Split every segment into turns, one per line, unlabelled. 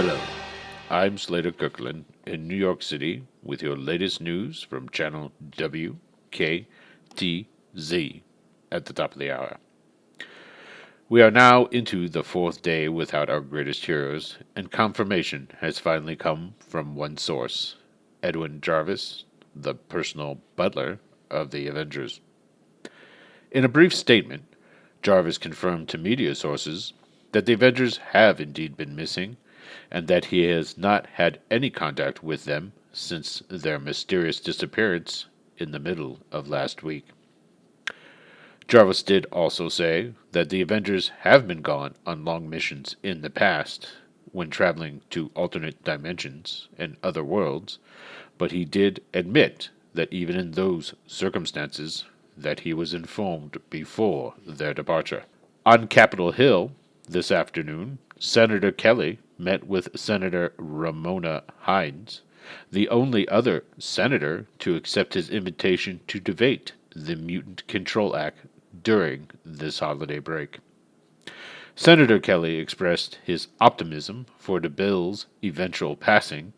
Hello, I'm Slater Kirkland in New York City with your latest news from channel WKTZ at the top of the hour. We are now into the fourth day without our greatest heroes, and confirmation has finally come from one source, Edwin Jarvis, the personal butler of the Avengers. In a brief statement, Jarvis confirmed to media sources that the Avengers have indeed been missing, and that he has not had any contact with them since their mysterious disappearance in the middle of last week. Jarvis did also say that the Avengers have been gone on long missions in the past when traveling to alternate dimensions and other worlds, but he did admit that even in those circumstances that he was informed before their departure. On Capitol Hill this afternoon, Senator Kelly met with Senator Ramona Hines, the only other senator to accept his invitation to debate the Mutant Control Act during this holiday break. Senator Kelly expressed his optimism for the bill's eventual passing,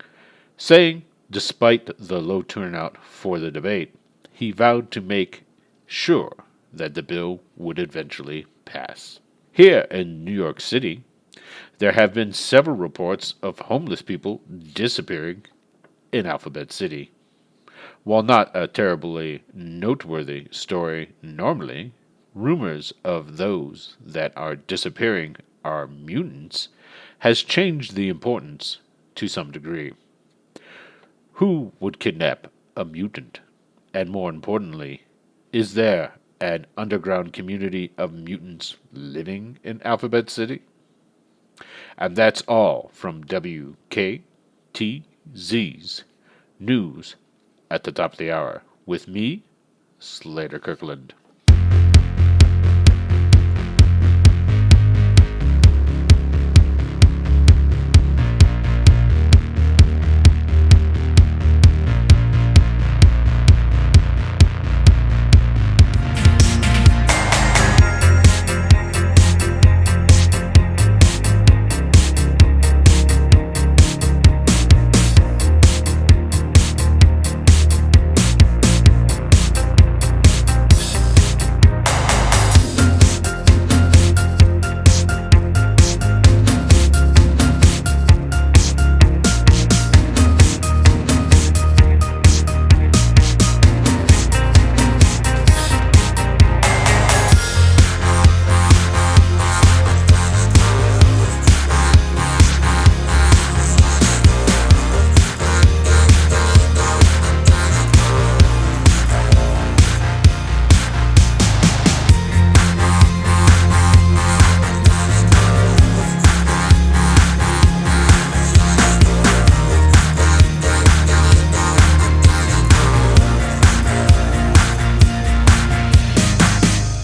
saying, despite the low turnout for the debate, he vowed to make sure that the bill would eventually pass. Here in New York City, there have been several reports of homeless people disappearing in Alphabet City. While not a terribly noteworthy story normally, rumors of those that are disappearing are mutants has changed the importance to some degree. Who would kidnap a mutant? And more importantly, is there an underground community of mutants living in Alphabet City? And that's all from WKTZ's News at the Top of the Hour with me, Slater Kirkland.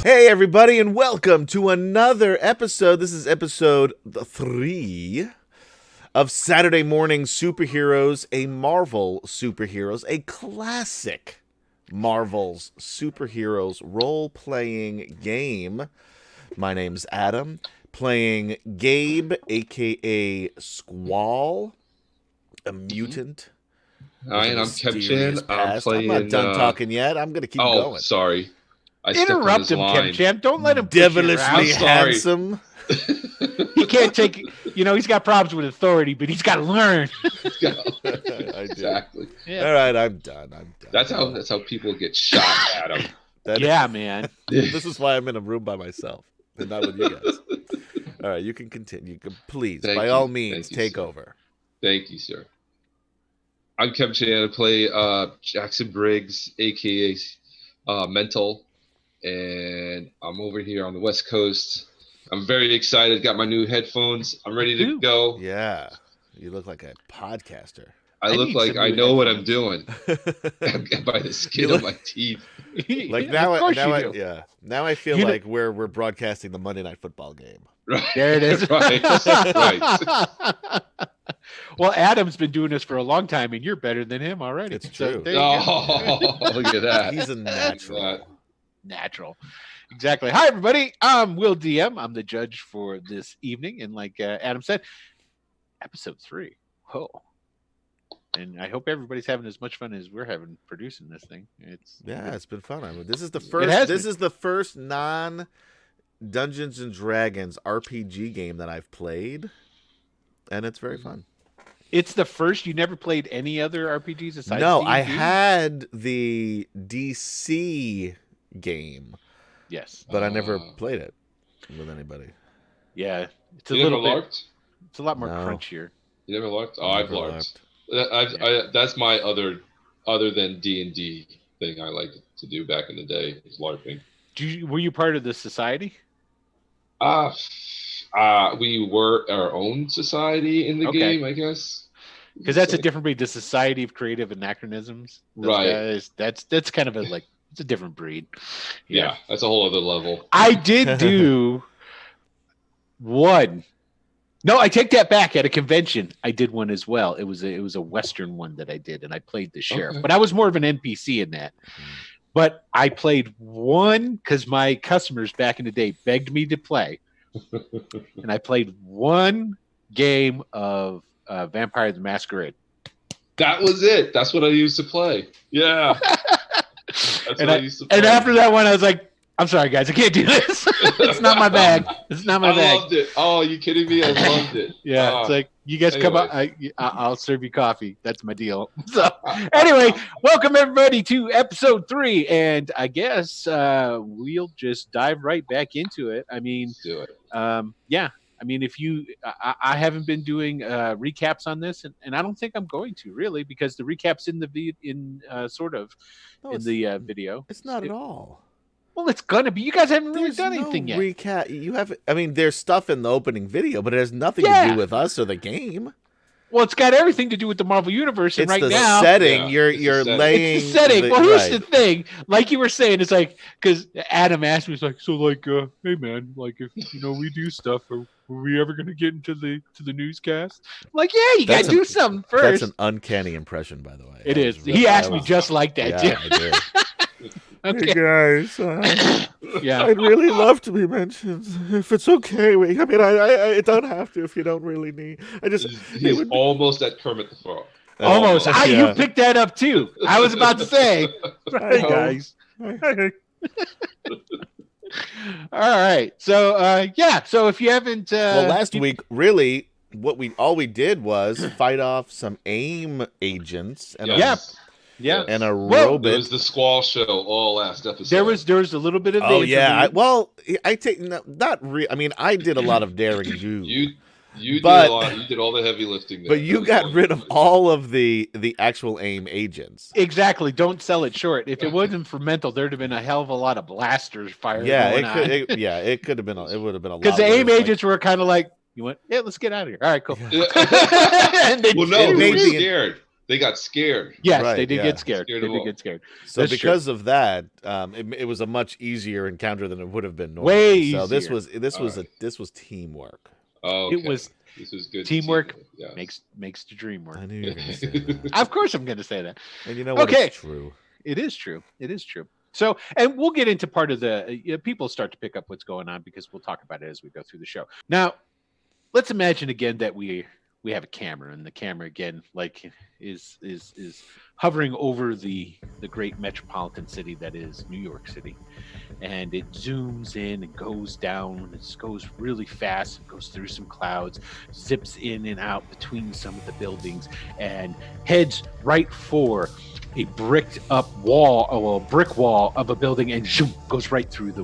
Hey everybody, and welcome to another episode. This is episode 3 of Saturday Morning Superheroes, a Marvel Superheroes, a classic Marvel's Superheroes role-playing game. My name's Adam, playing Gabe, aka Squall, a mutant.
Hi, and I'm Kevchan. I'm playing.
I'm not done talking yet. I'm going to keep going.
Oh, sorry. I
Interrupt him, Kevchan. Don't let him
devilishly handsome.
He can't take, he's got problems with authority, but he's got to learn.
Exactly.
Yeah. All right, I'm done.
That's how people get shot, Adam.
Man.
This is why I'm in a room by myself and not with you guys. All right, you can continue. Please, by all means, take over.
Thank you, sir. I'm Kevchan. I play Jackson Briggs, a.k.a. Mental. And I'm over here on the West Coast. I'm very excited. Got my new headphones. I'm ready to go.
Yeah. You look like a podcaster.
I look like I know what I'm doing by the skin of my teeth.
Like now I feel like we're broadcasting the Monday Night Football game.
Right.
There it is.
Right.
Well, Adam's been doing this for a long time, and you're better than him already.
It's true.
Look at that.
He's a natural.
Exactly. Hi, everybody. I'm Will DM. I'm the judge for this evening. And like Adam said, Episode 3. Whoa. And I hope everybody's having as much fun as we're having producing this thing. It's
been fun. I mean, this is the first non Dungeons and Dragons RPG game that I've played, and it's very fun.
It's the first. You never played any other RPGs aside?
No,
D&D?
I had the DC game.
Yes,
but I never played it with anybody.
Yeah, it's
a little bit.
It's a lot more crunchier.
You never LARPed? Oh, I've LARPed. That's my other than D&D thing I liked to do back in the day, was LARPing.
Were you part of the society?
We were our own society in the game, I guess.
Because that's a different breed, the Society of Creative Anachronisms.
Right.
That's kind of it's a different breed.
Yeah, that's a whole other level.
I did do one. No, I take that back. At a convention, I did one as well. It was a Western one that I did, and I played the sheriff. But I was more of an NPC in that. But I played one because my customers back in the day begged me to play. And I played one game of Vampire the Masquerade.
That was it. That's what I used to play. Yeah.
And after that one, I was like, I'm sorry, guys, I can't do this. It's not my bag. It's not my bag.
I loved it. Oh, are you kidding me? I loved it.
Yeah, it's like, you guys come up, I'll serve you coffee. That's my deal. So anyway, welcome everybody to episode 3. And I guess we'll just dive right back into it. I mean,
let's do it.
Yeah. I mean, I haven't been doing recaps on this, and I don't think I'm going to really, because the recaps in the video.
It's not at all.
Well, it's gonna be. You guys haven't really done anything yet.
Recap. You have. I mean, there's stuff in the opening video, but it has nothing to do with us or the game.
Well, it's got everything to do with the Marvel Universe, and
it's
right now,
setting. You're laying.
It's the setting. Well, here's the thing. Like you were saying, it's like, because Adam asked me, it's like, so like, hey man, like if we do stuff, are we ever gonna get into the newscast? I'm like, yeah, you gotta do something first.
That's an uncanny impression, by the way.
It is. He asked me just like that too.
I did.
Okay.
Hey guys, I'd really love to be mentioned. If it's okay, I mean, I don't have to if you don't really need.
He's almost at Kermit the Frog.
Almost. You picked that up too. I was about to say. Hey guys. All right. So So if you haven't,
last week really, all we did was fight off some AIM agents and
Yeah,
and a robot.
It was the Squall show all last episode.
There was a little bit of the
I mean, I did a lot of daring do.
You did a lot. You did all the heavy lifting there.
But you got rid of all of the actual AIM agents.
Exactly. Don't sell it short. If it wasn't for mental, there'd have been a hell of a lot of blasters fired.
It could have been. It would have been a lot.
Because the AIM agents were kind of like, you went, yeah, let's get out of here. All right, cool.
Yeah. They were scared. They got scared.
Yes, they did get scared. They did get scared.
So that's because of that, it was a much easier encounter than it would have been normally.
Way easier.
So this was teamwork.
Oh, okay.
This was good. Teamwork makes the dream work.
I knew you were going to say that.
Of course, I'm going to say that.
And you know what?
Okay.
It's true.
It is true. So, and we'll get into part of people start to pick up what's going on because we'll talk about it as we go through the show. Now, let's imagine again that we have a camera, and the camera again is hovering over the great metropolitan city that is New York City, and it zooms in and goes down. It goes really fast. It goes through some clouds, zips in and out between some of the buildings, and heads right for a brick wall of a building, and zoom, goes right through the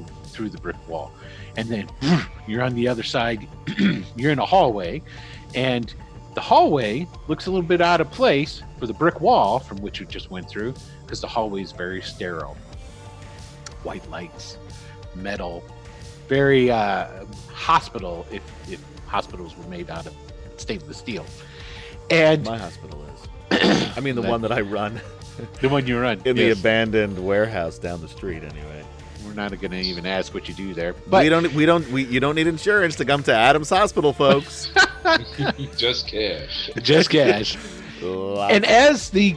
brick wall, and then you're on the other side. You're in a hallway, and the hallway looks a little bit out of place for the brick wall from which it just went through, because the hallway is very sterile. White lights, metal, very hospital, if hospitals were made out of stainless steel. And
my hospital is. I mean, the one that I run.
The one you run.
In the abandoned warehouse down the street, anyway.
We're not going to even ask what you do there. But
you don't need insurance to come to Adam's Hospital, folks.
Just cash.
Just cash. And as the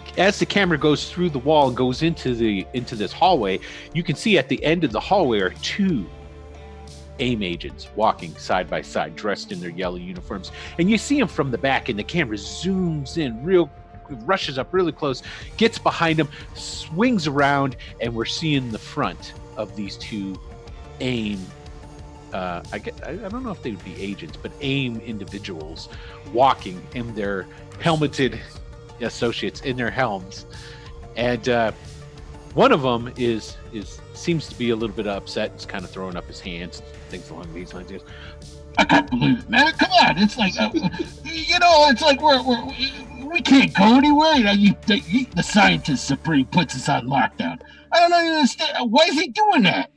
camera goes through the wall and goes into this hallway, you can see at the end of the hallway are two AIM agents walking side by side, dressed in their yellow uniforms. And you see them from the back, and the camera zooms in rushes up really close, gets behind them, swings around, and we're seeing the front of these two AIM, I don't know if they would be agents, but AIM individuals walking in their helmeted associates in their helms. And one of them seems to be a little bit upset. He's kind of throwing up his hands, things along these lines. He goes,
I can't believe it, man. Come on. It's like, it's like we can't go anywhere. The scientist supreme puts us on lockdown. I don't understand. Why is he doing that?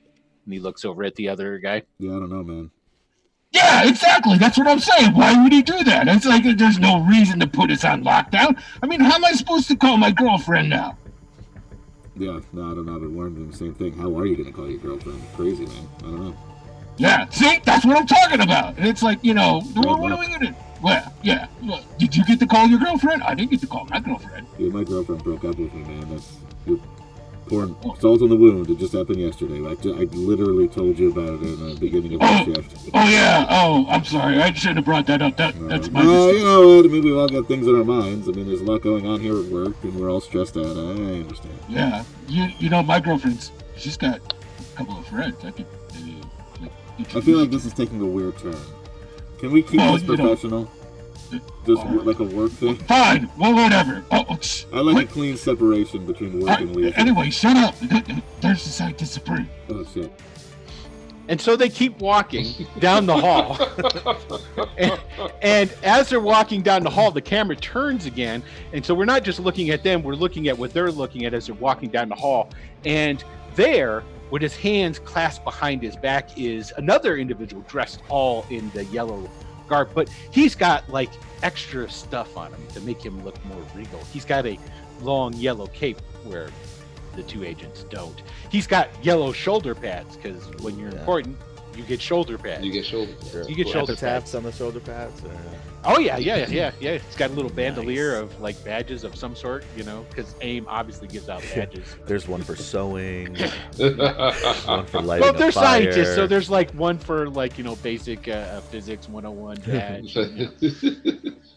And he looks over at the other guy.
Yeah, I don't know, man.
Yeah, exactly. That's what I'm saying. Why would he do that? It's like there's no reason to put us on lockdown. I mean, how am I supposed to call my girlfriend now?
Yeah, no, I don't know. I've been wondering the same thing. How are you going to call your girlfriend? Crazy, man. I don't know.
Yeah, see? That's what I'm talking about. And it's like, what are we going to do? Well, yeah. Did you get to call your girlfriend? I didn't get to call my girlfriend.
Yeah, my girlfriend broke up with me, man. You're pouring salt on the wound. It just happened yesterday. I literally told you about it in the beginning of the shift.
Oh, yeah. Oh, I'm sorry. I shouldn't have brought that up. That's my mistake.
You know what? I mean, we've all got things in our minds. I mean, there's a lot going on here at work, and we're all stressed out. I understand.
Yeah. My girlfriend's, she's got a couple of friends. I could
I feel like this is taking a weird turn. Can we keep this professional? Just like a work thing?
Fine. Well, whatever.
I like a clean separation between work and leisure.
Anyway, shut up. There's the scientist supreme.
Oh, shit.
And so they keep walking down the hall. and as they're walking down the hall, the camera turns again. And so we're not just looking at them, we're looking at what they're looking at as they're walking down the hall. And there, with his hands clasped behind his back, is another individual dressed all in the yellow garb, but he's got like extra stuff on him to make him look more regal. He's got a long yellow cape where the two agents don't. He's got yellow shoulder pads because when you're important, you get shoulder pads.
You get shoulder
taps on the shoulder pads.
Oh yeah. It's got a little bandolier of like badges of some sort, because AIM obviously gives out badges.
There's one for sewing, one for lighting.
Well, they're
a fire.
scientists, so there's like one for basic physics 101 badge.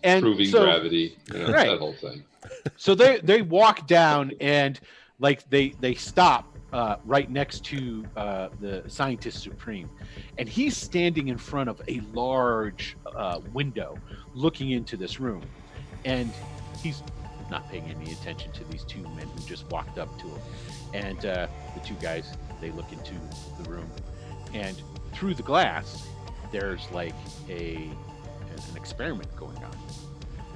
And
proving gravity,
right.
That whole thing.
So they walk down and like they stop right next to the scientist supreme, and he's standing in front of a large window looking into this room, and he's not paying any attention to these two men who just walked up to him. And the two guys, they look into the room, and through the glass there's like an experiment going on.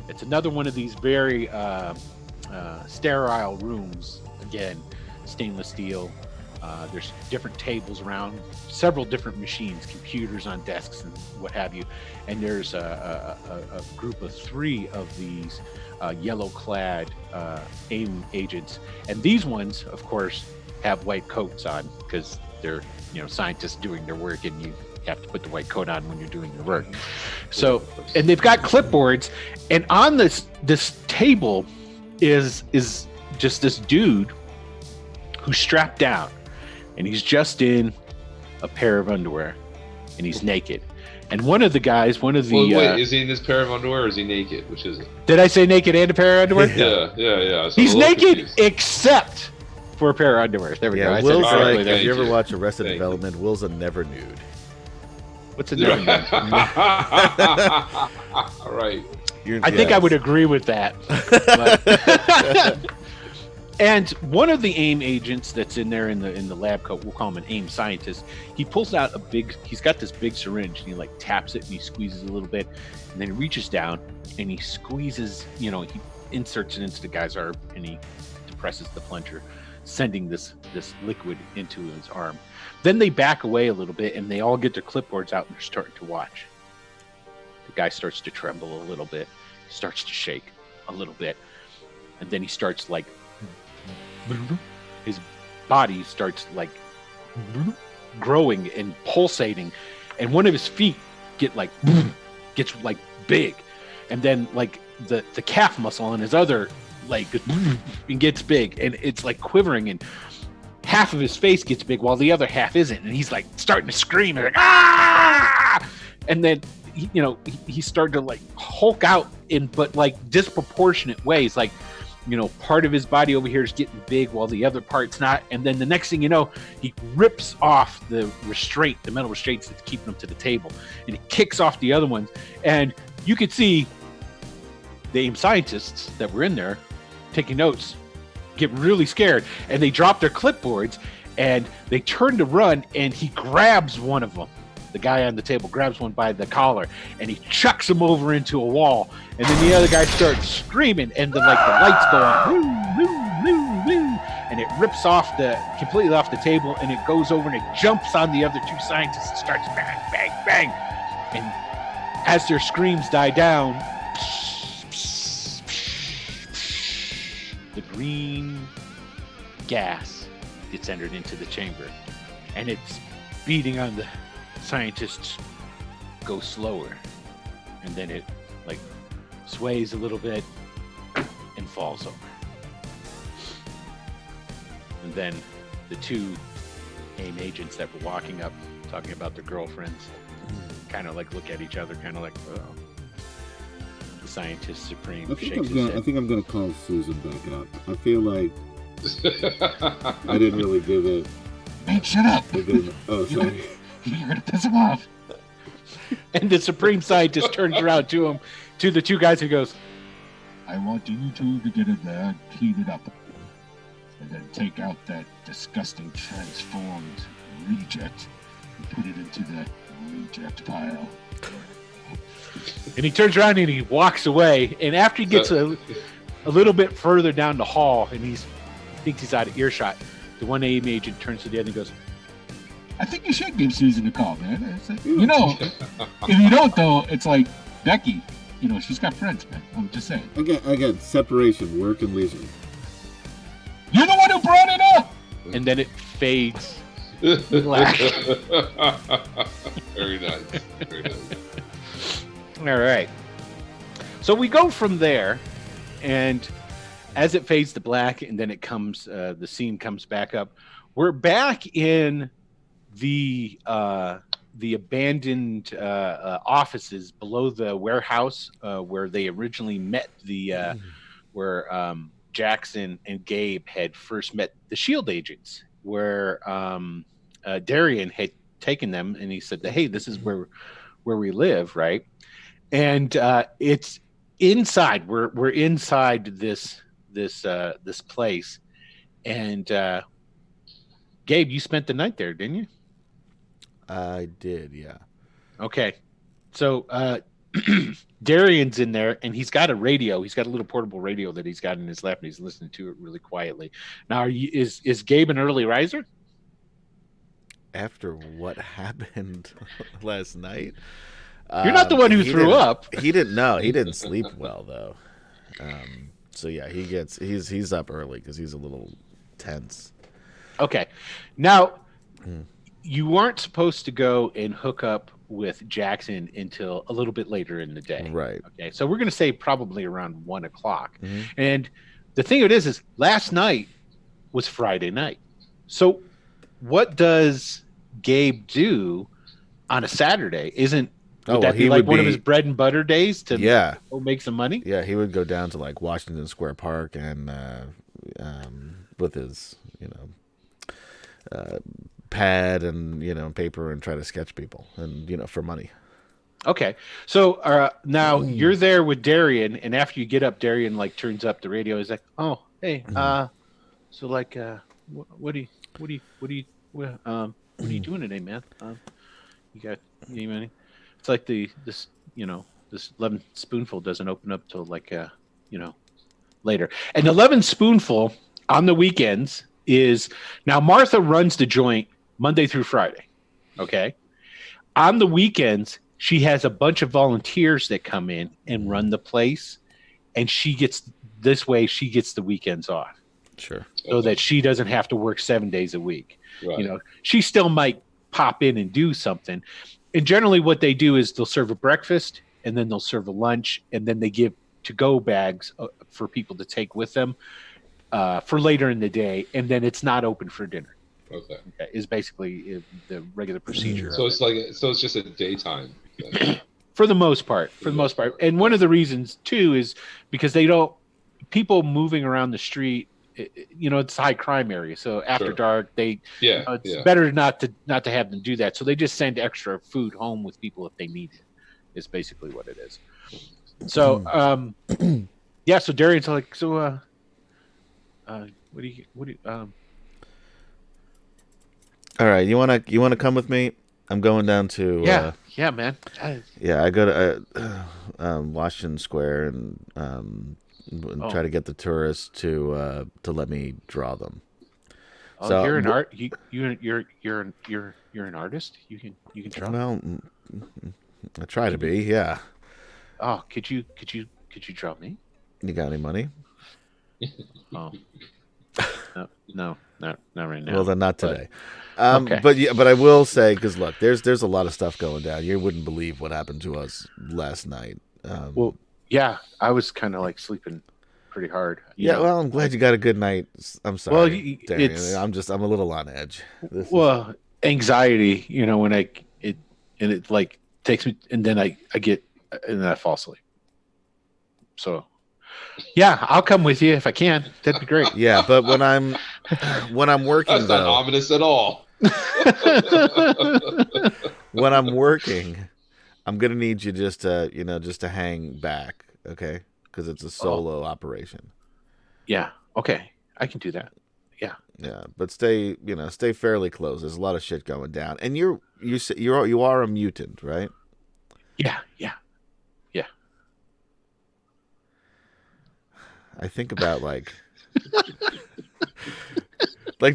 It's another one of these very sterile rooms. Again, stainless steel. There's different tables around, several different machines, computers on desks and what have you. And there's a group of 3 of these yellow-clad AIM agents. And these ones, of course, have white coats on because they're scientists doing their work, and you have to put the white coat on when you're doing your work. So, and they've got clipboards, and on this table is just this dude who's strapped down, and he's just in a pair of underwear, and he's naked. And one of the guys, wait,
is he in this pair of underwear or is he naked? Which is it?
Did I say naked and a pair of underwear?
Yeah. So
he's naked except for a pair of underwear. There we go.
Yeah, Will's like, if you ever watch Arrested Development, Will's a never nude.
What's a never nude?
All right.
I think I would agree with that. And one of the AIM agents that's in there in the lab coat, we'll call him an AIM scientist, he pulls out he's got this big syringe, and he like taps it and he squeezes a little bit, and then he reaches down and he squeezes, he inserts it into the guy's arm, and he depresses the plunger, sending this liquid into his arm. Then they back away a little bit, and they all get their clipboards out, and they're starting to watch. The guy starts to tremble a little bit, starts to shake a little bit, and then he starts like, his body starts like growing and pulsating, and one of his feet gets big, and then like the calf muscle on his other leg gets big, and it's like quivering, and half of his face gets big while the other half isn't, and he's like starting to scream and like ah, and then he's starting to like hulk out in but like disproportionate ways, like part of his body over here is getting big while the other part's not, and then the next thing you know, he rips off the metal restraints that's keeping him to the table, and he kicks off the other ones, and you could see the AIM scientists that were in there taking notes get really scared, and they drop their clipboards and they turn to run, and he grabs one of them. The guy on the table grabs one by the collar, and he chucks him over into a wall, and then the other guy starts screaming, and then like the lights go on, woo, woo, woo, woo, and it rips completely off the table, and it goes over and it jumps on the other two scientists and starts bang, bang, bang, and as their screams die down, the green gas gets entered into the chamber, and it's beating on the scientists. Go slower, and then it like sways a little bit and falls over, and then the two AIM agents that were walking up talking about their girlfriends kind of like look at each other, kind of like, oh. The scientist supreme shakes his head.
I think I'm gonna call Susan back up. I feel like I didn't really give it.
Man, shut up!
Oh, sorry.
You're gonna piss him off.
And the supreme scientist turns around to the two guys, and goes,
I want you two to get in there and clean it up, and then take out that disgusting transformed reject and put it into the reject pile.
And he turns around and he walks away, and after he gets a little bit further down the hall, and he thinks he's out of earshot, the one AIM agent turns to the other and goes,
I think you should give Susan a call, man. Like, if you don't, though, it's like Becky. She's got friends, man. I'm just saying.
Again, separation, work and leisure.
You're the one who brought it up!
And then it fades black.
Very nice. Very nice.
All right. So we go from there, and as it fades to black, and then it comes, the scene comes back up. We're back in the abandoned offices below the warehouse where they originally met where Jackson and Gabe had first met the SHIELD agents, where Darian had taken them, and he said, hey, this is where we live, right? And it's inside. We're inside this place, and Gabe, you spent the night there, didn't you?
I did, yeah.
Okay, so Darian's in there, and he's got a radio. He's got a little portable radio that he's got in his lap, and he's listening to it really quietly. Now, is Gabe an early riser?
After what happened last night,
you're not the one who threw up.
He didn't know. He didn't sleep well though. So yeah, he's up early because he's a little tense.
Okay, now you weren't supposed to go and hook up with Jackson until a little bit later in the day.
Right.
Okay, so we're going to say probably around 1 o'clock. And the thing of it is last night was Friday night. So what does Gabe do on a Saturday? Would that be like one of his bread and butter days to go make some money?
Yeah, he would go down to like Washington Square Park and with his, pad and, paper and try to sketch people and, for money.
Okay. So now you're there with Darian, and after you get up, Darian like turns up the radio. He's like, oh, hey, so like, what are you doing today, man? You got any money? It's like this Loving Spoonfull doesn't open up till like later. And the Loving Spoonfull on the weekends is now Martha runs the joint Monday through Friday. Okay. On the weekends, she has a bunch of volunteers that come in and run the place, and she gets the weekends off.
Sure.
So that she doesn't have to work 7 days a week.
Right.
She still might pop in and do something. And generally what they do is they'll serve a breakfast, and then they'll serve a lunch, and then they give to-go bags for people to take with them for later in the day, and then it's not open for dinner.
Okay.
Is basically the regular procedure.
So it's just a daytime thing.
For the most part. And one of the reasons too is because people moving around the street, it's a high crime area. So after dark, it's better not to have them do that. So they just send extra food home with people if they need it. Is basically what it is. So yeah. So Darian's like, so what do you
all right, you wanna come with me? I'm going down to
yeah, man.
I go to Washington Square and try to get the tourists to let me draw them.
Oh, so you're an art. You're an artist. You can draw.
Well, I try to be. Yeah.
Oh, could you draw me?
You got any money?
Oh, no, not right now.
Well, then not today. Okay. But I will say, because look, there's a lot of stuff going down. You wouldn't believe what happened to us last night.
Well, yeah, I was kind of like sleeping pretty hard.
Well, I'm glad you got a good night. I'm sorry. Well, I'm a little on edge.
Anxiety, when it like takes me, and then I fall asleep. So, yeah, I'll come with you if I can. That'd be great.
Yeah, but when I'm working,
that's not ominous at all.
When I'm working, I'm gonna need you just to hang back, okay? Because it's a solo operation.
Yeah. Okay, I can do that. Yeah.
Yeah, but stay fairly close. There's a lot of shit going down, and you are a mutant, right?
Yeah.
I think about like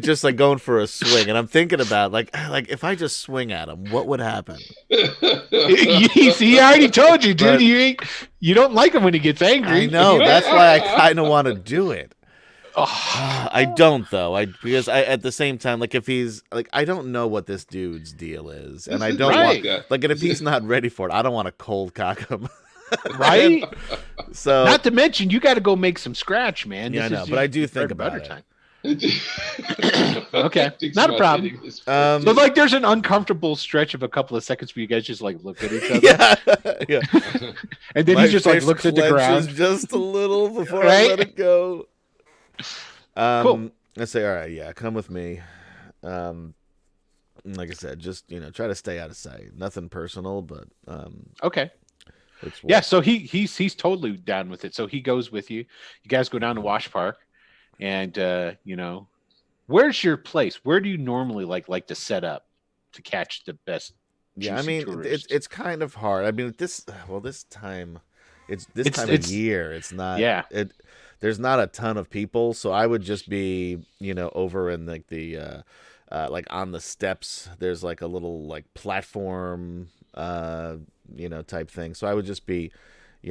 just like going for a swing, and I'm thinking about like if I just swing at him, what would happen?
He already told you, dude. You don't like him when he gets angry.
I know. That's why I kind of want to do it. I don't though. Because at the same time, like if he's like, I don't know what this dude's deal is, and I don't want like, and if he's not ready for it, I don't want to cold cock him.
Right.
So
not to mention, you got to go make some scratch, man.
Yeah, I know, but I do think about it.
Time. Okay, not a problem. So like, there's an uncomfortable stretch of a couple of seconds where you guys just like look at each other.
Yeah.
And then he just like looks at the ground
just a little before I let it go.
Cool.
I say, all right, yeah, come with me. Like I said, just try to stay out of sight. Nothing personal, but
okay. Yeah, so he's totally down with it. So he goes with you. You guys go down to Wash Park, and where's your place? Where do you normally like to set up to catch the best?
Yeah, I mean it's kind of hard. I mean this time of year. It's not.
Yeah.
There's not a ton of people, so I would just be over in like the like on the steps. There's like a little like platform. Type thing. So I would just be,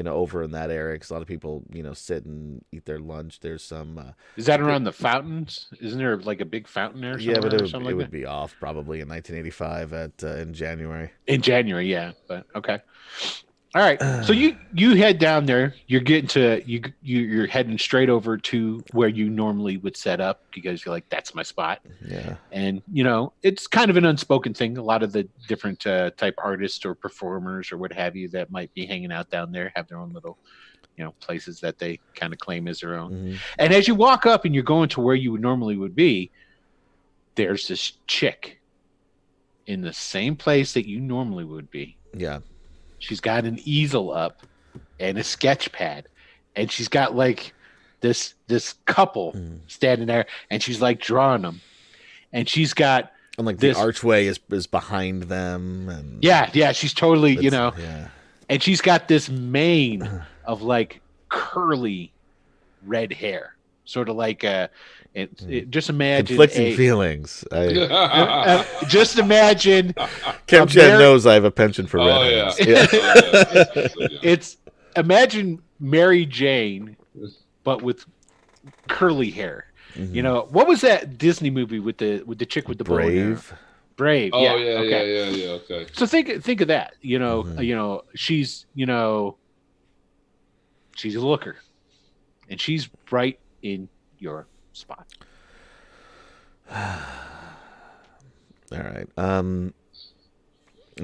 over in that area because a lot of people, sit and eat their lunch. There's some.
Is that around the fountains? Isn't there like a big fountain there?
Yeah, but it would be off probably in 1985 in January.
In January, yeah. But okay. All right. So you head down there. You're getting to you're heading straight over to where you normally would set up because you're like, that's my spot.
Yeah.
And it's kind of an unspoken thing. A lot of the different type artists or performers or what have you that might be hanging out down there have their own little places that they kind of claim as their own. Mm-hmm. And as you walk up and you're going to where you normally would be, there's this chick in the same place that you normally would be.
Yeah.
She's got an easel up and a sketch pad, and she's got like this couple standing there, and she's like drawing them, and she's got
like the archway is behind them, and
yeah, she's totally and she's got this mane of like curly red hair, sort of like just imagine
conflicting feelings.
Just imagine.
Kim Chen knows I have a penchant for redheads.
It's imagine Mary Jane, but with curly hair. Mm-hmm. What was that Disney movie with the chick with the
Brave?
Brave.
Oh
yeah.
Yeah. Okay.
So think of that. She's she's a looker, and she's right in your spot.
All right.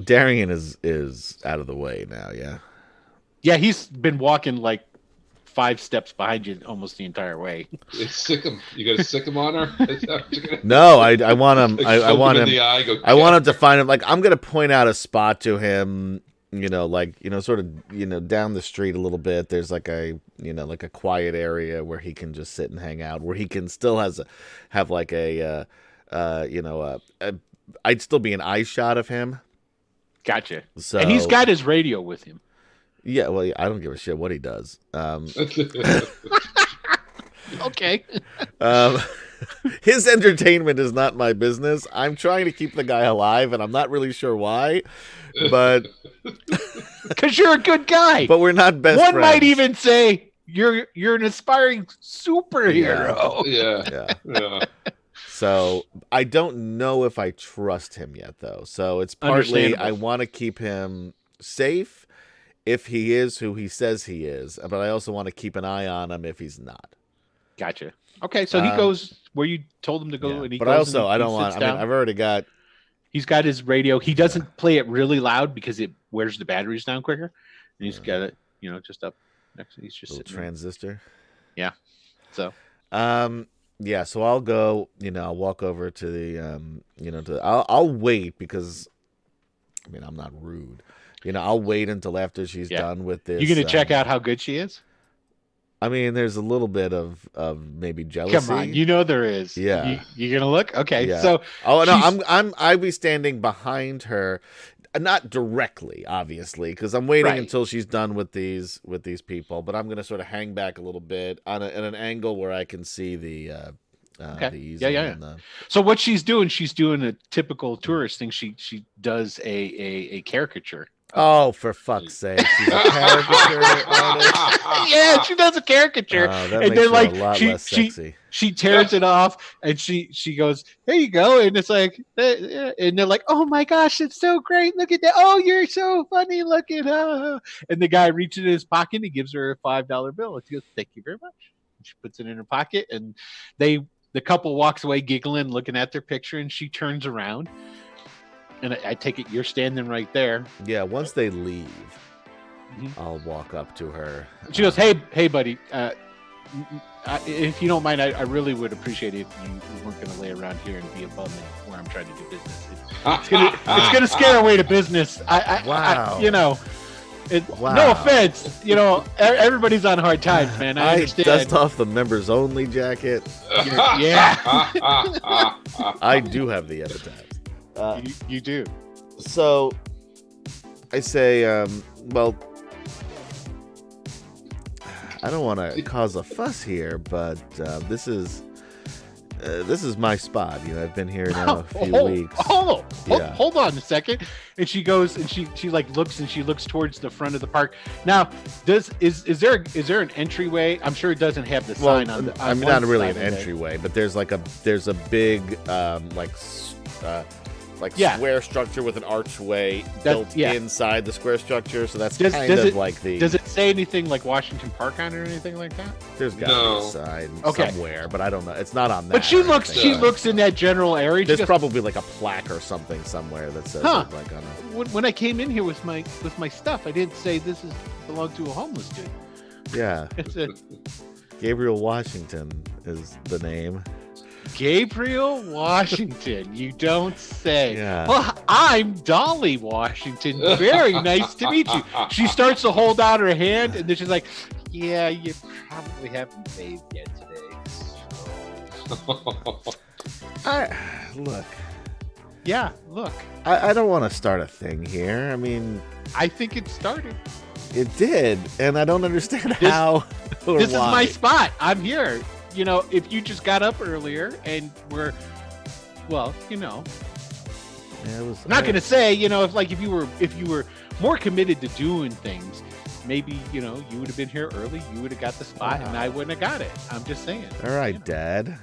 Darian is out of the way now. Yeah.
Yeah, he's been walking like 5 steps behind you almost the entire way.
Sick him. You got to sick him on her? Is that what you're gonna
No, I want him.
Like,
I
poke
want
him
him.
in the eye, go,
I want him to find him. Like I'm gonna point out a spot to him. Sort of, down the street a little bit. There's like a quiet area where he can just sit and hang out. Where he can still have like I'd still be an eye shot of him.
Gotcha.
So,
and he's got his radio with him.
Yeah, well, I don't give a shit what he does.
Okay.
His entertainment is not my business. I'm trying to keep the guy alive, and I'm not really sure why, but
because you're a good guy.
But we're not best
One
friends.
might even say you're an aspiring superhero.
Yeah.
So I don't know if I trust him yet, though. So it's partly I want to keep him safe if he is who he says he is, but I also want to keep an eye on him if he's not.
Gotcha. Okay, so he goes where you told him to go, and he
but
goes.
Also, I don't want. I mean, I've already got.
He's got his radio. He doesn't play it really loud because it wears the batteries down quicker, and he's got it, just up next. He's just
little
sitting
transistor.
There. Yeah. So.
Yeah. So I'll go. I'll walk over to the. I'll wait because. I mean, I'm not rude. I'll wait until after she's done with this.
You gonna check out how good she is?
I mean, there's a little bit of maybe jealousy.
Come on, there is.
Yeah.
You gonna look? Okay.
Yeah.
So.
Oh no, I'll be standing behind her, not directly, obviously, because I'm waiting until she's done with these people. But I'm gonna sort of hang back a little bit at an angle where I can see the.
Okay.
The easel and the...
So what she's doing a typical tourist thing. She does a caricature.
Oh, for fuck's sake! She's a caricature artist.
Yeah, she does a caricature,
that
and
makes
then
her a lot less sexy.
She tears it off, and she goes, "There you go," and it's like, and they're like, "Oh my gosh, it's so great! Look at that! Oh, you're so funny! Look at her!" And the guy reaches in his pocket and he gives her a $5 bill. And she goes, "Thank you very much." And she puts it in her pocket, and the couple walks away giggling, looking at their picture, and she turns around. And I take it you're standing right there.
Yeah, once they leave, I'll walk up to her.
She goes, hey, buddy. If you don't mind, I really would appreciate it if you weren't going to lay around here and be above me where I'm trying to do business. It's gonna scare away to business.
Wow.
Wow. No offense. Everybody's on hard times, man. I understand.
Dust off the members only jacket.
Yeah.
I do have the epitaph.
You do.
So I say, well, I don't want to cause a fuss here, but this is my spot. I've been here now a few weeks.
Hold on a second. And she goes and she like looks and she looks towards the front of the park. Now, is there an entryway? I'm sure it doesn't have the sign on the.
I mean, not really an entryway, but there's a big square structure with an archway built inside the square structure. So that's like the.
Does it say anything like Washington Park on it or anything like that?
There's got to be a sign somewhere, but I don't know. It's not on that.
But she looks in that general area.
There's probably like a plaque or something somewhere that says like on it.
When I came in here with my stuff, I didn't say this belonged to a homeless dude.
Yeah. Gabriel Washington is the name.
Gabriel Washington, you don't say.
Yeah.
Well, I'm Dolly Washington. Very nice to meet you. She starts to hold out her hand, and then she's like, "Yeah, you probably haven't bathed yet today."
Look.
Yeah, look.
I don't want to start a thing here. I mean,
I think it started.
It did, and I don't understand how.
This is my spot. I'm here. If you just got up earlier and we're, I'm not going to say, if you were more committed to doing things, maybe, you would have been here early, you would have got the spot, and I wouldn't have got it. I'm just saying.
All right, Dad.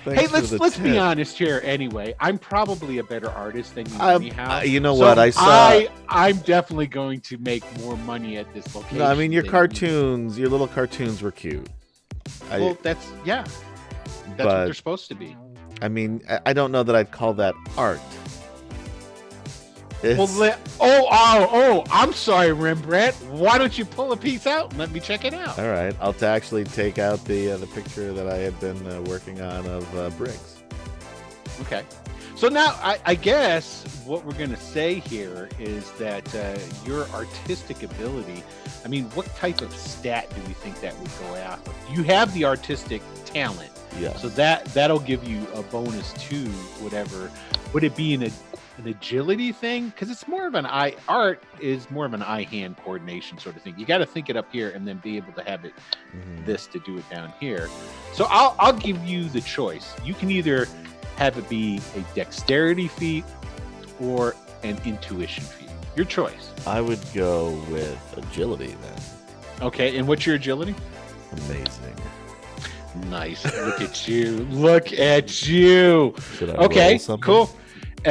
Hey, let's be honest here. Anyway, I'm probably a better artist than you. Anyhow,
you know what I saw.
I'm definitely going to make more money at this location.
No, I mean your little cartoons were cute.
That's what they're supposed to be.
I mean, I don't know that I'd call that art. It's,
I'm sorry, Rembrandt. Why don't you pull a piece out and let me check it out?
all right, I'll actually take out the picture that I had been working on of Briggs.
Okay. So now I guess what we're going to say here is that your artistic ability, I mean, what type of stat do we think that would go after? You have the artistic talent.
Yeah.
So that'll give you a bonus to whatever. Would it be an agility thing? Because it's more of an art is more of an eye-hand coordination sort of thing. You got to think it up here and then be able to have it this to do it down here. So I'll give you the choice. You can either have it be a dexterity feat or an intuition feat. Your choice.
I would go with agility then.
Okay, and what's your agility?
Amazing.
Nice. Look at you. Look at you.
Should I
Okay,
roll something?
cool.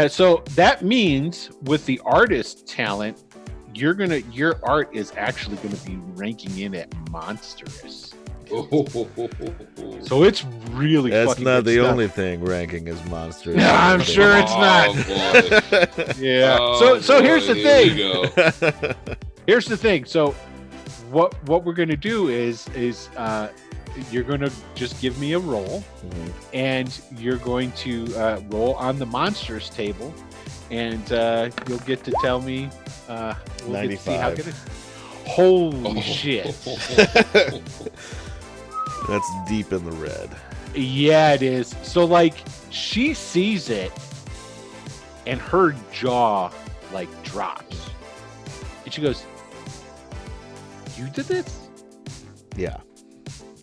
So that means with the artist talent, your art is actually gonna be ranking in at monstrous. So it's really
That's
fucking
not
good
the
stuff.
only thing ranking as monsters.
No, I'm sure it's not.
Boy.
Yeah.
Oh,
so here's
boy,
the
here
thing.
we go.
Here's the thing. So what we're gonna do is you're gonna just give me a roll, and you're going to roll on the monsters table, and you'll get to tell me. We'll get to see how
95.
good it is. Holy shit!
That's deep in the red.
Yeah, it is. So like she sees it, and her jaw like drops, and she goes, "You did this?"
Yeah.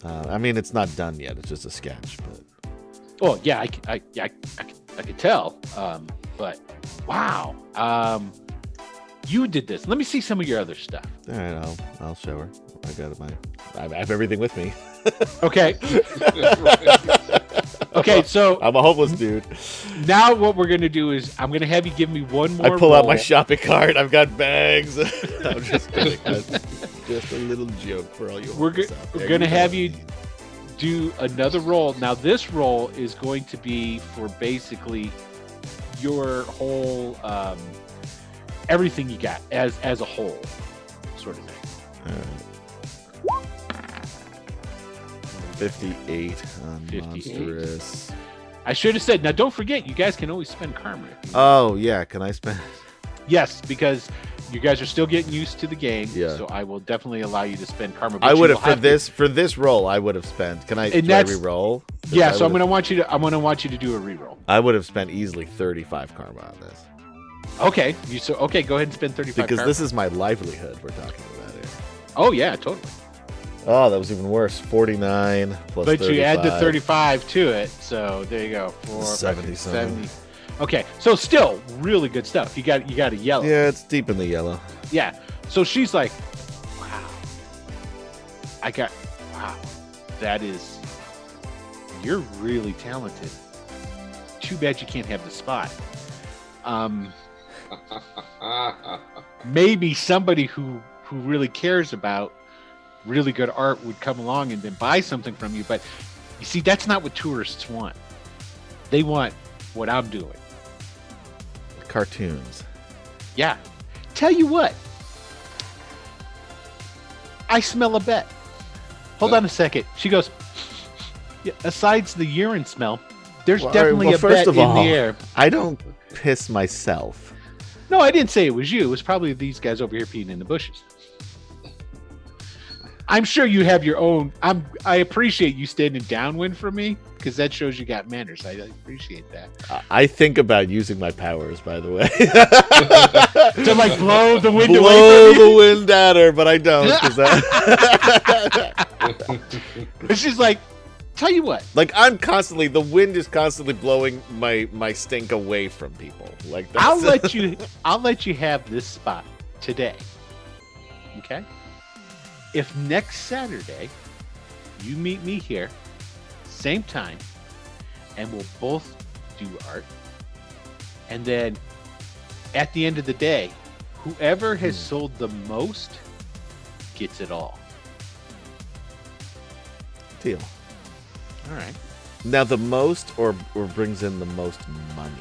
I mean, it's not done yet. It's just a sketch, but
Oh yeah, I could tell. But wow, you did this. Let me see some of your other stuff.
all right, I'll show her. I have everything with me.
Okay. Okay, so
I'm a homeless dude.
now what we're gonna do is I'm gonna have you give me one more.
I pull out my
roll.
shopping cart. I've got bags. I'm just kidding. Just a little joke for all you.
We're
homeless out there.
gonna
know
have
what I
you
mean.
do another roll. Now this roll is going to be for basically your whole everything you got as a whole sort of thing.
All right. 58 on
58.
monstrous.
I should have said. Now don't forget, you guys can always spend karma.
Oh yeah, can I spend?
Yes, because you guys are still getting used to the game.
Yeah.
So I will definitely allow you to spend karma. but
I
you
would
will
have for this roll. I would have spent. Can I?
And
Do I
that's-
re-roll?
Yeah,
I
so I'm
would've-
gonna want you to do a reroll.
I would have spent easily 35 karma on this
Okay, go ahead and spend 35
because
karma.
this is my livelihood we're talking about here.
Oh yeah, totally.
Oh, that was even worse. 49 plus.
But you add the
35.
35 to it, so there you go. 4,
70
70. Okay, so still really good stuff. You got a yellow.
Yeah, it's deep in the yellow.
Yeah. So she's like, wow. Wow. That is, you're really talented. Too bad you can't have the spot. Maybe somebody who really cares about really good art would come along and then buy something from you. But you see, that's not what tourists want. They want what I'm doing.
Cartoons.
Yeah. Tell you what. I smell a bet. Hold on a second. She goes, yeah, asides the urine smell, there's
Well,
definitely
well,
a
first
bet
of
in
all,
the air.
I don't piss myself.
No, I didn't say it was you. It was probably these guys over here peeing in the bushes. I'm sure you have your own. I appreciate you standing downwind from me because that shows you got manners. I appreciate that.
I think about using my powers, by the way.
To like blow the wind away
Blow
from you.
the wind at her, but I don't. 'Cause
And she's like, tell you what.
like the wind is constantly blowing my stink away from people. Like that's,
I'll let you have this spot today. Okay? If next Saturday you meet me here, same time, and we'll both do art, and then at the end of the day, whoever has sold the most gets it all.
deal.
All right.
Now, the most or brings in the most money?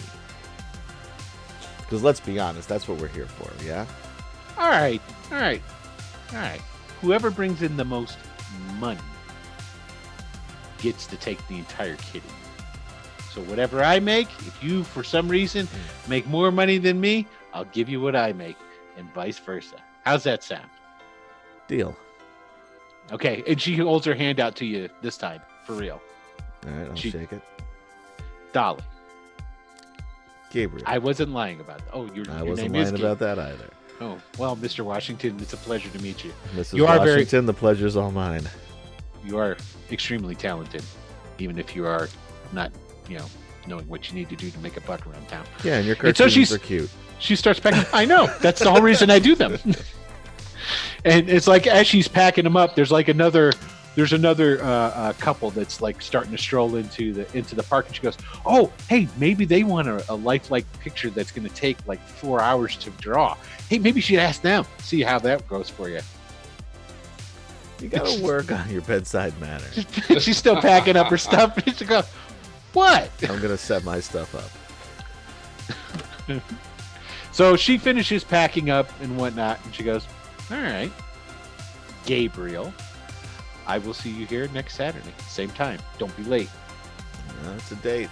Because let's be honest, that's what we're here for, yeah?
All right. Whoever brings in the most money gets to take the entire kitty. So whatever I make, if you, for some reason, make more money than me, I'll give you what I make, and vice versa. How's that sound?
Deal.
Okay, and she holds her hand out to you this time, for real.
All right, I'll shake it.
Dolly.
Gabriel.
I wasn't lying about that. Oh, your
I wasn't
name is
lying about that either.
Oh, well, Mr. Washington, it's a pleasure to meet you.
Mrs.
You are
Washington, the pleasure's all mine.
You are extremely talented, even if you are not, knowing what you need to do to make a buck around town.
Yeah, and your
And so
cartoons are cute.
She starts packing. I know. That's the whole reason I do them. And it's like as she's packing them up, there's another couple that's like starting to stroll into the park, and she goes, "Oh, hey, maybe they want a lifelike picture that's going to take like 4 hours to draw. Hey, maybe you should ask them. See how that goes for you."
You gotta work on your bedside manner.
She's still packing up her stuff. She goes, "What?"
I'm gonna set my stuff up.
So she finishes packing up and whatnot, and she goes, "All right, Gabriel, I will see you here next Saturday, same time. Don't be late."
No, it's a date.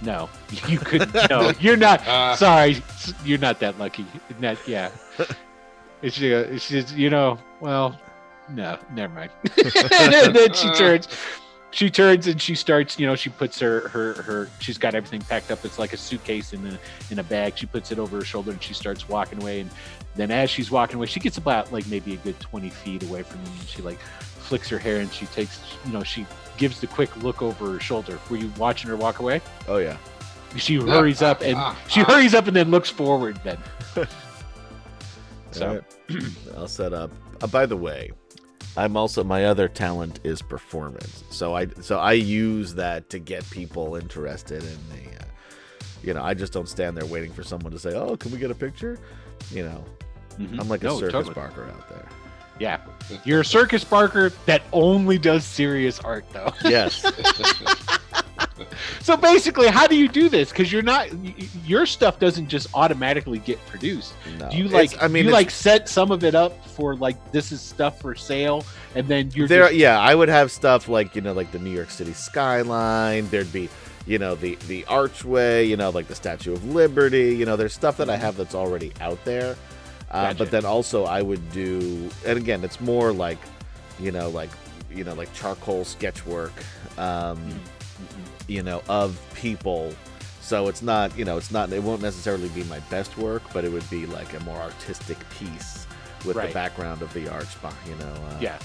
No, you couldn't. No, you're not. Sorry, you're not that lucky. Yeah. It's just, well, no, never mind. And then she turns and she starts, she puts her she's got everything packed up. It's like a suitcase in a bag. She puts it over her shoulder and she starts walking away. And then as she's walking away, she gets about like maybe a good 20 feet away from him. And she like flicks her hair and she takes, she gives the quick look over her shoulder. Were you watching her walk away?
Oh yeah.
She hurries up and hurries up and then looks forward then. So
right. I'll set up. By the way, my other talent is performance. So I use that to get people interested in the, I just don't stand there waiting for someone to say, "Oh, can we get a picture?" I'm like a circus barker out there.
Yeah. You're a circus barker that only does serious art though.
Yes.
So basically, how do you do this? Because your stuff doesn't just automatically get produced.
No.
Do you set some of it up for like this is stuff for sale, and then you're
there? Yeah, I would have stuff like like the New York City skyline. There'd be the archway. Like the Statue of Liberty. There's stuff that I have that's already out there.
Gotcha.
But then also I would do, and again, it's more like like charcoal sketch work. Of people, so it's not it won't necessarily be my best work, but it would be like a more artistic piece with the background of the arch, and all that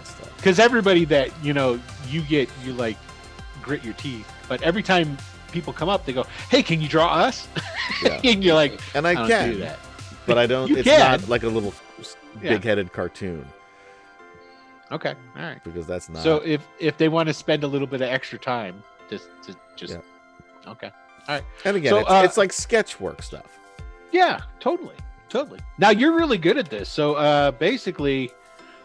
stuff.
Because everybody that you like grit your teeth, but every time people come up, they go, "Hey, can you draw us?"
Yeah.
And you're like,
and I can
do that,
but I don't. It's not like a little big-headed cartoon.
Okay, all right.
Because that's not.
So if they want to spend a little bit of extra time, just okay, all right.
And again, it's like sketch work stuff.
Yeah, totally. Now you're really good at this. So basically,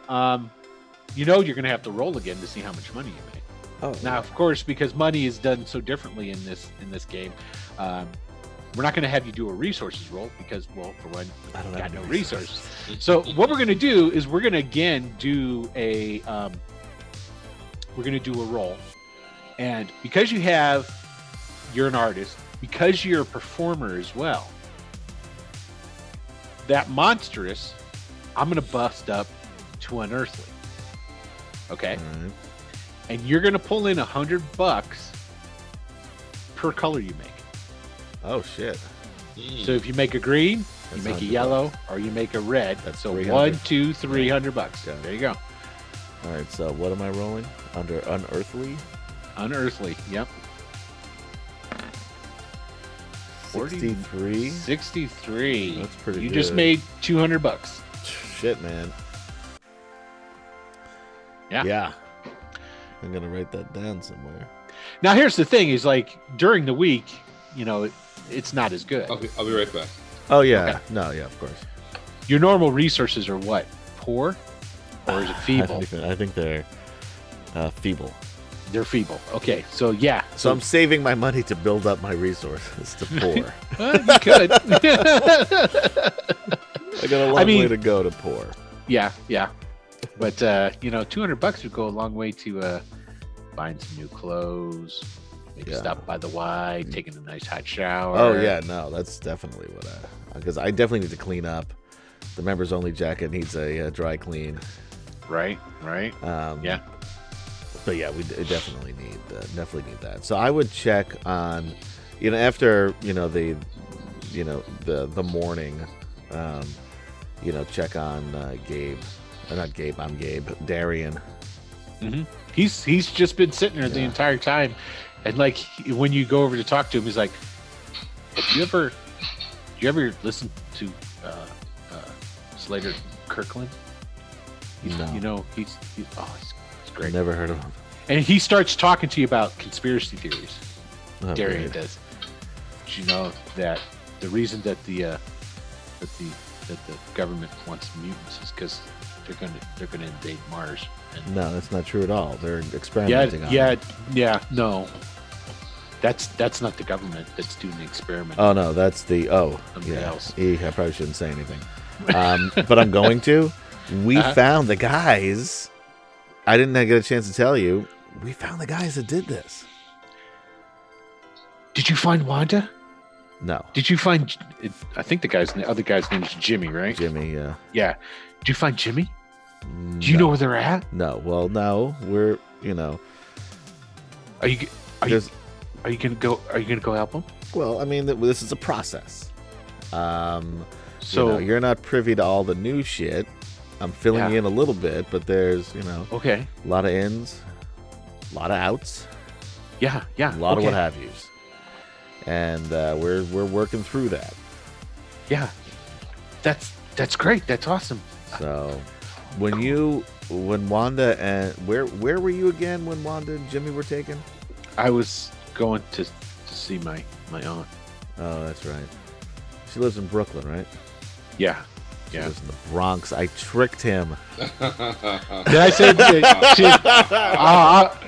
you're gonna have to roll again to see how much money you make.
Oh.
Now, of course, because money is done so differently in this game, we're not going to have you do a resources roll because, well, for one,
I don't
got
have
no
any
resources. So what we're going to do is we're going to again do a roll, and because you're an artist, because you're a performer as well, that monstrous, I'm going to bust up to unearthly. Okay.
Right.
And you're going to pull in $100 per color you make.
Oh shit!
So if you make a green,
That's
you make a
$100.
yellow, or you make a red.
That's
so
$300.
$300.
Yeah.
There you go.
All right. So what am I rolling? Under unearthly.
Unearthly. Yep.
63.
63.
That's pretty
You
good.
just made $200.
Shit, man.
Yeah.
I'm gonna write that down somewhere.
Now here's the thing: is like during the week, it's not as good.
I'll be right back.
Oh yeah.
Okay.
No, yeah, of course.
Your normal resources are what? Poor, or is it feeble?
I think they're feeble.
They're feeble. Okay, so yeah.
So I'm saving my money to build up my resources to poor.
Well, you could.
I got a long way to go to poor.
Yeah. But $200 would go a long way to buying some new clothes, maybe stop by the Y, taking a nice hot shower.
Oh yeah, no, that's definitely what because I definitely need to clean up. The members only jacket needs a dry clean.
Right. Yeah.
But yeah, we definitely need that. So I would check on, after the morning, check on Gabe. Not Gabe. I'm Gabe. Darian.
Mm-hmm. He's just been sitting there the entire time, and like when you go over to talk to him, he's like, "Do you ever listen to Slater Kirkland?
No.
He's great.
Never heard of him.
And he starts talking to you about conspiracy theories.
Oh,
Darian
great.
does. Did you know that the reason that the government wants mutants is because they're gonna invade Mars? And
No, that's not true at all. They're experimenting on it.
No. That's not the government that's doing the experiment.
Oh no, that's somebody
else.
I probably shouldn't say anything. But I'm going to. We found the guys. I didn't get a chance to tell you. We found the guys that did this.
Did you find Wanda?
No.
Did you find? I think the other guy's name is Jimmy, right?
Jimmy, yeah.
Yeah. Did you find Jimmy? Do you know where they're at?
No. Well, no. We're
Are you gonna go? Are you gonna go help them?
Well, I mean, this is a process.
So
you're not privy to all the new shit. I'm filling you in a little bit, but there's
okay,
a lot of ins, a lot of outs.
Yeah.
A lot of what have yous. And we're working through that.
Yeah. That's great. That's awesome.
So when Wanda and where were you again when Wanda and Jimmy were taken?
I was going to see my aunt.
Oh, that's right. She lives in Brooklyn, right?
Yeah.
She lives in the Bronx. I tricked him.
Did I say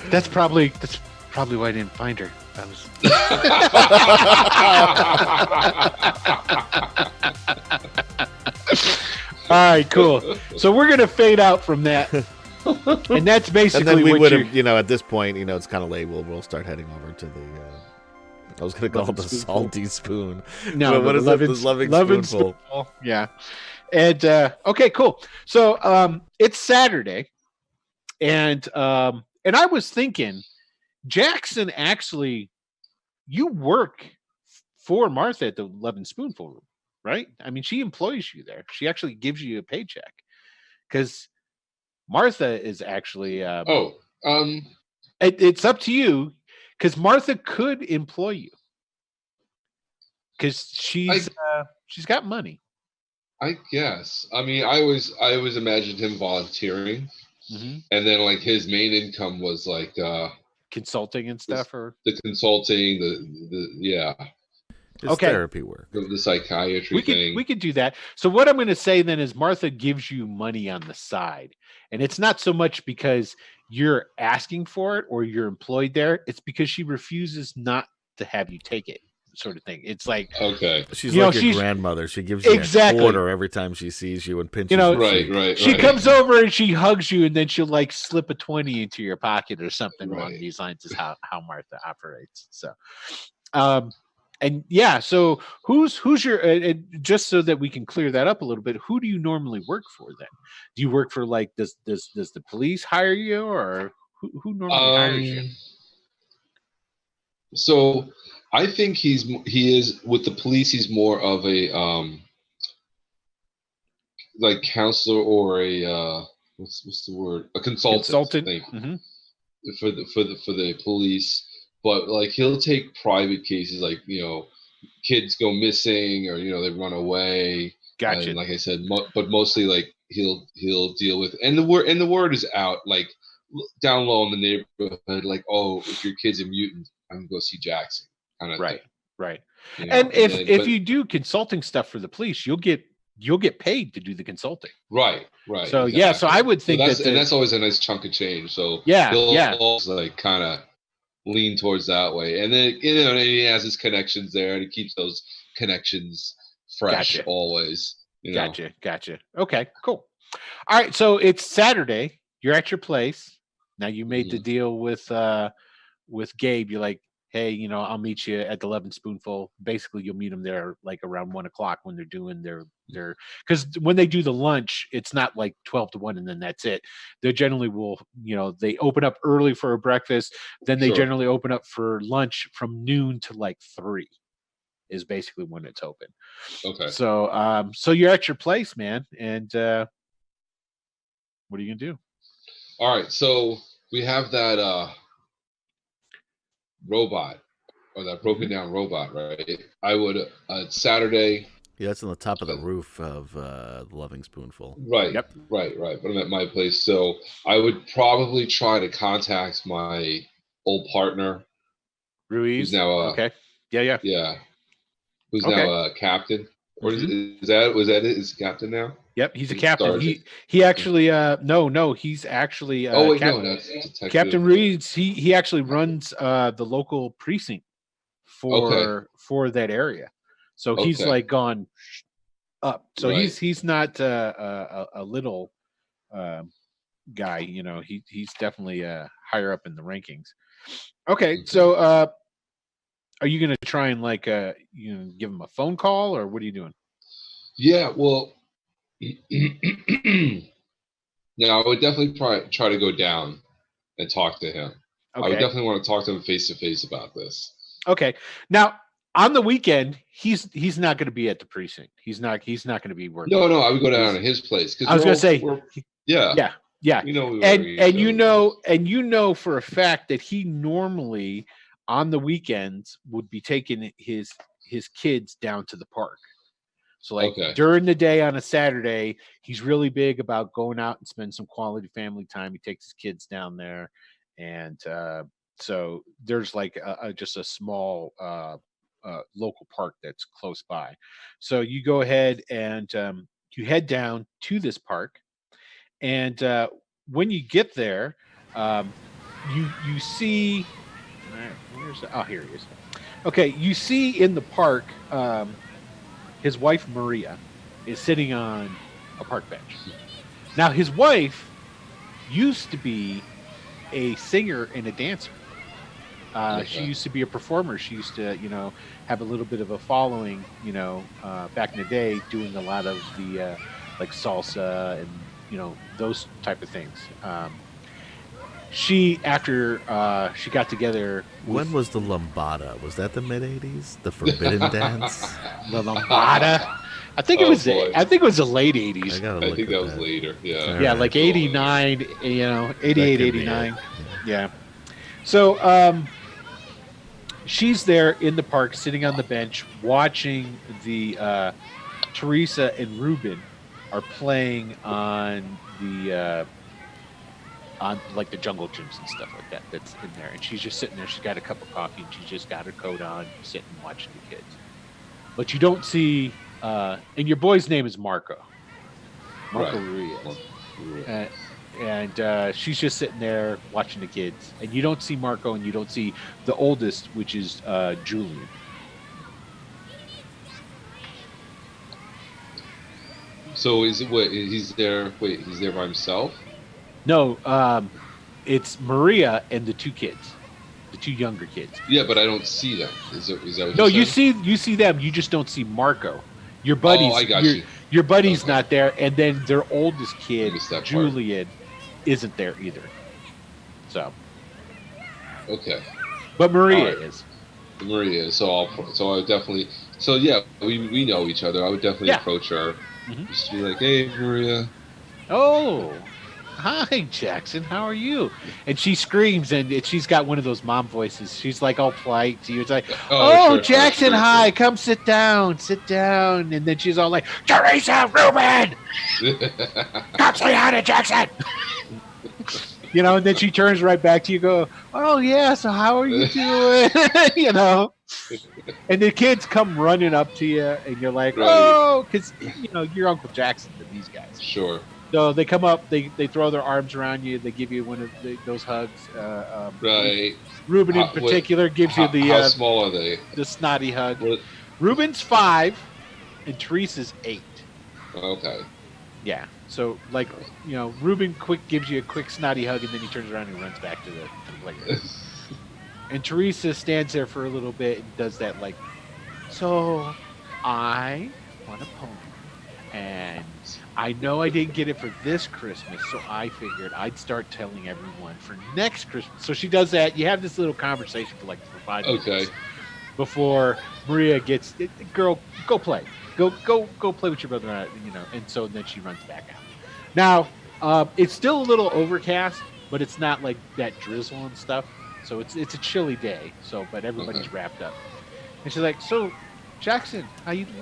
that's probably why I didn't find her. I was all right, cool. So we're gonna fade out from that, and that's basically.
And then we
what
would have, at this point, it's kind of late. We'll start heading over to the. I was gonna call it the salty spoon.
No,
but what is it? The loving spoonful.
Yeah. And okay, cool. So it's Saturday, and I was thinking, Jackson, actually, you work for Martha at the Loving Spoonfull room, right? I mean, she employs you there. She actually gives you a paycheck because Martha is actually. It's up to you because Martha could employ you because she's got money.
I guess. I mean, I always imagined him volunteering, and then like his main income was like
consulting and stuff, or
the consulting,
It's therapy work,
the psychiatry thing.
We could do that. So what I'm going to say then is Martha gives you money on the side, and it's not so much because you're asking for it or you're employed there. It's because she refuses not to have you take it. Sort of thing. It's like
she's like your grandmother. She gives you a quarter every time she sees you and pinches you.
Right.
She comes over and she hugs you, and then she'll like slip a 20 into your pocket or something along these lines. Is how Martha operates. So, and yeah. So who's your? Just so that we can clear that up a little bit. Who do you normally work for then? Do you work for like does the police hire you, or who normally hires you?
So I think he is with the police. He's more of a like counselor or a what's the word? A consultant. I think, for the police. But like he'll take private cases, like kids go missing or they run away.
Gotcha.
And like I said, but mostly like he'll deal with and the word is out like down low in the neighborhood, like, oh, if your kid's a mutant, I'm gonna go see Jackson. Kind of
right.
thing.
And if you do consulting stuff for the police, you'll get you'll get paid to do the consulting.
Right.
So yeah, so I would think
that's always a nice chunk of change. So
Yeah,
he'll
yeah.
always like kind of lean towards that way, and then and he has his connections there, and he keeps those connections fresh
Gotcha.
always. You know?
Gotcha. Okay, cool. All right, so it's Saturday. You're at your place. Now you made the deal with Gabe. You're like, hey, you know, I'll meet you at the Loving Spoonfull. Basically, you'll meet them there like around 1:00 when they're doing their because when they do the lunch, it's not like 12 to 1 and then that's it. They generally will, you know, they open up early for a breakfast, then they generally open up for lunch from noon to like 3 is basically when it's open.
Okay.
So so you're at your place, man, and what are you gonna do?
All right, so we have that robot or that broken down robot, right? I would Saturday.
Yeah, that's on the top of the roof of the Loving Spoonfull.
Right.
Yep.
Right. But I'm at my place, so I would probably try to contact my old partner,
Ruiz.
who's now
okay. Yeah.
Who's now a captain. Or is that it? Is captain now?
Yep, he's a captain. He actually no, he's actually
that's
Captain Ruiz. He actually runs the local precinct for that area. So he's like gone up. So he's not a little guy, you know. He's definitely higher up in the rankings. Okay, so are you going to try and like you know, give him a phone call, or what are you doing?
Yeah, well, yeah, I would definitely try to go down and talk to him.
Okay.
I would definitely want to talk to him face to face about this.
Okay. Now, on the weekend, he's not going to be at the precinct. He's not going to be working.
No, I would go down to his place.
I was going to say,
yeah.
You know, and you know for a fact that he normally on the weekends would be taking his kids down to the park. So like during the day on a Saturday, he's really big about going out and spend some quality family time. He takes his kids down there, and so there's like just a small local park that's close by. So you go ahead and you head down to this park, and when you get there, you see. Here he is. Okay, you see in the park. His wife, Maria, is sitting on a park bench. Now, his wife used to be a singer and a dancer. She used to be a performer. She used to, you know, have a little bit of a following, you know, back in the day, doing a lot of the like salsa and, you know, those type of things. After she got together.
When was the lambada? Was that the mid '80s? The forbidden dance?
The lambada? I think it was. I think it was the late '80s.
I think that was later. Yeah.
Yeah, like '89. You know, '88, '89. Yeah. So she's there in the park, sitting on the bench, watching the Teresa and Ruben are playing on the. On like the jungle gyms and stuff like that that's in there, and she's just sitting there. She's got a cup of coffee and she's just got her coat on, sitting watching the kids. But you don't see and your boy's name is Marco Ruiz. And she's just sitting there watching the kids, and you don't see Marco, and you don't see the oldest, which is Julian.
So is it what he's there? Wait, he's there by himself?
No, it's Maria and the two kids, the two younger kids.
Yeah, but I don't see them. Is that what
no, you see them. You just don't see Marco. Your buddy's.
I got you.
Your buddy's not there, and then their oldest kid, Julian, isn't there either. So.
Okay.
But Maria is.
Maria is. So I would definitely. So yeah, we know each other. I would definitely approach her. Just be like, hey, Maria.
Oh. Hi, Jackson. How are you? And she screams, and she's got one of those mom voices. She's like all polite to you. It's like, sure, Jackson, hi, come sit down. And then she's all like, Teresa, Ruben, come say hi to Jackson. You know, and then she turns right back to you, go, oh yeah, so how are you doing? You know. And the kids come running up to you, and you're like,
Right.
oh, because you're Uncle Jackson to these guys.
Sure.
So they come up, they throw their arms around you, they give you one of those hugs.
Right.
Ruben in
How- what-
particular gives you
How small are they?
the snotty hug.
What?
Ruben's 5, and Teresa's 8.
Okay.
Yeah. So like Ruben gives you a quick snotty hug, and then he turns around and runs back to the playground. And Teresa stands there for a little bit and does that like, so I want a pony. And I know I didn't get it for this Christmas, so I figured I'd start telling everyone for next Christmas. So she does that. You have this little conversation for 5 minutes.
Okay.
Before Maria gets, girl, go play. Go play with your brother, and so then she runs back out. Now, it's still a little overcast, but it's not like that drizzle and stuff. So it's a chilly day. So, but everybody's wrapped up. And she's like, "So, Jackson, what are you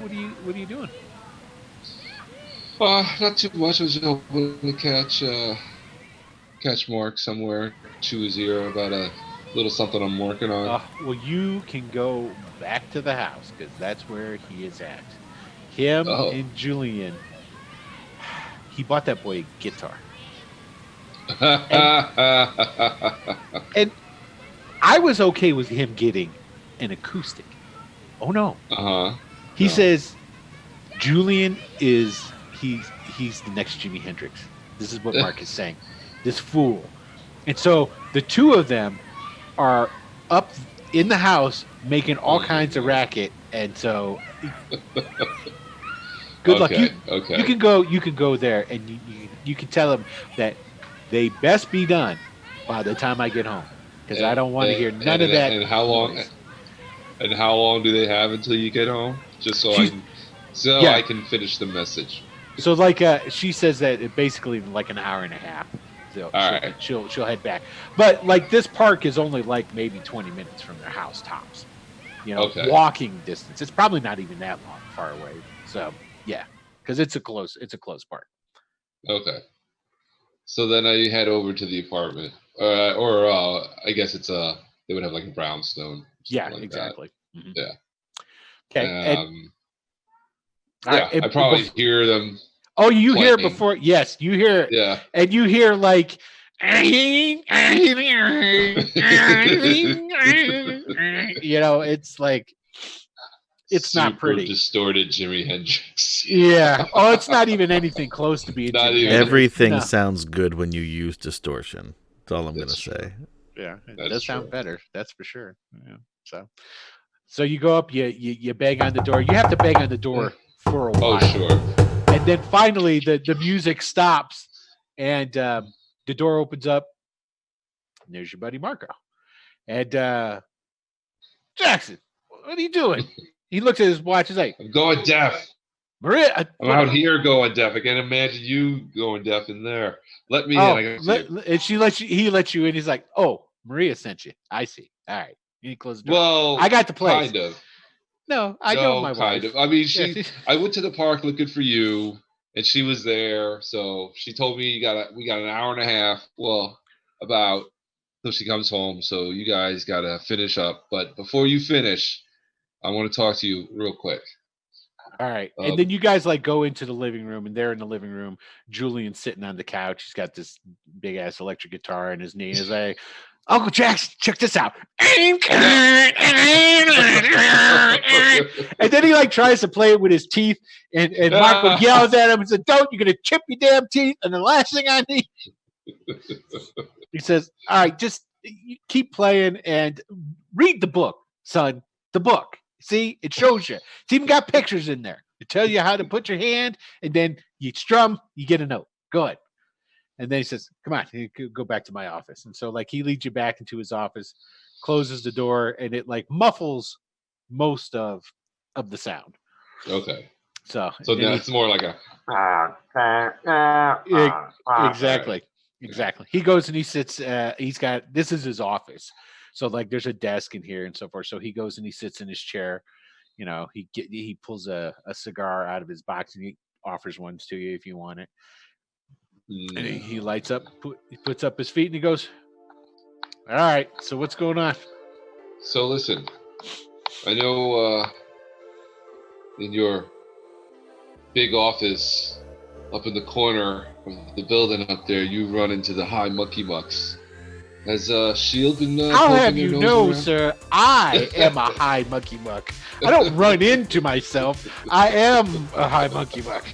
doing?"
Not too much. I was hoping to catch Mark somewhere, chew his ear about a little something I'm working on.
Well, you can go back to the house because that's where he is at. Him and Julian. He bought that boy a guitar. And I was okay with him getting an acoustic. Oh no. He says Julian is he's the next Jimi Hendrix. This is what Mark is saying. This fool. And so the two of them are up in the house making all kinds of racket, and so good luck. You can go there, and you can tell them that they best be done by the time I get home, because I don't want to hear none of that.
And how long?
noise.
And how long do they have until you get home? Just so I can finish the message.
So she says that it basically like an hour and a half. So she'll head back. But like this park is only like maybe 20 minutes from their house tops. Walking distance. It's probably not even that far away. So yeah, because it's a close park.
Okay. So then I head over to the apartment, or I guess they would have like a brownstone.
Yeah,
like
exactly.
Mm-hmm. Yeah.
Okay.
I probably hear them.
Oh, you
playing.
hear before? Yes, you hear.
Yeah.
And you hear like. It's like. It's
Super
not pretty.
Distorted Jimi Hendrix.
Yeah. Oh, it's not even anything close to being.
Everything sounds good when you use distortion. That's all I'm going to say.
Yeah, it does sound better. That's for sure. Yeah. So you go up, you bang on the door. You have to bang on the door for a while.
Oh, sure.
And then finally the music stops, and the door opens up. And there's your buddy Marco. And Jackson, what are you doing? He looks at his watch. He's like,
I'm going deaf.
Maria,
I'm out here going deaf. I can't imagine you going deaf in there. Let me in.
And he lets you in. He's like, oh, Maria sent you. I see. All right. You close the door.
Well,
I got the place.
Kind of.
No, I know my wife.
Kind of. I mean, I went to the park looking for you, and she was there. So she told me we got an hour and a half. Well, about till she comes home. So you guys got to finish up. But before you finish, I want to talk to you real quick.
All right. And then you guys go into the living room, and they're in the living room. Julian's sitting on the couch. He's got this big ass electric guitar in his knee. He's like, Uncle Jackson, check this out. And then he tries to play it with his teeth, and Marco yells at him and says, don't, you're gonna chip your damn teeth, and the last thing I need. He says, all right, just keep playing and read the book, son. The book. See, it shows you. It's even got pictures in there to tell you how to put your hand, and then you strum, you get a note. Good. And then he says, come on, go back to my office. And so he leads you back into his office, closes the door, and it muffles most of the sound.
Okay.
So
now it's more like a
exactly. He goes and he sits, this is his office. So there's a desk in here and so forth. So he goes and he sits in his chair. He pulls a cigar out of his box and he offers one to you if you want it. And he lights up, he puts up his feet and he goes, all right, so what's going on?
So listen, I know in your big office up in the corner of the building up there, you run into the high monkey mucks. Has Shield been
I'll
poking
have
their
you
nose
know,
around?
sir, I am a high monkey muck. I don't run into myself. I am a high monkey muck.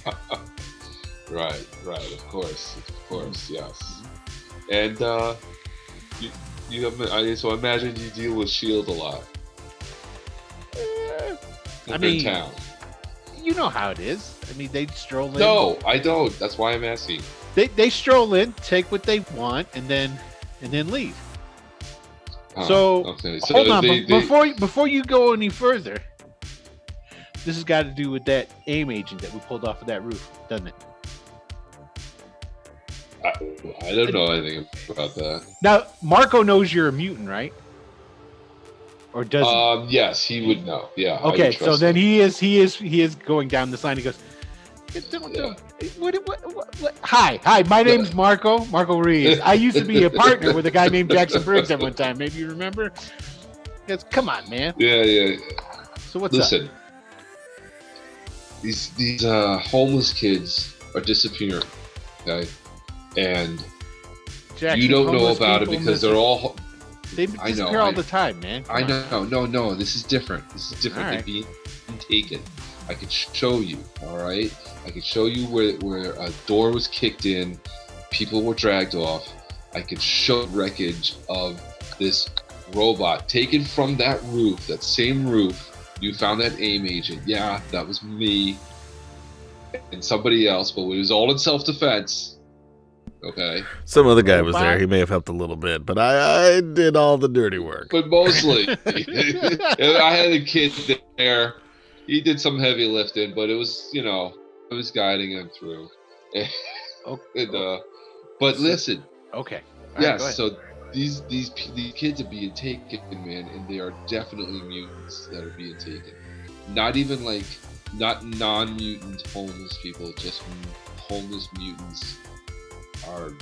Right, of course, yes. And you have, so I imagine you deal with Shield a lot.
I
In
mean,
town.
you know how it is. I mean, they stroll in.
No, I don't. That's why I'm asking.
They stroll in, take what they want, and then leave. So
okay.
hold on,
they-
before you go any further, this has got to do with that AIM agent that we pulled off of that roof, doesn't it?
I don't know anything about that.
Now Marco knows you're a mutant, right? Or doesn't?
Yes, he would know. Yeah. I would
Okay, so
trust
then
him.
he is going down this line. He goes, what? Hi, my name's Marco Ruiz. I used to be a partner with a guy named Jackson Briggs at one time. Maybe you remember? He goes, come on, man.
Yeah.
So what's up?
Listen, these homeless kids are disappearing, okay? And
Jackson,
you don't know
homeless
about it
people
because they're all.
They
I know,
disappear all the time, man.
I
Come on.
know. No. This is different.
All
They're
right.
being taken. I could show you. All right. I could show you where a door was kicked in, people were dragged off. I could show wreckage of this robot taken from that roof, that same roof. You found that AIM agent. Yeah, that was me and somebody else, but it was all in self-defense. Okay.
Some other guy was there. He may have helped a little bit, but I did all the dirty work.
But mostly, I had a kid there. He did some heavy lifting, but it was, I was guiding him through. But listen.
Okay.
Yes. So these kids are being taken, man, and they are definitely mutants that are being taken. Not even not non-mutant homeless people, just homeless mutants are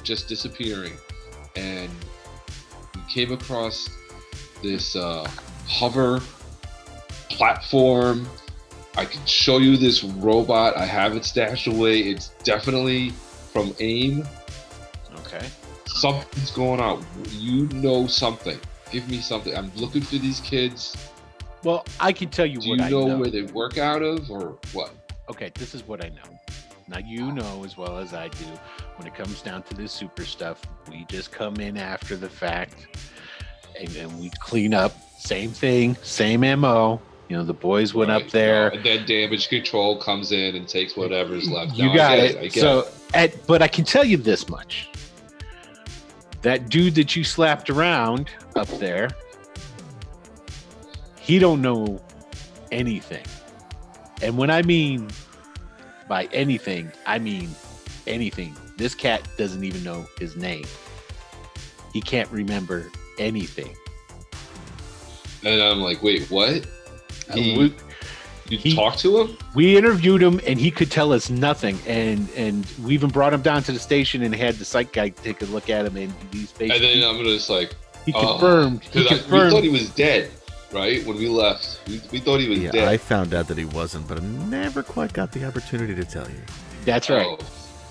just disappearing. And we came across this hover platform. I can show you this robot. I have it stashed away. It's definitely from AIM.
Okay.
Something's going on. You know something. Give me something. I'm looking for these kids.
Well, I can tell you
Do
what
you
I
know
know.
where they work out of or what?
Okay, this is what I know. Now, you know as well as I do, when it comes down to this super stuff, we just come in after the fact and then we clean up. Same thing, same MO. The boys went up there.
And then damage control comes in and takes whatever's left.
You
No,
got
I
it.
get it.
But I can tell you this much. That dude that you slapped around up there, he don't know anything. And when I mean by anything, I mean anything. This cat doesn't even know his name. He can't remember anything.
And I'm like, wait, what?
He
You talked to him?
We interviewed him, and he could tell us nothing. And we even brought him down to the station and had the psych guy take a look at him. And he's basically.
And then I'm just like,
he confirmed.
We thought he was dead, right? When we left, we thought he was dead.
I found out that he wasn't, but I never quite got the opportunity to tell you.
That's right.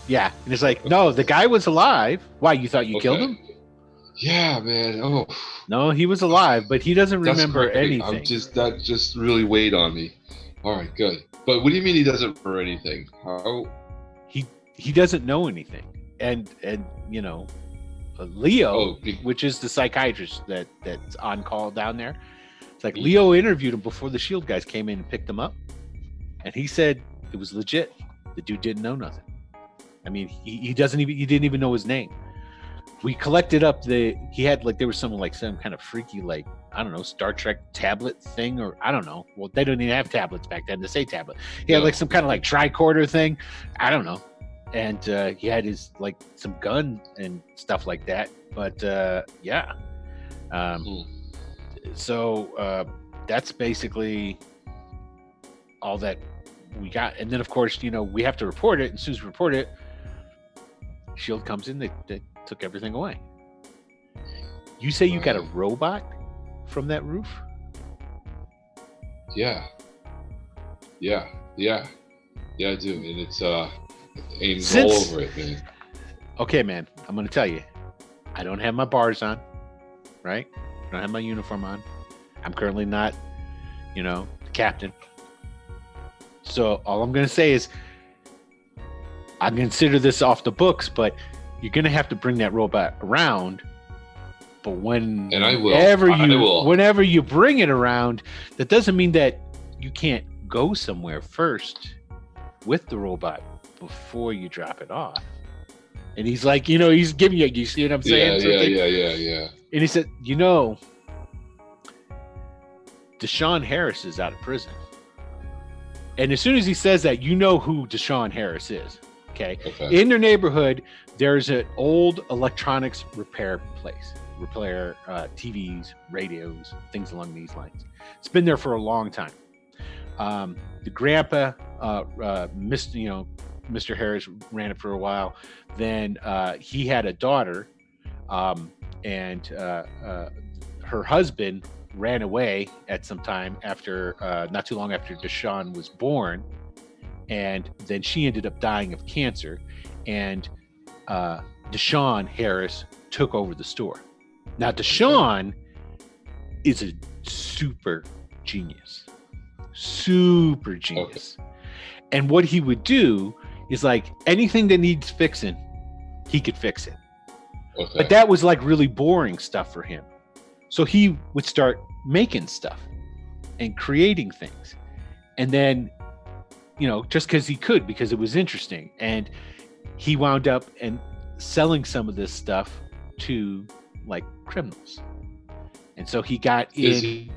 Yeah, and it's like, no, the guy was alive. Why? You thought you killed him?
Yeah, man. Oh,
no, he was alive, but he doesn't remember anything.
That just really weighed on me. All right, good. But what do you mean he doesn't remember anything? How?
He doesn't know anything, and Leo, which is the psychiatrist that's on call down there. It's like Leo interviewed him before the Shield guys came in and picked him up, and he said it was legit. The dude didn't know nothing. I mean, he didn't even know his name. We collected up there was some kind of freaky, I don't know, Star Trek tablet thing, or I don't know. Well, they didn't even have tablets back then to say tablet. He had some kind of tricorder thing. I don't know. And he had his some gun and stuff like that. But yeah. So that's basically all that we got. And then of course, we have to report it. And as soon as we report it, Shield comes in, they took everything away. You say you got a robot from that roof?
Yeah, I do, and it's aims all over it, man.
Okay, man, I'm gonna tell you, I don't have my bars on, right? I don't have my uniform on. I'm currently not, the captain. So all I'm gonna say is, I consider this off the books, but you're gonna have to bring that robot around. But
And I will.
Whenever you bring it around, that doesn't mean that you can't go somewhere first with the robot before you drop it off. And he's like, he's giving you see what I'm saying?
Yeah.
And he said, Deshaun Harris is out of prison. And as soon as he says that, you know who Deshaun Harris is. Okay. In their neighborhood, there's an old electronics repair place. Repair TVs, radios, things along these lines. It's been there for a long time. The grandpa, Mr. Harris ran it for a while. Then he had a daughter, and her husband ran away at some time after, not too long after Deshaun was born, and then she ended up dying of cancer, and Deshaun Harris took over the store. Now, Deshaun is a super genius. Okay. And what he would do is like anything that needs fixing, he could fix it.
Okay.
But that was like really boring stuff for him. So he would start making stuff and creating things. And then, just because he could, because it was interesting. And he wound up and selling some of this stuff to like criminals. And so he got
does he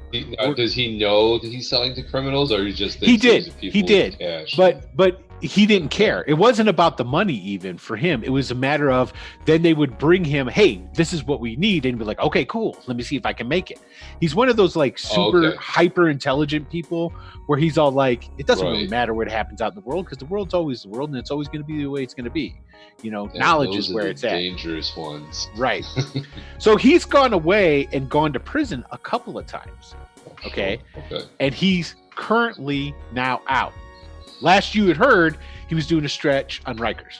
know that he's selling to criminals, or he just
he did
cash?
but he didn't care. It wasn't about the money even for him. It was a matter of, then they would bring him, hey, this is what we need, and be like, okay, cool, let me see if I can make it. He's one of those like super hyper intelligent people where he's all like, it doesn't really matter what happens out in the world, because the world's always the world, and it's always going to be the way it's going to be. Knowledge is where it's at.
Dangerous ones,
right? So he's gone away and gone to prison a couple of times. Okay. And he's currently now out. Last you had heard, he was doing a stretch on Rikers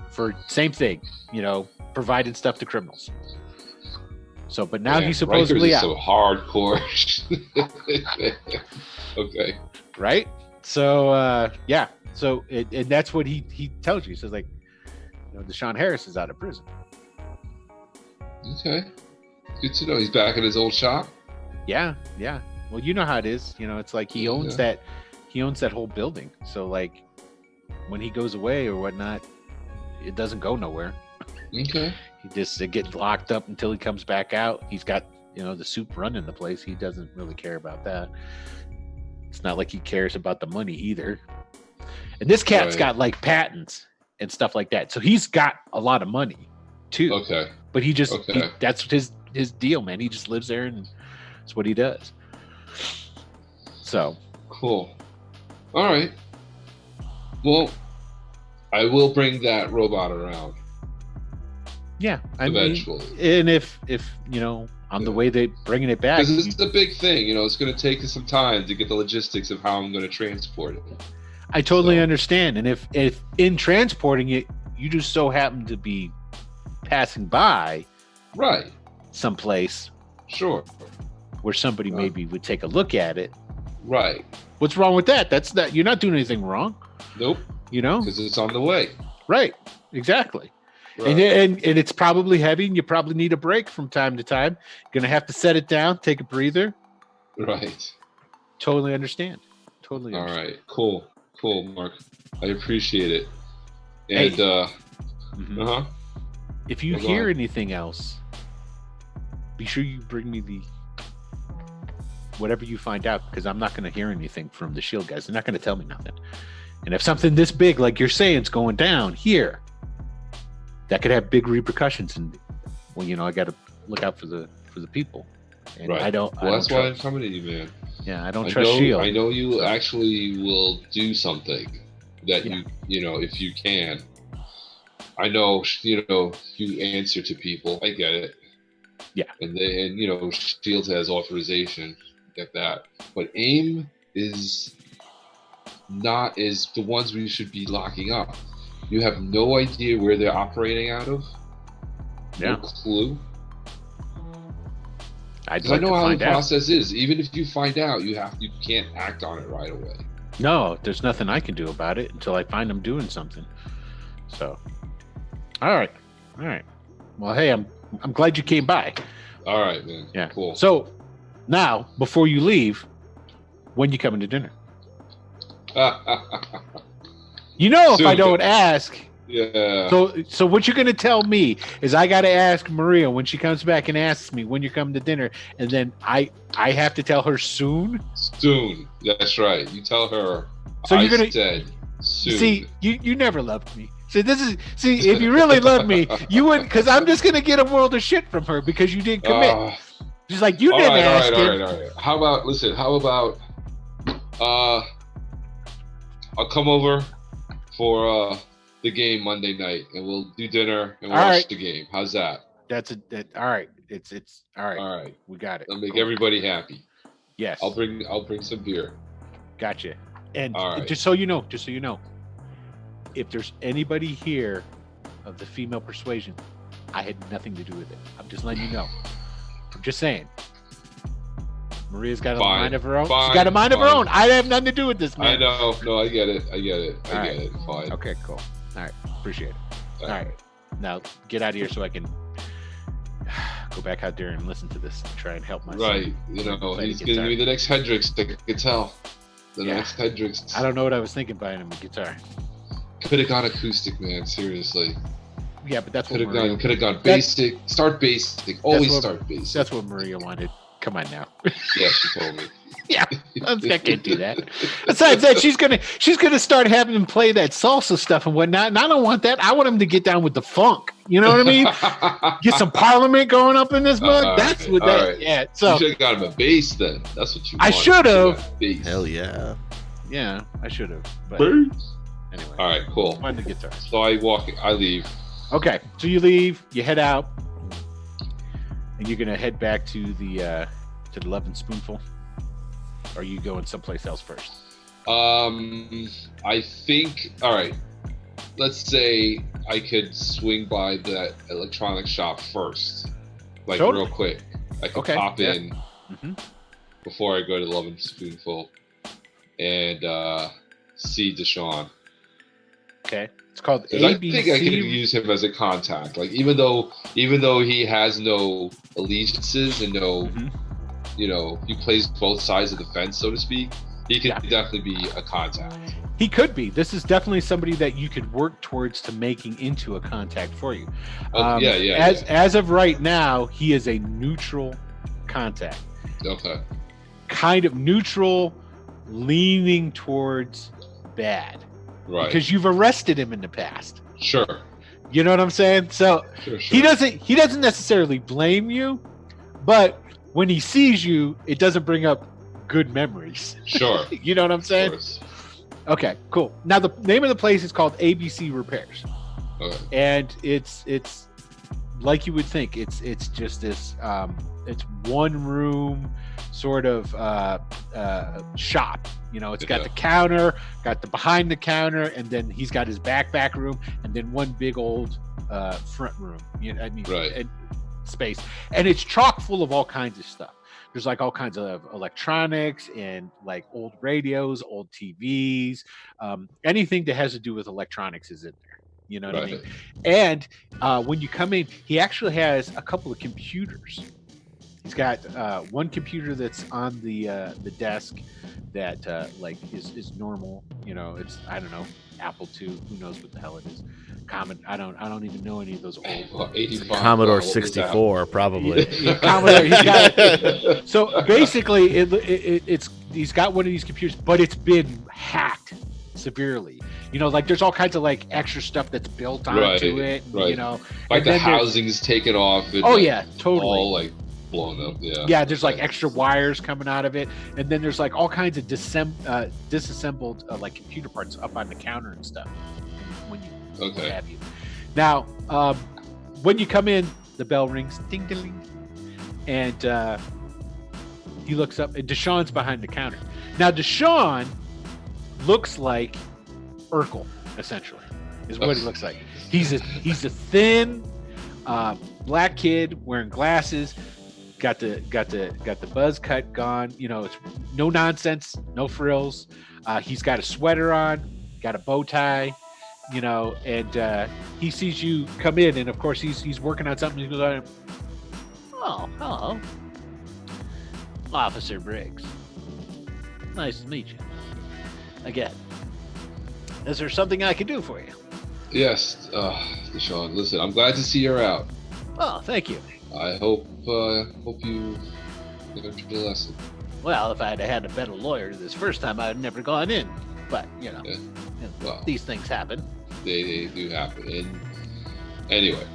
for same thing, providing stuff to criminals. So, but now he's supposedly
Rikers
out.
So hardcore. Okay.
Right. So, yeah. So, and that's what he tells you. He says, like, Deshaun Harris is out of prison.
Okay. Good to know. He's back at his old shop.
Yeah. Well, you know how it is. It's like he owns that. He owns that whole building. So, like, when he goes away or whatnot, it doesn't go nowhere.
Okay.
He just gets locked up until he comes back out. He's got, the soup running the place. He doesn't really care about that. It's not like he cares about the money either. And this cat's got like patents and stuff like that. So he's got a lot of money too.
Okay.
But he just, that's his deal, man. He just lives there and that's what he does. So.
Cool. All right. Well, I will bring that robot around.
Yeah.
Eventually.
And if on the way they bringing it back.
Because it's a big thing, it's going to take us some time to get the logistics of how I'm going to transport it.
I totally understand. And if in transporting it, you just so happen to be passing by someplace.
Sure.
Where somebody maybe would take a look at it.
Right.
What's wrong with that? That's that. You're not doing anything wrong.
Nope. Because it's on the way.
Right. Exactly. Right. And it's probably heavy, and you probably need a break from time to time. You're gonna have to set it down, take a breather.
Right.
Totally understand. All
right. Cool, Mark. I appreciate it. And
if you hear anything else, be sure you bring me the whatever you find out, because I'm not going to hear anything from the Shield guys. They're not going to tell me nothing. And if something this big, like you're saying, is going down here, that could have big repercussions. And I got to look out for the people. And
right. That's why I'm coming to you, man.
Yeah, I don't trust Shield.
I know you actually will do something that you if you can. I know you answer to people. I get it.
Yeah.
And Shields has authorization, get that. But AIM is the ones we should be locking up. You have no idea where they're operating out of. No clue.
I'd
I know how the process is. Even if you find out, you can't act on it right away.
No, there's nothing I can do about it until I find them doing something. So, all right. Well, hey, I'm glad you came by.
All right, man.
Yeah,
cool.
So now, before you leave, when you coming to dinner? If I don't ask.
Yeah.
So what you're gonna tell me is I gotta ask Maria when she comes back and asks me when you're coming to dinner, and then I have to tell her soon.
Soon. That's right. You tell her.
So you're gonna
said soon.
See, you never loved me. So if you really loved me, you wouldn't, because I'm just gonna get a world of shit from her because you didn't commit. She's like, you didn't ask him.
All right. How about I'll come over for the game Monday night, and we'll do dinner and we'll watch the game. How's that?
All right. It's all right.
All right.
We got it.
I'll make everybody happy.
Yes.
I'll bring some beer.
Gotcha. And
right.
just so you know, if there's anybody here of the female persuasion, I had nothing to do with it. I'm just letting you know. I'm just saying. Maria's got a mind of her own. She's got a mind of her own. I have nothing to do with this, man.
I know. No, I get it. I get it. Fine.
Okay, cool. All right. Appreciate it. All right. Now get out of here so I can go back out there and listen to this and try and help myself.
Right. He's going to be the next Hendrix. I can tell. Next Hendrix.
I don't know what I was thinking buying him a guitar.
Could have gone acoustic, man. Seriously.
Yeah, but that's
could have gone basic. Start basic. Always start basic.
That's what Maria wanted. Come on now.
Yeah, she told me.
Yeah, I can't do that. Besides that, she's gonna start having him play that salsa stuff and whatnot, and I don't want that. I want him to get down with the funk. You know what I mean? Get some Parliament going up in this mug. That's what that. Right. Yeah. So
you should have got him a bass then. That's what you.
I should have.
Hell yeah.
Yeah, I should have. But anyway.
All right. Cool.
Find the guitar.
So I leave.
Okay. So you leave. You head out, and you're gonna head back to the Loving Spoonfull. Or are you going someplace else first?
I think. All right. Let's say I could swing by that electronics shop first, real quick. I could pop in before I go to Loving Spoonfull and see Deshaun.
Okay, it's called ABC.
I think I could use him as a contact. Even though he has no allegiances and no. He plays both sides of the fence, so to speak. He could definitely be a contact.
He could be. This is definitely somebody that you could work towards to making into a contact for you. As of right now, he is a neutral contact.
Okay.
Kind of neutral, leaning towards bad.
Right.
Because you've arrested him in the past.
Sure.
You know what I'm saying? So he doesn't necessarily blame you, but when he sees you, it doesn't bring up good memories.
Sure.
You know what I'm saying? Okay, cool. Now the name of the place is called ABC Repairs.
Okay. And
it's like you would think. It's just this it's one room sort of shop. It's got the counter, got the behind the counter, and then he's got his back room, and then one big old front room. And space, and it's chock full of all kinds of stuff. There's all kinds of electronics and old radios, old TVs, anything that has to do with electronics is in there. You know what I mean? And when you come in, he actually has a couple of computers. He's got one computer that's on the desk that is normal. It's Apple II. Who knows what the hell it is? I don't even know any of those old
85.
Commodore 64 probably.
Commodore. He's got so basically he's got one of these computers, but it's been hacked severely. There's all kinds of extra stuff that's built onto it.
Right.
And
the housing's taken off. And,
totally.
All blown up.
Yeah. There's extra wires coming out of it, and then there's all kinds of disassembled computer parts up on the counter and stuff. When you have you. Now, when you come in, the bell rings, ding ding, and he looks up, and Deshaun's behind the counter. Now Deshaun looks like Urkel, essentially, is what he looks like. He's a thin black kid wearing glasses, got the buzz cut gone. You know, it's no nonsense, no frills. He's got a sweater on, got a bow tie, you know, and he sees you come in, and of course he's working on something. He goes, "Oh, hello, Officer Briggs. Nice to meet you again. Is there something I can do for you?"
Yes, Deshaun. Listen, I'm glad to see you're out.
Oh, thank you.
I hope you learned your lesson.
Well, if I'd had a better lawyer this first time, I'd never gone in. But you know,
Well,
these things happen.
They do happen. And anyway,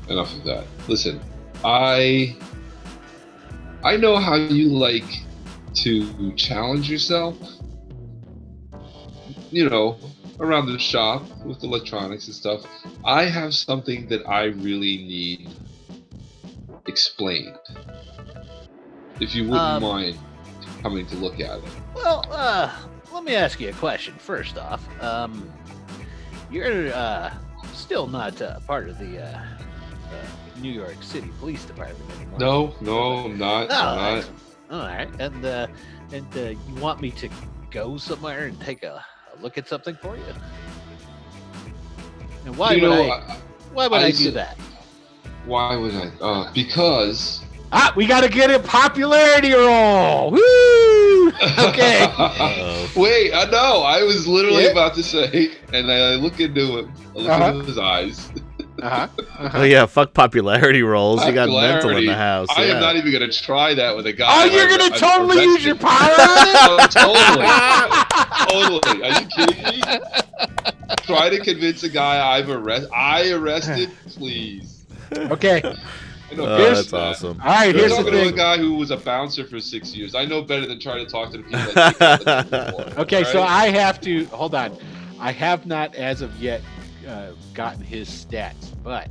enough of that. Listen, I know how you like to challenge yourself. You know, around the shop with electronics and stuff. I have something that I really need explained. If you wouldn't mind coming to look at it.
Well, let me ask you a question first off. You're still not part of the New York City Police Department anymore.
No, I'm not.
Oh,
I'm not.
excellent. All right, and you want me to go somewhere and take a look at something for you? And why would I do that?
Why would I? Because.
We got to get a popularity roll. Woo! Okay.
Wait, no, I was literally about to say, and I look into him. I look into his eyes.
Oh yeah, fuck popularity rolls. You got mental in the house.
I am not even gonna try that with a guy.
Oh, you're gonna totally use your power on it?
Oh, totally. Are you kidding me? Try to convince a guy I arrested, please.
Okay.
That's awesome.
All right, here's the
talking to a
thing.
guy who was a bouncer for 6 years. I know better than trying to talk to the people that take
Okay,
right?
so I have to hold on. I have not, as of yet, gotten his stats, but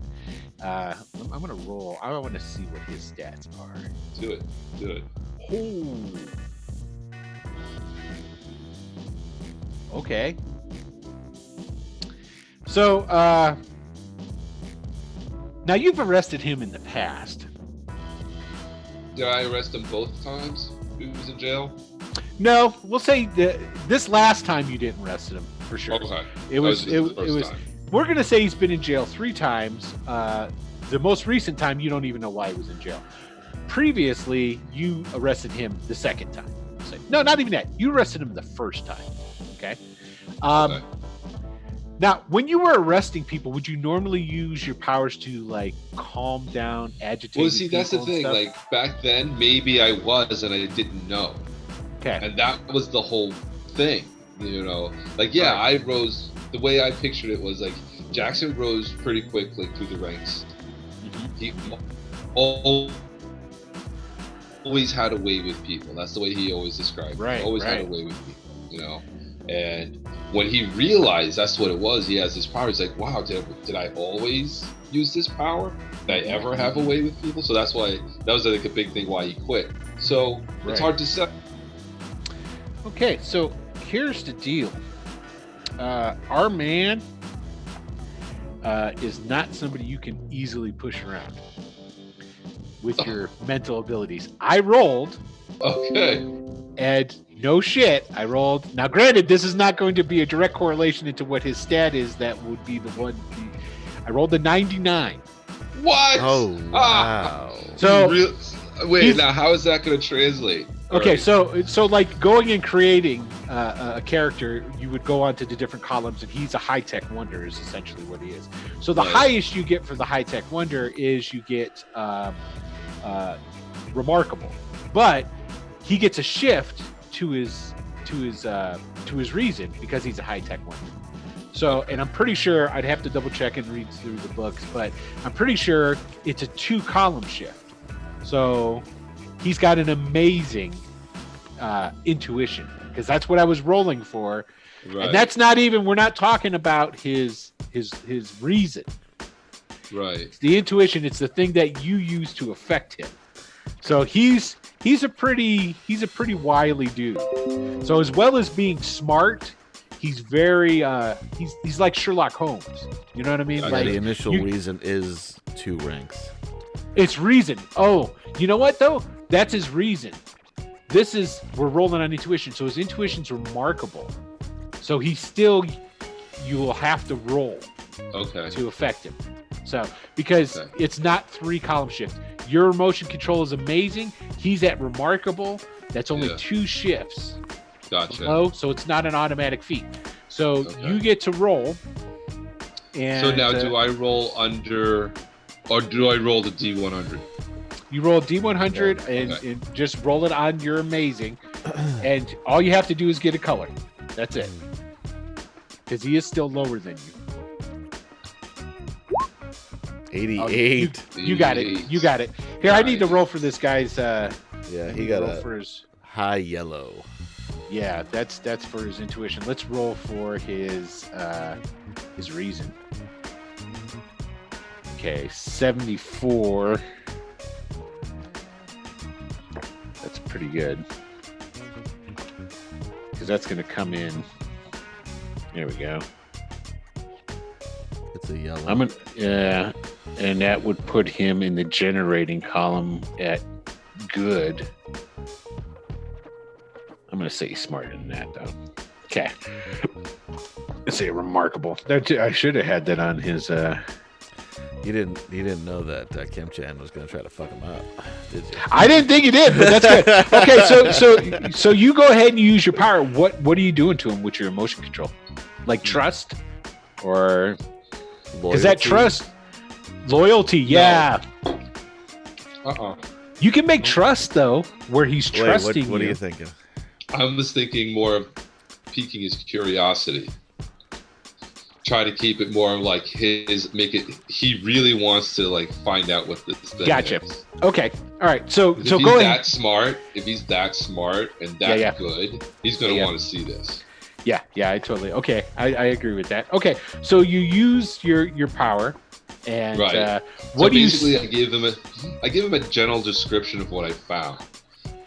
I'm gonna roll. I want to see what his stats are.
Do it.
Ooh. Okay. So, now you've arrested him in the past.
Did I arrest him both times? He was in jail.
No, we'll say this last time you didn't arrest him for sure.
Okay.
It was.
Time.
We're gonna say he's been in jail 3 times. The most recent time, you don't even know why he was in jail. Previously, you arrested him the second time. No, not even that. You arrested him the first time. Okay.
Okay.
Now, when you were arresting people, would you normally use your powers to like calm down agitated?
Well, see, that's the
people and
thing.
stuff?
Like back then, maybe I was, and I didn't know.
Okay.
And that was the whole thing, you know. Like, yeah, I rose. The way I pictured it was like Jackson rose pretty quick, like through the ranks.
Mm-hmm.
He always had a way with people. That's the way he always described it.
Right,
He always had
right.
a way with people, you know. And when he realized that's what it was, he has this power. He's like, wow, did I always use this power? Did I ever have a way with people? So that's why that was like a big thing why he quit. So
Right.
it's hard to say.
Okay, so here's the deal. Our man is not somebody you can easily push around with your mental abilities. I rolled,
Okay.
and no shit, I rolled. Now, granted, this is not going to be a direct correlation into what his stat is. That would be the one. I rolled a 99.
What?
Oh wow.
So
wait,
he's-
now how is that going to translate?
okay,
Alright.
so like going and creating a character, you would go onto the different columns, and he's a high-tech wonder is essentially what he is. So the
Right.
highest you get for the high-tech wonder is you get remarkable, but he gets a shift to his reason because he's a high-tech wonder. So, and I'm pretty sure I'd have to double check and read through the books, but I'm pretty sure it's a 2-column shift. So he's got an amazing intuition, because that's what I was rolling for.
Right.
And that's not even, we're not talking about his reason.
right.
It's the intuition. It's the thing that you use to affect him. So he's a pretty wily dude. So as well as being smart, he's very he's like Sherlock Holmes. You know what I mean?
Okay.
Like
The initial reason is 2 ranks.
it's reason. Oh, you know what though? That's his reason. We're rolling on intuition, so his intuition's remarkable. So you will have to roll
Okay.
to affect him. So because it's not 3 column shift. Your emotion control is amazing. He's at remarkable. That's only 2 shifts.
Gotcha.
Oh, so it's not an automatic feat. So you get to roll. And
So now, do I roll under, or do I roll the D100?
you roll a D100 and just roll it on your amazing, and all you have to do is get a color. That's it. Because he is still lower than you.
88.
You got it. You got it. Here, I need to roll for this guy's.
Yeah, he got
roll
a
for his.
high yellow.
Yeah, that's for his intuition. Let's roll for his reason. Okay, 74. That's pretty good. Because that's going to come in. There we go.
It's a yellow.
I'm gonna, and that would put him in the generating column at good. I'm gonna say smarter than that though. Okay. Let's say remarkable. I should have had that on his.
You didn't know that Kim Chan was gonna try to fuck him up, did you?
I didn't think you did, but that's good. Okay, so you go ahead and use your power. What are you doing to him with your emotion control? Like trust, or is that
Loyalty?
trust? Loyalty, yeah. You can make trust though, where he's
Wait,
trusting
what are
you.
you thinking?
I was thinking more of piquing his curiosity. Try to keep it more like he really wants to like find out what this thing
Gotcha.
is.
Okay, all right. So
If
go
he's
ahead.
if he's that smart and that good, he's gonna
Yeah.
want to see this.
Yeah, I totally. Okay, I agree with that. Okay, so you use your power, and
Right.
what
So
do you?
basically, I give him a general description of what I found.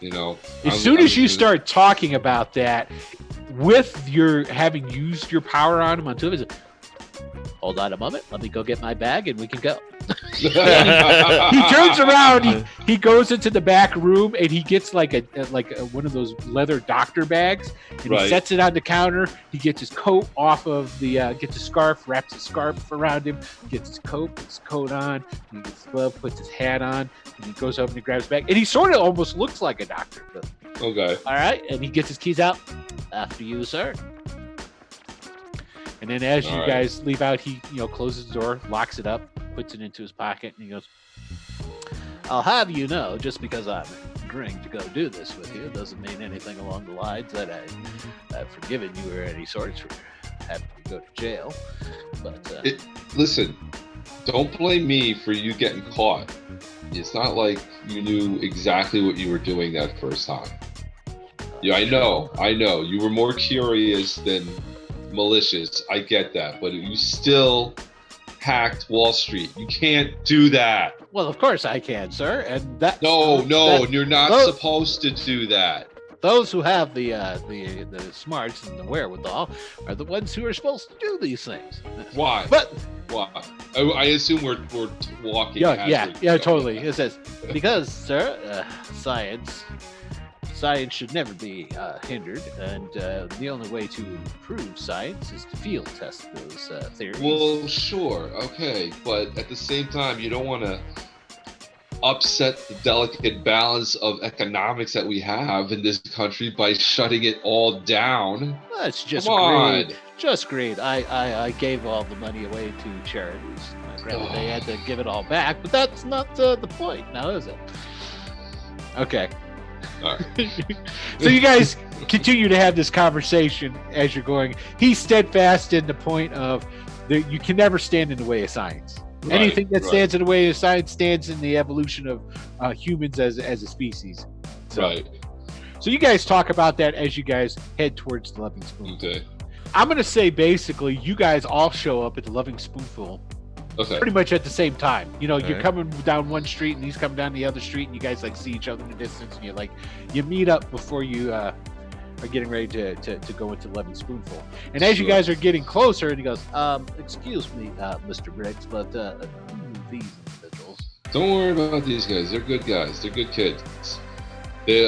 You know,
As soon as you start talking about that, with your having used your power on him until he's, hold on a moment, let me go get my bag and we can go. He turns around, he goes into the back room and he gets like a one of those leather doctor bags and he
Right.
sets it on the counter. He gets his coat off of the gets a scarf, wraps a scarf around him, gets his coat, puts his coat on, he gets his glove, puts his hat on, and he goes over and he grabs his bag. And he sort of almost looks like a doctor.
Okay.
All right, and he gets his keys out. After you, sir. And then as you
All right.
guys leave out, he closes the door, locks it up, puts it into his pocket, and he goes, I'll have you know, just because I'm agreeing to go do this with you doesn't mean anything along the lines that I've forgiven you or any sorts for having to go to jail. But
Listen, don't blame me for you getting caught. It's not like you knew exactly what you were doing that first time. Yeah, I know. You were more curious than malicious. I get that, but you still hacked Wall Street. You can't do that.
well, of course I can, sir. And that
No,
that-
you're not
those-
supposed to do that.
Those who have the smarts and the wherewithal are the ones who are supposed to do these things.
Why?
But
Why? I assume we're walking.
yeah, totally. It says because, sir, science should never be hindered, and the only way to improve science is to field test those theories.
Well, sure, okay, but at the same time, you don't want to upset the delicate balance of economics that we have in this country by shutting it all down.
That's just
Come on.
greed. Just greed. I gave all the money away to charities. Granted, they had to give it all back, but that's not the point, now is it? Okay.
All right.
So you guys continue to have this conversation as you're going. He's steadfast in the point of that you can never stand in the way of science.
Right,
Anything that
right.
stands in the way of science stands in the evolution of humans as a species. So,
Right.
So you guys talk about that as you guys head towards the Loving Spoonfull.
Okay.
I'm going to say basically you guys all show up at the Loving Spoonfull
Okay.
pretty much at the same time. You know, you're
Alright.
coming down one street and he's coming down the other street, and you guys like see each other in the distance, and you meet up before you are getting ready to go into Loving Spoonfull. And as you
Sure.
guys are getting closer, and he goes, "Excuse me, Mr. Briggs, but these individuals."
Don't worry about these guys. They're good guys. They're good kids. They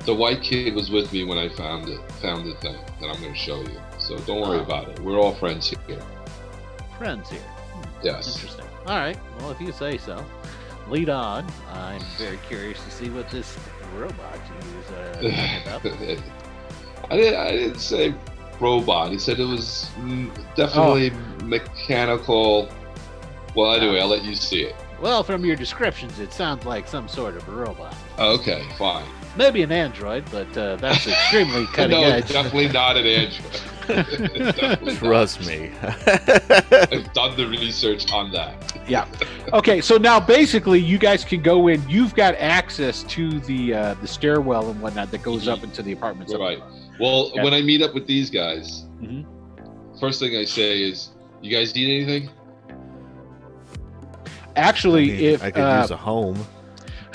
the white kid was with me when I found the thing that I'm going to show you. So don't worry
Oh.
about it. We're all friends here.
Friends here.
Yes.
Interesting. All right. Well, if you say so, lead on. I'm very curious to see what this robot you was talking about.
I didn't say robot. He said it was definitely mechanical. Well, anyway, I'll let you see it.
Well, from your descriptions, it sounds like some sort of a robot.
Okay, fine.
Maybe an android, but that's extremely cutting
No,
edge.
definitely not an android. Definitely
Trust
not.
me.
I've done the research on that.
Yeah. Okay, so now basically you guys can go in. You've got access to the stairwell and whatnot that goes up into the apartments. up
Right.
above.
Well,
Okay.
when I meet up with these guys,
Mhm.
first thing I say is, "You guys need anything?"
Actually,
I mean,
if
I could use a home.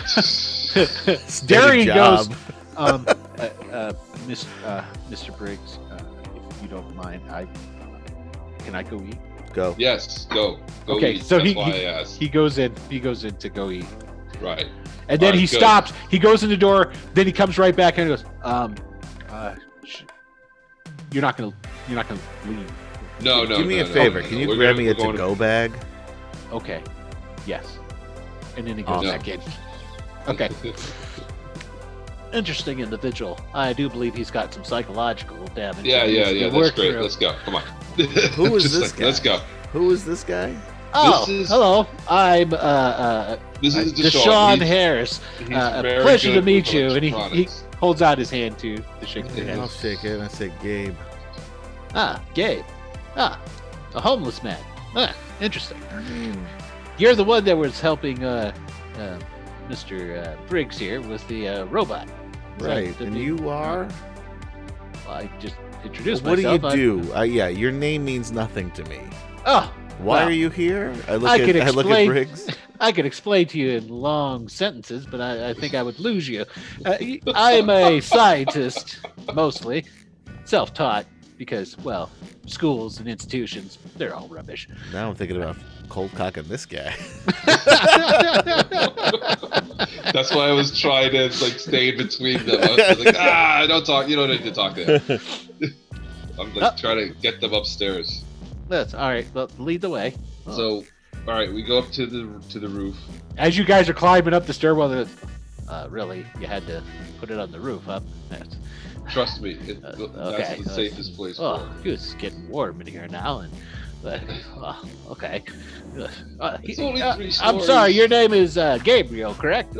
Steady
Darian
job.
goes, Mr. Briggs, if you don't mind, can I go eat?
Go.
Yes, go. Go
Okay,
eat.
so
That's
he-
why I asked.
He goes in to go eat,
Right.
and then
Alright,
he
good.
stops. He goes in the door. Then he comes right back and goes, you're not gonna leave.
No.
Do me a
no,
favor.
no,
Can
no.
you
We're
grab
gonna-
me a
we're going
to-go bag?
Okay. Yes. And then he goes
Awesome.
back in. Okay.
Interesting individual. I do believe he's got some psychological damage.
Yeah.
that he needs to
That's
work
great.
through.
Let's go. Come on.
Who is
Just
this guy?
Let's go.
Who is this guy?
Oh,
This is-
hello. I'm
This is
Deshaun
He's-
Harris.
he's
A
very
pleasure
good
to meet
with
you. And he
electronics.
Holds out his hand to shake your hand.
I'll shake it and I say, Gabe.
Gabe. A homeless man. Interesting.
I mean,
You're the one that was helping Mr. Briggs here with the robot. Is that
right.
the
And
big-
you are?
I just introduced
What do you
myself.
do? Yeah, your name means nothing to me.
Oh,
Why
well,
are you here? I look
I
at
could
I look at
explain-
Briggs.
I could explain to you in long sentences, but I think I would lose you. I'm a scientist, mostly. Self-taught, because, well, schools and institutions, they're all rubbish.
Now I'm thinking about cold cocking this guy.
That's why I was trying to stay in between them. I was like, don't talk. You don't need to talk to him. I'm trying to get them upstairs.
That's all right. Well, lead the way. Oh.
So, all right, we go up to the roof.
As you guys are climbing up the stairwell,
Really, you had to put it on the roof, huh?
Trust me,
Okay.
that's the safest place for
Oh, it's getting warm in here now, and okay.
It's only 3
I'm
stories.
sorry. Your name is Gabriel, correct?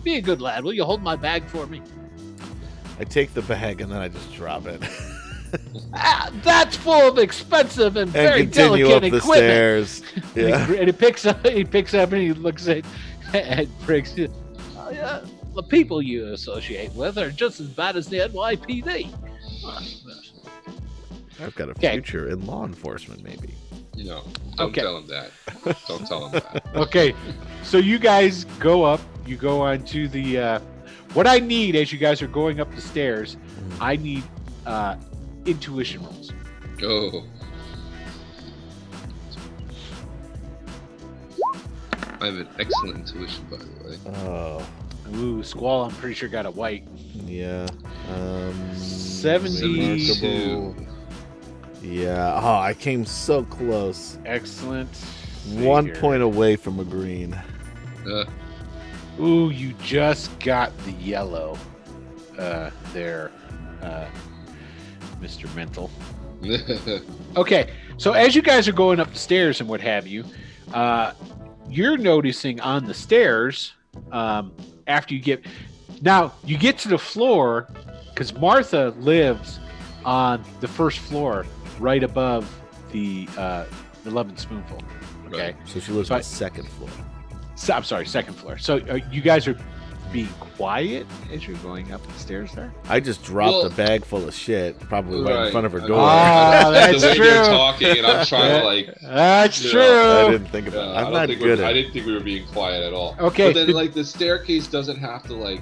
Be a good lad. Will you hold my bag for me?
I take the bag and then I just drop it.
That's full of expensive and
And
very
continue
delicate
up the
equipment.
stairs. Yeah.
and he picks up and he looks at Briggs.
Oh, yeah. The people you associate with are just as bad as the NYPD.
I've got a
Okay.
future in law enforcement, maybe.
Don't
Okay.
tell him that. Don't tell him that.
Okay, so you guys go up. You go on to the. What I need as you guys are going up the stairs, I need intuition rolls.
Oh. I have an excellent intuition, by the way.
Oh,
Ooh, Squall, I'm pretty sure got a white.
yeah.
72.
Remarkable. Yeah. Oh, I came so close.
Excellent.
1
Figure.
point away from a green.
Ooh, you just got the yellow. There, Mr. Mental. Okay, so as you guys are going up the stairs and what have you, you're noticing on the stairs after you get to the floor because Martha lives on the first floor right above the Loving Spoonfull. Okay,
Right.
So she lives
So
on
I-
the second floor.
so, I'm sorry, second floor. So you guys are being quiet as you're going up the stairs there?
I just dropped
Well-
a bag full of shit, probably right in front of her
Okay.
door.
Ah, that's
the way
true.
they're talking, and I'm trying to like.
That's
Yeah.
true.
I didn't think
Yeah,
about it.
I
I'm
don't
not
think
good
I
at
didn't think we were being quiet at all.
Okay,
But then,
the-
like, the staircase doesn't have to, like,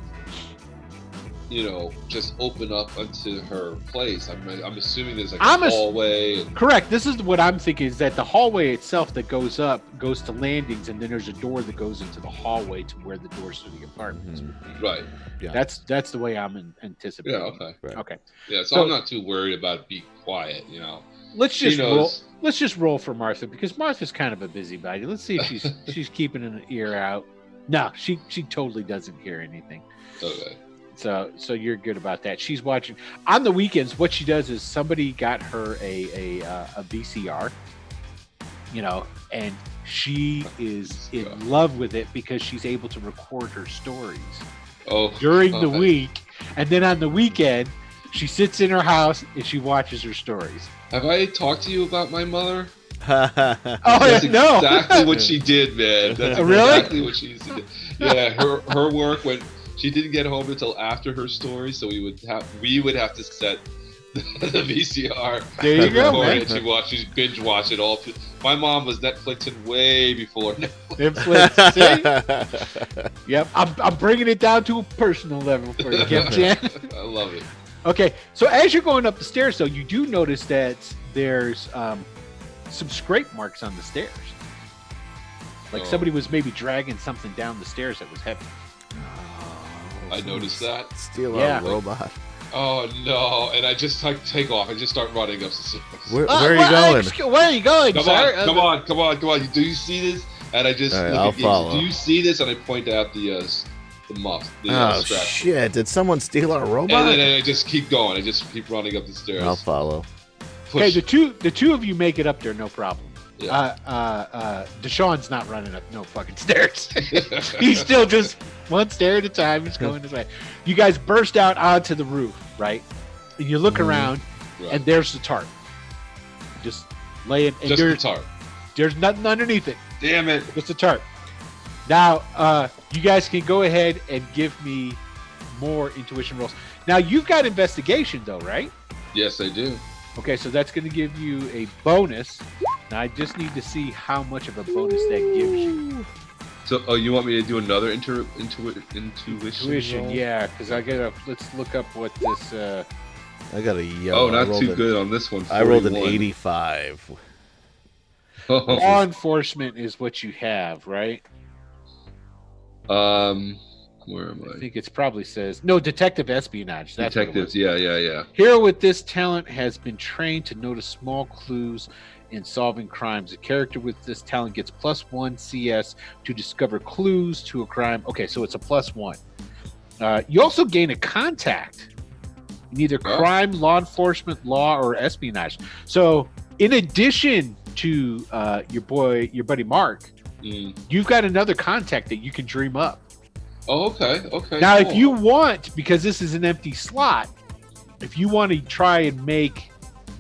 just open up onto her place. I'm assuming there's like a
I'm ass-
hallway. And,
Correct. This is what I'm thinking, is that the hallway itself that goes up goes to landings, and then there's a door that goes into the hallway to where the doors to the apartments would be.
right.
Yeah.
That's the way I'm anticipating.
Yeah. Okay.
Right.
Okay.
Yeah. So,
So-
I'm not too worried about being quiet.
Let's
She
just roll.
knows.
Let's just roll for Martha, because Martha's kind of a busybody. Let's see if she's keeping an ear out. No, she totally doesn't hear anything.
Okay.
So you're good about that. She's watching on the weekends. What she does is somebody got her a VCR, and she is in love with it because she's able to record her stories
Oh.
during the
okay.
week, and then on the weekend she sits in her house and she watches her stories.
Have I talked to you about my mother?
Oh
That's
no!
exactly what she did, man. That's
Really?
exactly what she did. Yeah, her work when she didn't get home until after her story, so we would have to set the VCR.
There you go,
record
man.
it. She's binge watch it all. My mom was Netflixing way before.
Influence. See? Yep, I'm bringing it down to a personal level for you, Kim.
I love it.
Okay, so as you're going up the stairs, though, you do notice that there's some scrape marks on the stairs. Like
Oh.
somebody was maybe dragging something down the stairs that was heavy.
I noticed that.
Steal
Yeah.
our robot.
Oh no! And I just take off. I just start running up the stairs.
Where are you going?
Where are you going,
Come
sir?
on, come on! Do you see this? And I just
All right,
look
I'll
at you.
follow.
Do you see this? And I point out the muff, the
Oh
strap.
shit! Did someone steal our
And
robot?
then I just keep going. I just keep running up the stairs.
I'll follow.
Okay,
Push.
the two of you make it up there, no problem.
Yeah.
Deshaun's not running up no fucking stairs. He's still just one stair at a time, just going his way. You guys burst out onto the roof, right? And you look around,
Right.
and there's the tarp. Just laying, and
just the
there's,
tarp.
there's nothing underneath it.
Damn it!
Just the tarp. Now, you guys can go ahead and give me more intuition rolls. Now, you've got investigation, though, right?
Yes, I do.
Okay, so that's going to give you a bonus. Now, I just need to see how much of a bonus that gives you.
So, you want me to do another intuition?
Intuition,
roll?
yeah, because I gotta. Let's look up what this.
I got a yellow.
Oh, not too good on this one.
I rolled an
41.
85.
Law enforcement is what you have, right?
Where am
I
I?
think it's probably says no detective espionage. That's what it was.
Detectives. Yeah.
Hero with this talent has been trained to notice small clues in solving crimes. A character with this talent gets +1 CS to discover clues to a crime. Okay, so it's a +1. You also gain a contact in either crime, law enforcement, law, or espionage. So, in addition to your buddy Mark, you've got another contact that you can dream up.
Oh, okay.
Now,
cool.
if you want, because this is an empty slot, if you want to try and make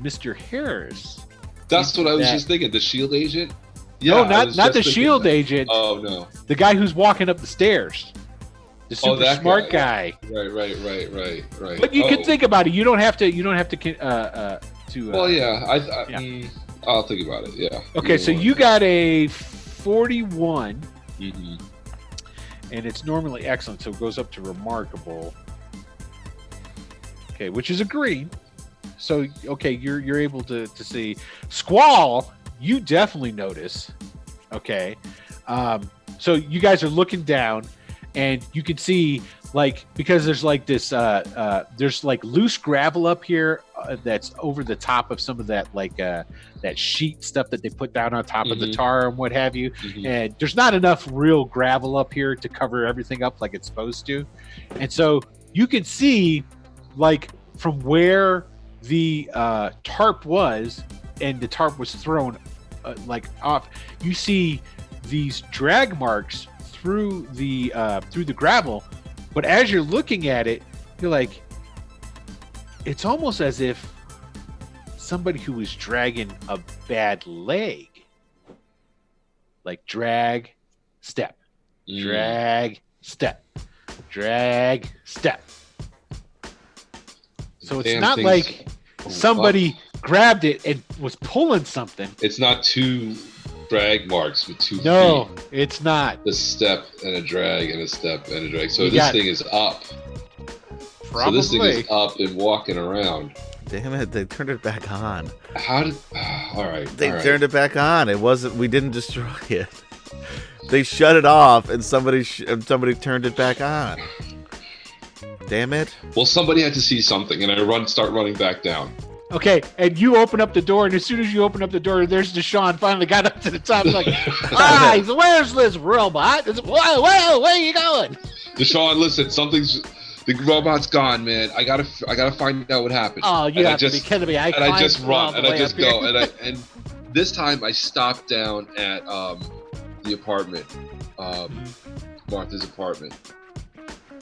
Mr. Harris.
That's what I was
that-
just thinking. The shield agent.
No,
I
not
was
not
just
the
thinking
shield
that.
agent.
Oh no.
The guy who's walking up the stairs. The super
that
smart
guy.
guy.
Right.
But you can
Oh.
think about it. You don't have to.
Well, yeah.
Yeah.
I'll think about it. Yeah.
Okay, so you got a 41,
Mhm.
and it's normally excellent, so it goes up to remarkable. Okay, which is a green. So okay, you're able to see squall. You definitely notice. Okay, so you guys are looking down, and you can see because there's like this there's like loose gravel up here that's over the top of some of that that sheet stuff that they put down on top of the
Mhm.
tar and what have you.
Mhm.
And there's not enough real gravel up here to cover everything up like it's supposed to. And so you can see from where the tarp was, and the tarp was thrown off, you see these drag marks through the gravel. But as you're looking at it, you're like, it's almost as if somebody who was dragging a bad leg, like drag, step, drag, step, drag, step. So it's
Damn
not
things-
like
Oh,
somebody grabbed it and was pulling something.
It's not two drag marks with 2
No,
feet.
it's not.
The step and a drag and a step and a drag. So
You
this
got-
thing is up.
Probably.
So this thing is up and walking around.
Damn it! They turned it back on.
How did? All right.
They
all right.
turned it back on. It wasn't. We didn't destroy it. They shut it off, and somebody turned it back on. Damn it!
Well, somebody had to see something, and I start running back down.
Okay, and you open up the door, and as soon as you open up the door, there's Deshaun finally got up to the top. Like, guys, where's this robot? Whoa, where are you going?
Deshaun, listen, the robot's gone, man. I gotta find out what happened.
Oh, you
And
have to be kidding me.
And I just
climbed all
run,
the
and I
way
just
up here.
go, and this time I stopped down at the apartment, Martha's apartment,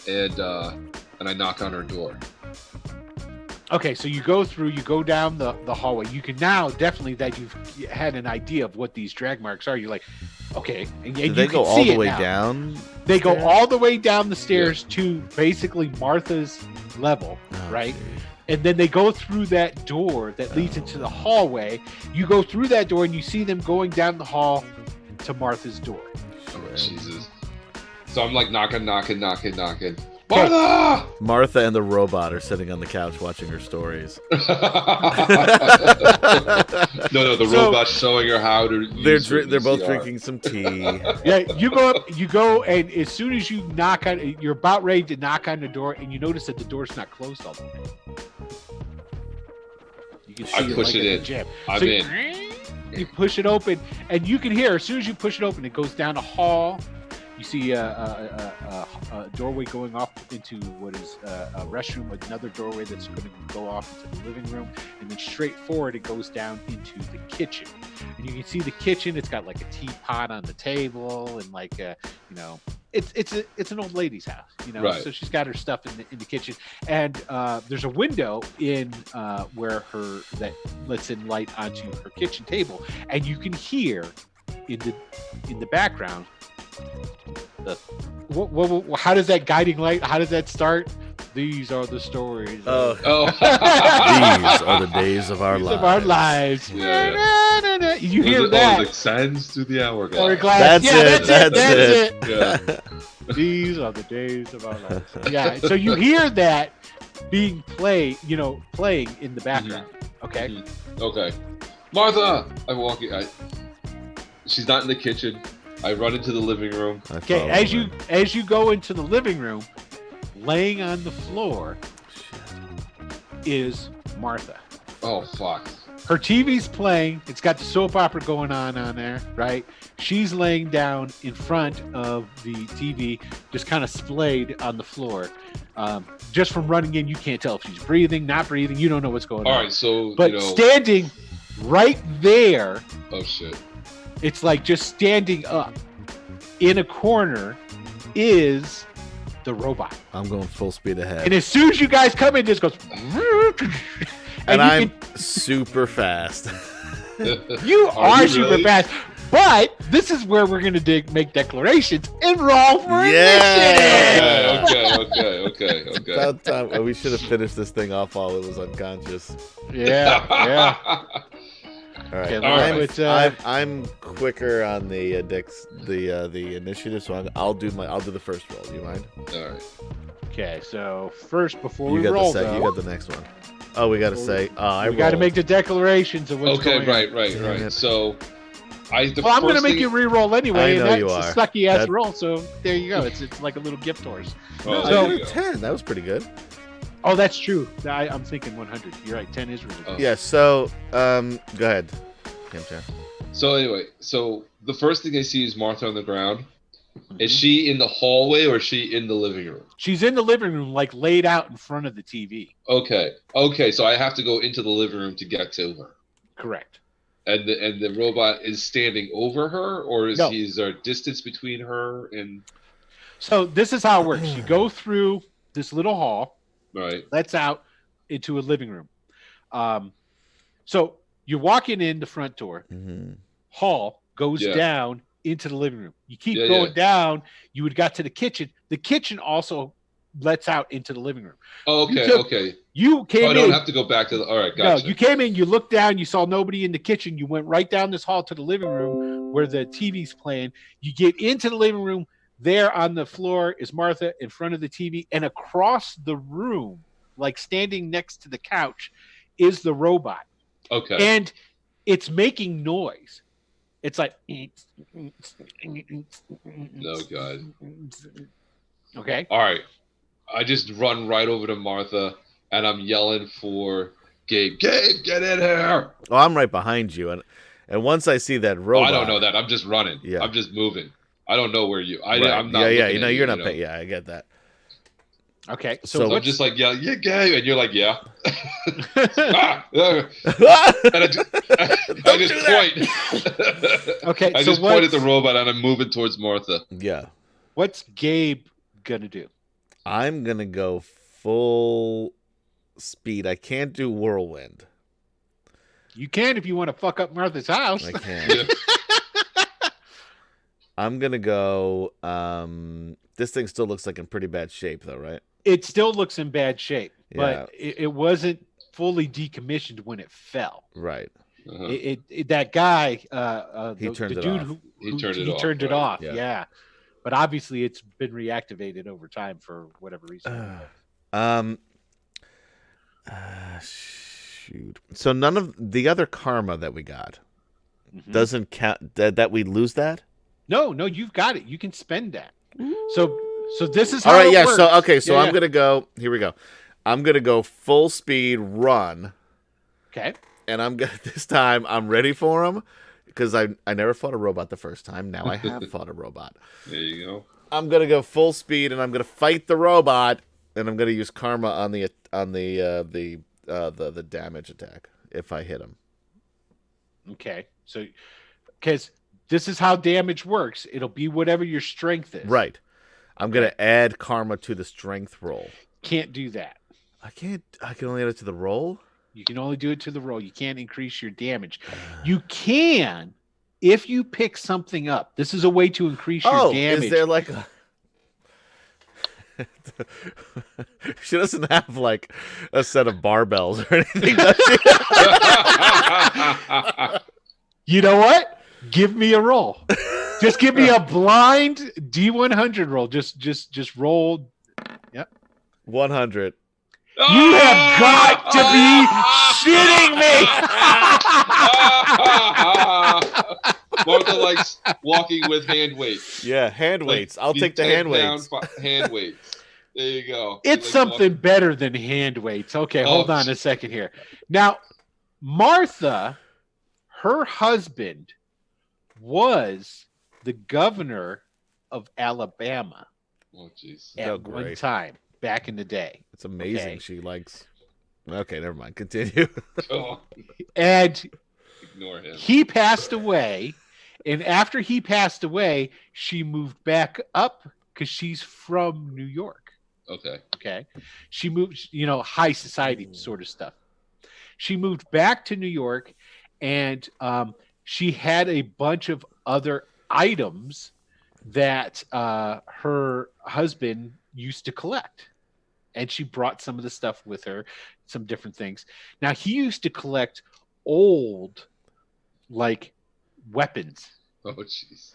and I knock on her door.
Okay, so you go down the hallway. You can now definitely that you've had an idea of what these drag marks are. You're like, okay, and
Did
you
they
can
go all
see
the
it
way
now.
down?
They go
stairs?
all the way down the stairs to basically Martha's level,
Oh,
right?
geez.
And then they go through that door that leads into the hallway. You go through that door and you see them going down the hall to Martha's door.
Oh, Jesus. So I'm like knocking. Martha!
Martha and the robot are sitting on the couch watching her stories.
No, the
So-
robot's showing her how to. use her
They're both
VCR.
drinking some tea.
Yeah, you go, and as soon as you knock on, you're about ready to knock on the door, and you notice that the door's not closed all the way. You can see
I push
like
it
at the
in.
jam.
I'm
So
in.
You push it open, and you can hear as soon as you push it open, it goes down a hall. You see a doorway going off into what is a restroom, another doorway that's going to go off into the living room, and then straight forward it goes down into the kitchen. And you can see the kitchen. It's got like a teapot on the table, and like it's an old lady's house,
Right.
So she's got her stuff in the kitchen, and there's a window in where that lets in light onto her kitchen table, and you can hear in the background how does that guiding light? How does that start? These are the stories.
Oh,
Oh.
these are the days of our
These
lives.
of our lives.
Yeah,
Na, na, na. You hear that?
It sands through the hourglass.
Hourglass.
That's
Yeah,
it,
That's it.
Yeah.
These are the days of our lives. Yeah. So you hear that being playing in the background. Okay.
Mhm. Okay. Martha! I walk in. She's not in the kitchen. I run into the living room.
I
Okay.
follow her.
As you go into the living room, laying on the floor is Martha.
Oh, fuck.
Her TV's playing. It's got the soap opera going on there, right? She's laying down in front of the TV, just kind of splayed on the floor. Just from running in, you can't tell if she's breathing, not breathing. You don't know what's going
All
on.
right, so,
But standing right there,
oh, shit.
it's like just standing up in a corner is the robot.
I'm going full speed ahead.
And as soon as you guys come in, it just goes.
And
you
I'm super fast.
You are
you
super
really?
fast. But this is where we're going to make declarations and roll for
Yeah.
initiative.
Okay.
About time. Oh, we should have finished this thing off while it was unconscious.
Yeah.
All right.
Okay,
All right.
I'm quicker on the initiative, so I'll do the first roll. Do you mind?
All right.
Okay, so first, before
You
we
got
roll,
the you
though,
got the next one. Oh, we got to say.
we got to make the declarations of what's
Okay,
going on.
right.
Damn it.
So,
Well, I'm going to make you re-roll anyway,
I know
and that's
you
a
are.
sucky ass
That-
roll. So there you go. It's like a little gift horse.
Oh,
No,
there
I
you
got a
go.
10. That was pretty good.
Oh, that's true. I'm thinking 100. You're right. 10 is really good.
Oh.
Yeah. So, go ahead, Kim Chan.
So anyway, the first thing I see is Martha on the ground.
Mm-hmm.
Is she in the hallway or is she in the living room?
She's in the living room, like laid out in front of the TV.
Okay. So I have to go into the living room to get to her.
Correct.
And the robot is standing over her, or is
No.
there distance between her and
So this is how it works. You go through this little hall,
right?
lets out into a living room. So you're walking in the front door.
Mm-hmm.
Hall goes
Yeah.
down into the living room. You keep
Yeah,
going
yeah.
down. You would got to the kitchen. The kitchen also lets out into the living room.
Oh,
You
okay,
took-
okay.
You came
Oh, I don't
in.
have to go back to the. All right,
No,
gotcha.
you came in, you looked down, you saw nobody in the kitchen. You went right down this hall to the living room where the TV's playing. You get into the living room. There on the floor is Martha in front of the TV, and across the room, like standing next to the couch, is the robot.
Okay.
And it's making noise. It's like,
No, God.
Okay.
All right. I just run right over to Martha, and I'm yelling for Gabe. Gabe, get in here!
Oh, I'm right behind you, and once I see that
Oh,
robot,
I don't know that. I'm just running.
Yeah.
I'm just moving. I don't know where you.
Right.
I'm not.
yeah.
looking at
You're not.
you know?
Yeah, I get that.
Okay.
So
So I'm
what's-
just like, yeah, Gabe, and you're like, yeah. Ah,
Don't
and I just
do that.
point.
Okay,
I
so
just point at
what's-
the robot, and I'm moving towards Martha.
Yeah,
What's Gabe gonna do?
I'm gonna go full speed. I can't do whirlwind.
You can if you want to fuck up Martha's house.
I can't.
Yeah.
I'm gonna go. This thing still looks like in pretty bad shape, though, right?
It still looks in bad shape,
Yeah.
but it wasn't fully decommissioned when it fell.
Right.
Uh-huh.
That guy,
He
the
turned it
dude
off.
who
He turned it off,
turned it
right.
off.
Yeah.
Yeah. But obviously, it's been reactivated over time for whatever reason.
Shoot. So none of the other karma that we got
Mhm.
doesn't count. That we lose that.
No, you've got it. You can spend that. So this is how
All right.
it
Yeah.
works.
So okay. So
Yeah,
I'm
yeah.
gonna go. Here we go. I'm gonna go full speed run,
Okay.
and I'm gonna this time. I'm ready for him because I never fought a robot the first time. Now I have fought a robot.
There you go.
I'm gonna go full speed, and I'm gonna fight the robot, and I'm gonna use karma on the damage attack if I hit him.
Okay. So, because this is how damage works, it'll be whatever your strength is.
Right. I'm gonna add karma to the strength roll.
Can't do that.
I can't. I can only add it to the roll.
You can only do it to the roll. You can't increase your damage. You can if you pick something up. This is a way to increase your damage.
Is there like a? She doesn't have like a set of barbells or anything, does she?
You know what? Give me a roll. Just give me a blind D100 roll. Just roll.
100.
You have got to be shitting me.
Martha likes walking with hand weights.
Yeah, hand
Like,
weights. I'll
these
take the hand
10-pound
weights.
Hand weights. There you go.
It's
Like
something better than hand weights. Okay, hold
Oh,
on a second here. Now, Martha, her husband, was the governor of Alabama
Oh, jeez.
at
Oh,
one
great.
time back in the day.
It's amazing.
Okay.
She likes. Okay, never mind. Continue.
Oh,
And
ignore him.
he passed away. And after he passed away, she moved back up because she's from New York.
Okay.
Okay. She moved, high society sort of stuff. She moved back to New York and she had a bunch of other items that her husband used to collect. And she brought some of the stuff with her, some different things. Now, he used to collect old, like, weapons.
Oh, jeez.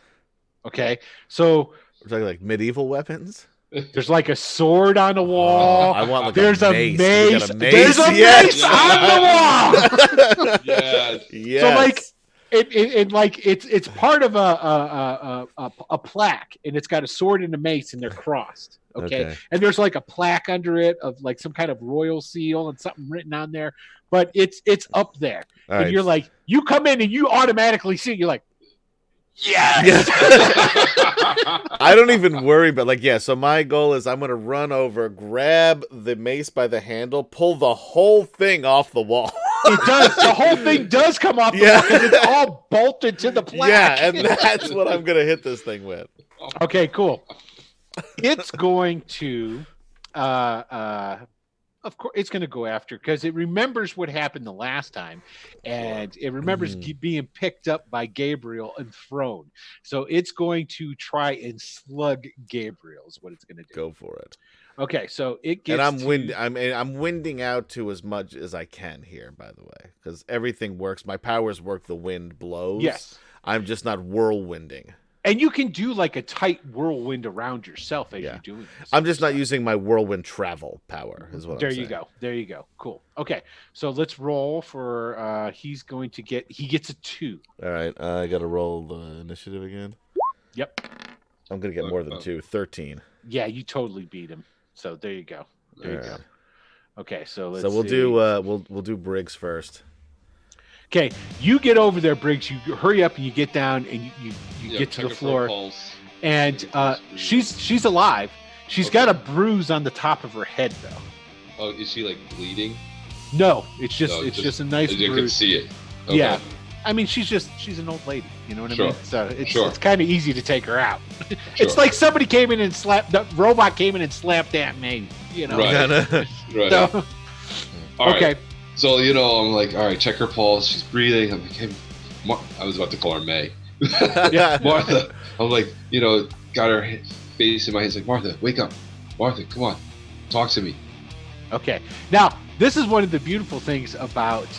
Okay. So
We're talking like medieval weapons.
there's like a sword on the wall.
I want like
There's
a
a
mace.
mace.
We got a mace.
There's a
Yes.
mace on the wall.
Yes.
Yes.
So like it's part of a plaque, and it's got a sword and a mace, and they're crossed. Okay? And there's like a plaque under it of like some kind of royal seal and something written on there, but it's up there,
All
and
right.
you're like, you come in and you automatically see it. You're like, yes.
I don't even worry, but like, yeah. So my goal is I'm gonna run over, grab the mace by the handle, pull the whole thing off the wall.
It does. The whole thing does come off the
Yeah.
wall because it's all bolted to the plaque.
Yeah, and that's what I'm gonna hit this thing with.
Okay, cool. It's going to of course, it's going to go after because it remembers what happened the last time, and it remembers being picked up by Gabriel and thrown. So it's going to try and slug Gabriel. Is what it's going to do.
Go for it.
Okay, so it gets.
And I'm winding out to as much as I can here, by the way, because everything works. My powers work. The wind blows.
Yes.
I'm just not whirlwinding.
And you can do like a tight whirlwind around yourself as you're doing this.
I'm just not using my whirlwind travel power, is what
there
I'm
you
saying.
go. There you go. Cool. Okay. So let's roll for he gets a 2.
All right. I got to roll the initiative again.
Yep.
I'm going to get more than 2. 13.
Yeah, you totally beat him. So there you go. There you
All
go.
right.
Okay, so let's
So we'll
see.
do we'll do Briggs first.
Okay, you get over there, Briggs. You hurry up and you get down and you get to
check
the
her
floor.
pulse.
And
Check her pulse.
she's alive. She's got a bruise on the top of her head though.
Oh, is she like bleeding?
No, it's just
No,
just a nice
You can
bruise.
see it. Okay.
Yeah. I mean, she's an old lady. You know what I
Sure.
mean? So it's
Sure.
it's kind of easy to take her out.
Sure.
It's like somebody came in and the robot came in and slapped Aunt May. You know.
Right. Right.
So,
All right.
okay.
So, you know, I'm like, all right, check her pulse. She's breathing. I'm like, hey, I was about to call her May.
Yeah.
Martha. I'm like, you know, got her face in my hands. Like, Martha, wake up. Martha, come on. Talk to me.
Okay. Now, this is one of the beautiful things about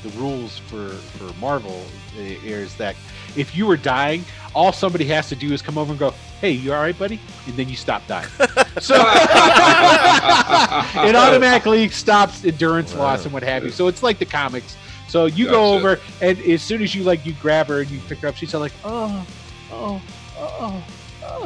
the rules for Marvel is that if you were dying, all somebody has to do is come over and go, "Hey, you all right, buddy?" And then you stop dying. So it automatically stops endurance loss and what have you. So it's like the comics. So you go
Gotcha.
over, and as soon as you grab her and you pick her up, she's all like, "Oh,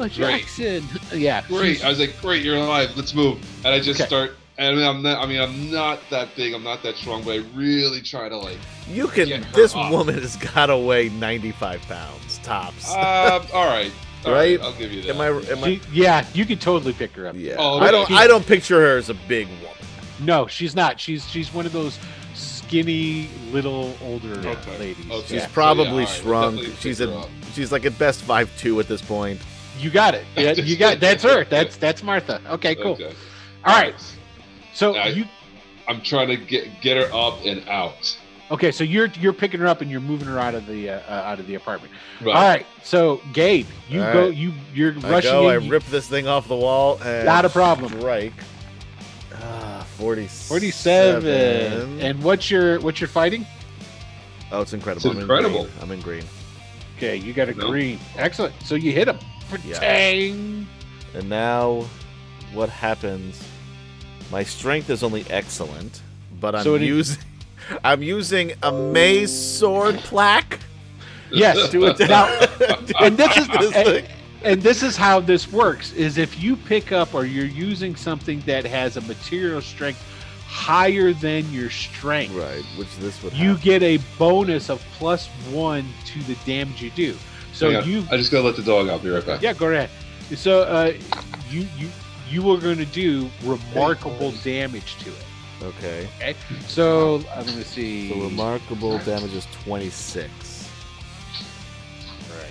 Jackson." Yeah.
Great. I was like, great, you're alive. Let's move. And I just
Okay.
start. And I'm not that big. I'm not that strong, but I really try to like.
You can.
Get her
This
up.
woman has got to weigh 95 pounds tops.
All right. All
Right?
I'll give you that.
Am I?
Yeah, you can totally pick her up.
Yeah.
Oh,
I
okay.
don't picture her as a big woman.
No, she's not. She's one of those skinny little older
Okay.
ladies.
Okay.
She's
Yeah.
probably
So, yeah, all right,
shrunk.
we'll definitely
She's
pick her up.
she's like at best 5'2" at this point.
You got it. Yeah, you got that's her. That's Martha. Okay, cool.
Okay.
All right. So
I- I'm trying to get her up and out.
okay, so you're picking her up and you're moving her out of the apartment.
Right.
All right. So Gabe, you
All
go.
right.
You're
I
rushing
go.
in.
I rip this thing off the wall. And
Not a problem.
Strike.
47. And what's your fighting?
Oh, it's incredible.
It's incredible.
I'm in green.
Okay, you got a
No.
green. Excellent. So you hit him.
Yeah.
Dang.
And now, what happens? My strength is only excellent, but I'm
So it-
I'm using a maze sword plaque.
Yes.
Do it
Now, and this is
This thing.
and this is how this works: is if you pick up or you're using something that has a material strength higher than your strength,
Right, which this would
you
have.
get a bonus of +1 to the damage you do. So
Hang on.
you,
I just gotta let the dog out. I'll be right back.
yeah, go ahead. So you are going to do remarkable damage to it.
Okay.
Okay, so I'm going to see.
So remarkable damage is 26.
Right.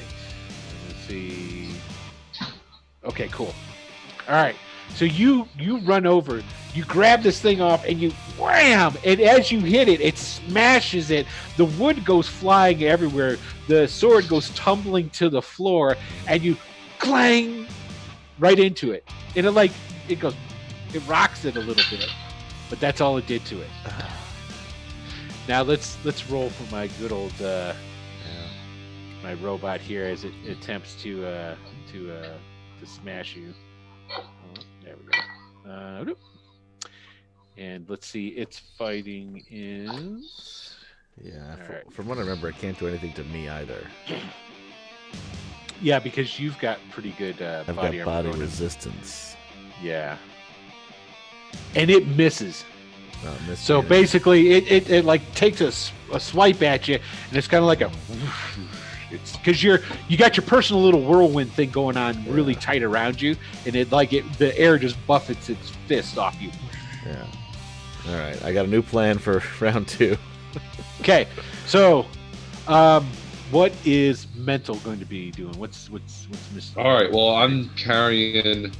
Let's see. Okay, cool. All right. So you run over, you grab this thing off, and you wham! And as you hit it, it smashes it. The wood goes flying everywhere. The sword goes tumbling to the floor, and you clang right into it. And it rocks it a little bit, but that's all it did to it. Now let's roll for my good old my robot here as it attempts to smash you. Oh, there we go. Whoop. And let's see, its fighting is
Yeah,
All right.
from what I remember, it can't do anything to me either.
yeah, because you've got pretty good
I've
body
got
armor
body
going in.
resistance.
Yeah, and it misses.
Missed
So
me.
basically, it like takes a swipe at you, and it's kind of like a. It's because you got your personal little whirlwind thing going on really tight around you, and the air just buffets its fist off you.
Yeah. All right, I got a new plan for round 2.
Okay, so what is mental going to be doing? What's missing?
All right. Well, I'm carrying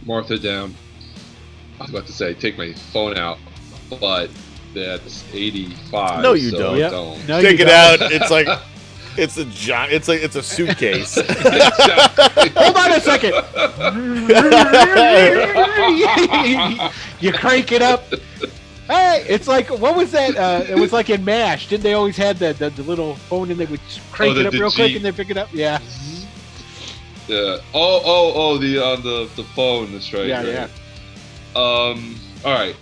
Martha down, I was about to say take my phone out, but that's 85.
No, you
so
don't.
I
Yep.
don't.
No,
Take
you
it
don't.
out. It's like it's a giant. It's like it's a suitcase.
Exactly.
Hold on a second. You crank it up. Hey, it's like, what was that? It was like in MASH. Didn't they always have the little phone and they would crank it up real quick and then pick it up? Yeah.
Yeah. Oh, the phone. That's right.
Yeah,
right.
yeah.
All right.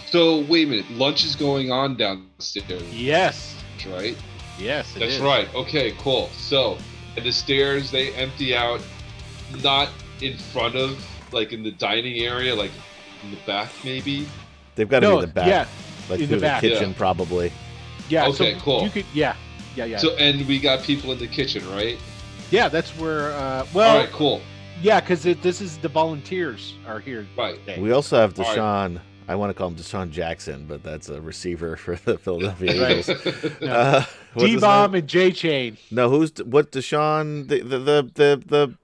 So wait a minute. Lunch is going on downstairs,
Yes.
right?
Yes, it
That's
is.
right. Okay, cool. So, and the stairs they empty out, not in front of, like in the dining area, like in the back maybe.
They've got to be in the back,
Yeah.
like
in
through
the
the
back.
kitchen,
Yeah.
probably.
Yeah.
Okay,
so
cool.
You could. Yeah. Yeah.
So, and we got people in the kitchen, right?
Yeah. That's where.
All
Well.
right, cool.
Yeah, because this is the volunteers are here.
Right.
Today.
We also have
All right.
Deshaun. I want to call him Deshaun Jackson, but that's a receiver for the Philadelphia
Right.
Eagles. What's his
D-Bomb
name?
and J-Chain.
No, what Deshaun? The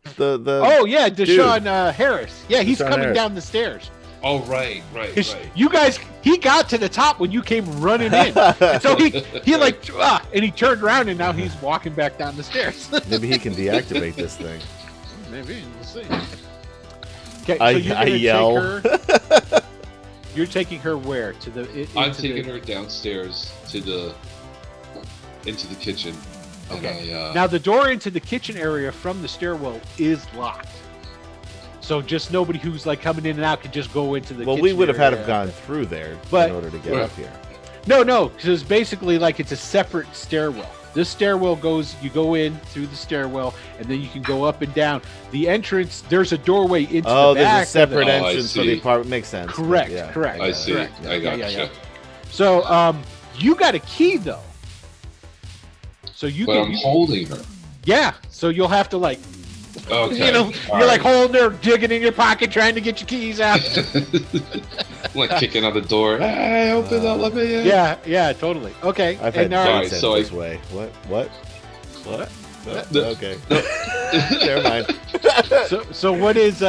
Oh yeah, Deshaun Harris. Yeah, he's
Deshaun
coming
Harris.
down the stairs.
Oh, right.
'Cause you guys, he got to the top when you came running in. And so he like and he turned around and now he's walking back down the stairs.
Maybe he can deactivate this thing.
Maybe we'll see. Okay,
I
so you're gonna
yell.
take her. You're taking her where? To the.
I'm
into
taking
the,
her downstairs into the kitchen. And
Okay.
I,
Now the door into the kitchen area from the stairwell is locked. So just nobody who's like coming in and out can just go into the.
Well, we
kitchen
would have had
area.
him gone through there
But-
in order to get
Right.
up here.
No, because basically like it's a separate stairwell. This stairwell goes, you go in through the stairwell, and then you can go up and down. The entrance, there's a doorway into
Oh,
the back.
there's a separate
Oh, I
entrance for the
see.
apartment. Makes sense.
Correct,
Yeah,
correct.
got
I
it.
see.
Correct.
I got you.
So, you got a key though. So you
But I'm
can,
holding her.
yeah. So you'll have to like,
Okay.
you know,
All
you're like
right.
holding there, digging in your pocket, trying to get your keys out.
like kicking on the door. Hey, open up, let me in.
yeah, totally. Okay.
I've had
and all right,
Alright,
dates
so
end this way. What?
No.
Okay. Never mind.
so what is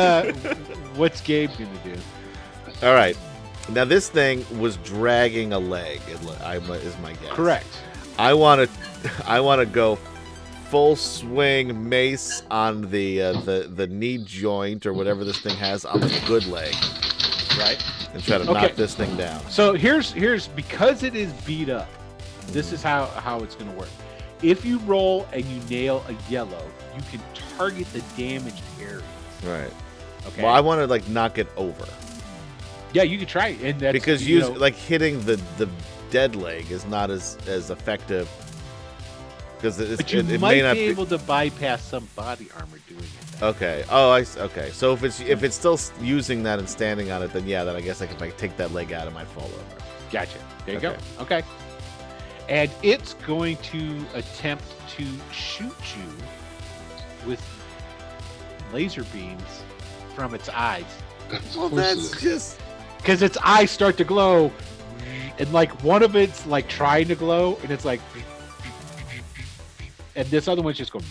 what's Gabe gonna do?
All right. Now this thing was dragging a leg. Is my guess.
Correct.
I want to go full swing mace on the knee joint or whatever this thing has on the good leg,
Right.
and try to
Okay.
knock this thing down.
So here's because it is beat up. This is how it's gonna work. If you roll and you nail a yellow, you can target the damaged area.
Right.
Okay.
Well, I want to like knock it over
Yeah, you can try it, and that's
because
you
like
know,
hitting the dead leg is not as effective because
but you
it
might
may not
be able to bypass some body armor doing it.
Okay. Oh, okay. So if it's still using that and standing on it, then yeah, then I guess if I take that leg out, it might fall over.
Gotcha. There you
Okay.
go. Okay. And it's going to attempt to shoot you with laser beams from its eyes.
Well, that's just
Because its eyes start to glow, and like one of it's like trying to glow, and it's like, and this other one's just going.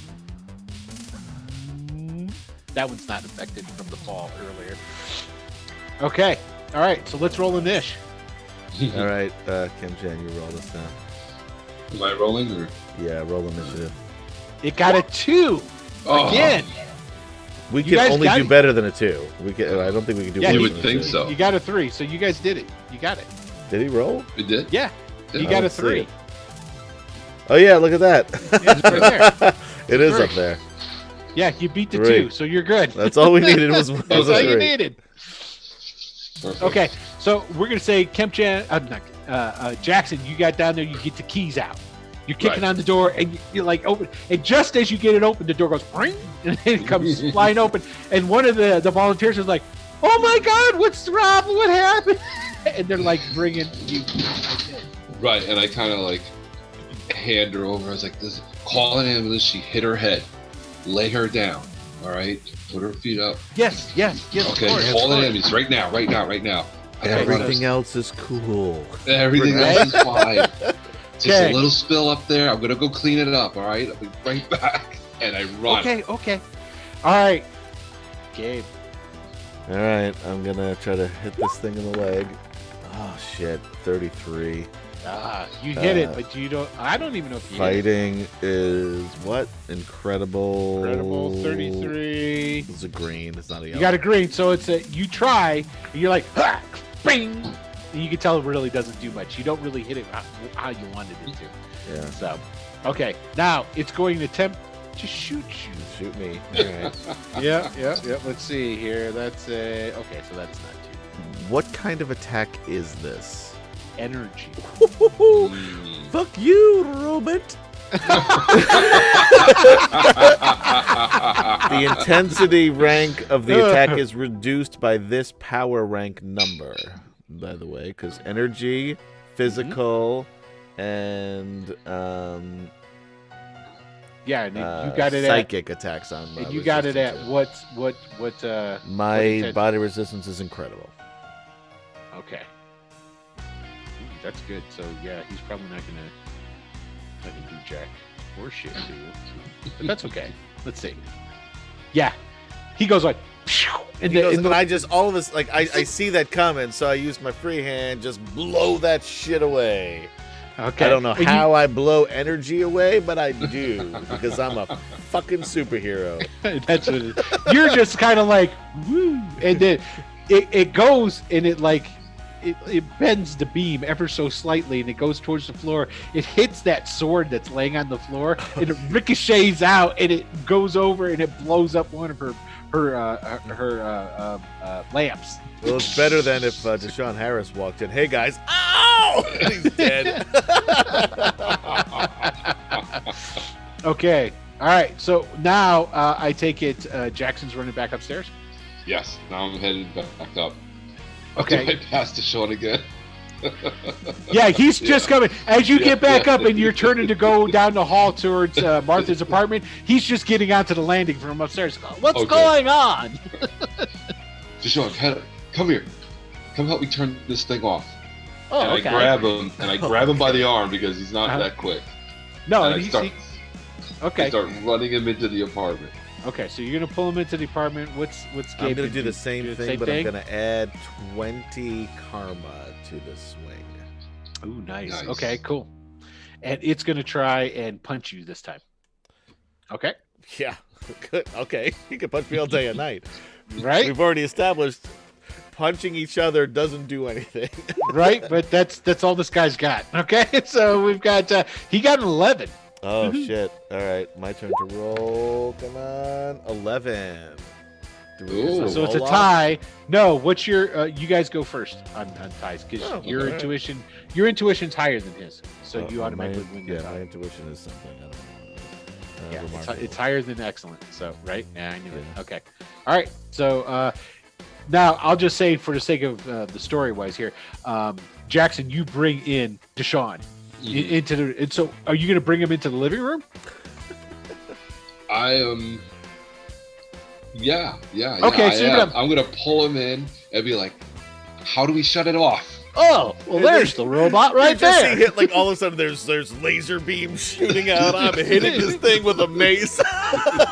That one's not affected from the fall earlier. Okay, all right. So let's roll a niche.
all right. Kim Chan, you roll this now.
Am I rolling or?
Yeah, roll initiative.
It got a 2
Oh,
again.
We
You
can
guys
only
got
do
it.
better than a 2. We can. I don't think we can do.
Yeah,
worse
you
than
would
a
think
2.
so.
You got a 3, so you guys did it. You got it.
Did he roll?
We did?
Yeah, you
Yeah.
got a
Let's see
3.
it. Oh yeah, look at that.
Yeah, it's right there.
It is
Three.
up there.
Yeah, you beat the
3.
2, so you're good.
That's all we needed was
That's
a
all you
3.
needed.
Perfect.
Okay, so we're gonna say Kempchan, Jackson, you got down there. You get the keys out. You're kicking
Right.
on the door, and you're like open. And just as you get it open, the door goes ring, and it comes flying open. And one of the volunteers is like, "Oh my God, what's the problem? What happened?" And they're like bringing you.
Right, and I kind of like hand her over. I was like, call an ambulance. She hit her head. Lay her down. All right? Put her feet up.
Yes.
Okay,
of course,
call
of
an
course.
ambulance right now. I gotta
Everything else is cool.
Everything
Right?
else is fine. Just
Okay.
a little spill up there. I'm gonna go clean it up. All right, I'll be right back. And I run.
Okay. All right, Gabe.
All right, I'm gonna try to hit this thing in the leg. Oh shit, 33.
You hit it, but you don't. I don't even know if you hit it.
Fighting is what? Incredible.
Incredible 33.
It's a green. It's not a yellow.
You got a green, so it's a. You try, and you're like, ha, bing, and you can tell it really doesn't do much. You don't really hit it how you wanted it to.
Yeah.
So, okay, now it's going to attempt to shoot you.
Shoot me.
All right. yeah. Let's see here. That's a. Okay, so that's not too.
What kind of attack is this?
Energy.
Fuck you, Robert. The intensity rank of the attack is reduced by this power rank number, by the way, because energy, physical, and
yeah, and you got it
psychic attacks on.
And you got it at what?
My body resistance is incredible.
Okay. That's good. So yeah, he's probably not gonna do jack or shit to you, but that's okay. Let's see. Yeah, he goes like, and
I just all of this like I see that coming, so I use my free hand, just blow that shit away.
Okay.
I don't know how I blow energy away, but I do because I'm a fucking superhero.
That's what it is. You're just kind of like, woo, and then it goes and it like. It bends the beam ever so slightly and it goes towards the floor. It hits that sword that's laying on the floor and it ricochets out and it goes over and it blows up one of her lamps.
Well, it's better than if Deshaun Harris walked in. Hey guys, ow! And he's dead.
Okay, all right. So now I take it Jackson's running back upstairs.
Yes, now I'm headed back up.
Okay.
I passed to Sean again.
Yeah, he's just coming. As you get back up and you're turning to go down the hall towards Martha's apartment, he's just getting onto the landing from upstairs. What's going on?
Sean, come here. Come help me turn this thing off.
Oh,
and
okay.
I grab him, by the arm because he's not that quick.
No,
and
I start
running him into the apartment.
Okay, so you're gonna pull him into the apartment. What's Gabe?
I'm gonna do the same thing, but I'm gonna add 20 karma to the swing.
Ooh, nice. Okay, cool. And it's gonna try and punch you this time. Okay.
Yeah. Good. Okay. You can punch me all day and night.
Right.
We've already established punching each other doesn't do anything.
Right, but that's all this guy's got. Okay, so we've got he got an 11.
Oh shit! All right, my turn to roll. Come on, 11.
So it's a tie. No, what's your? You guys go first on ties because your intuition's higher than his, so you automatically win.
Yeah, my intuition is something. I don't know.
Yeah, it's higher than excellent. So right? Yeah, I knew it. Okay. All right. So now I'll just say for the sake of the story wise here, Jackson, you bring in Deshaun. Into the and so are you gonna bring him into the living room?
I am. Yeah.
Okay, so
I'm gonna pull him in and be like, "How do we shut it off?"
Oh, well, there's the robot right there.
See hit, like all of a sudden, there's laser beams shooting out. I'm hitting this thing with a mace.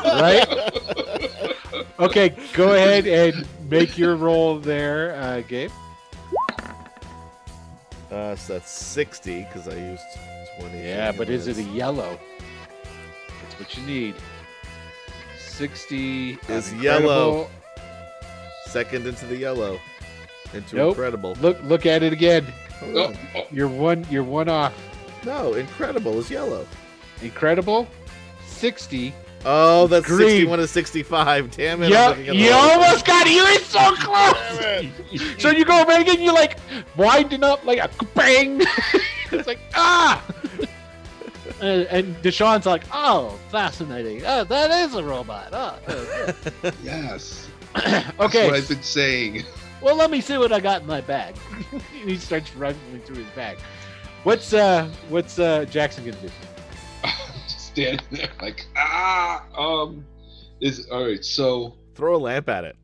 Right. Okay, go ahead and make your roll there, Gabe.
So that's 60 because I used 20.
Yeah, but is it a yellow? That's what you need. 60
is yellow. Second into the yellow. Into incredible.
Look at it again.
Oh.
You're one off.
No, incredible is yellow.
Incredible, 60.
Oh, that's
green.
61 to 65. Damn it.
Yep, you almost got it. You were so close. So you go back and you like winding up like a bang. It's like, ah.
And Deshaun's like, oh, fascinating. Oh, that is a robot. Oh.
Yes.
Okay.
That's what I've been saying.
Well, let me see what I got in my bag.
He starts rifling through his bag. What's Jackson gonna do?
Just standing there like, is all right. So
throw a lamp at it.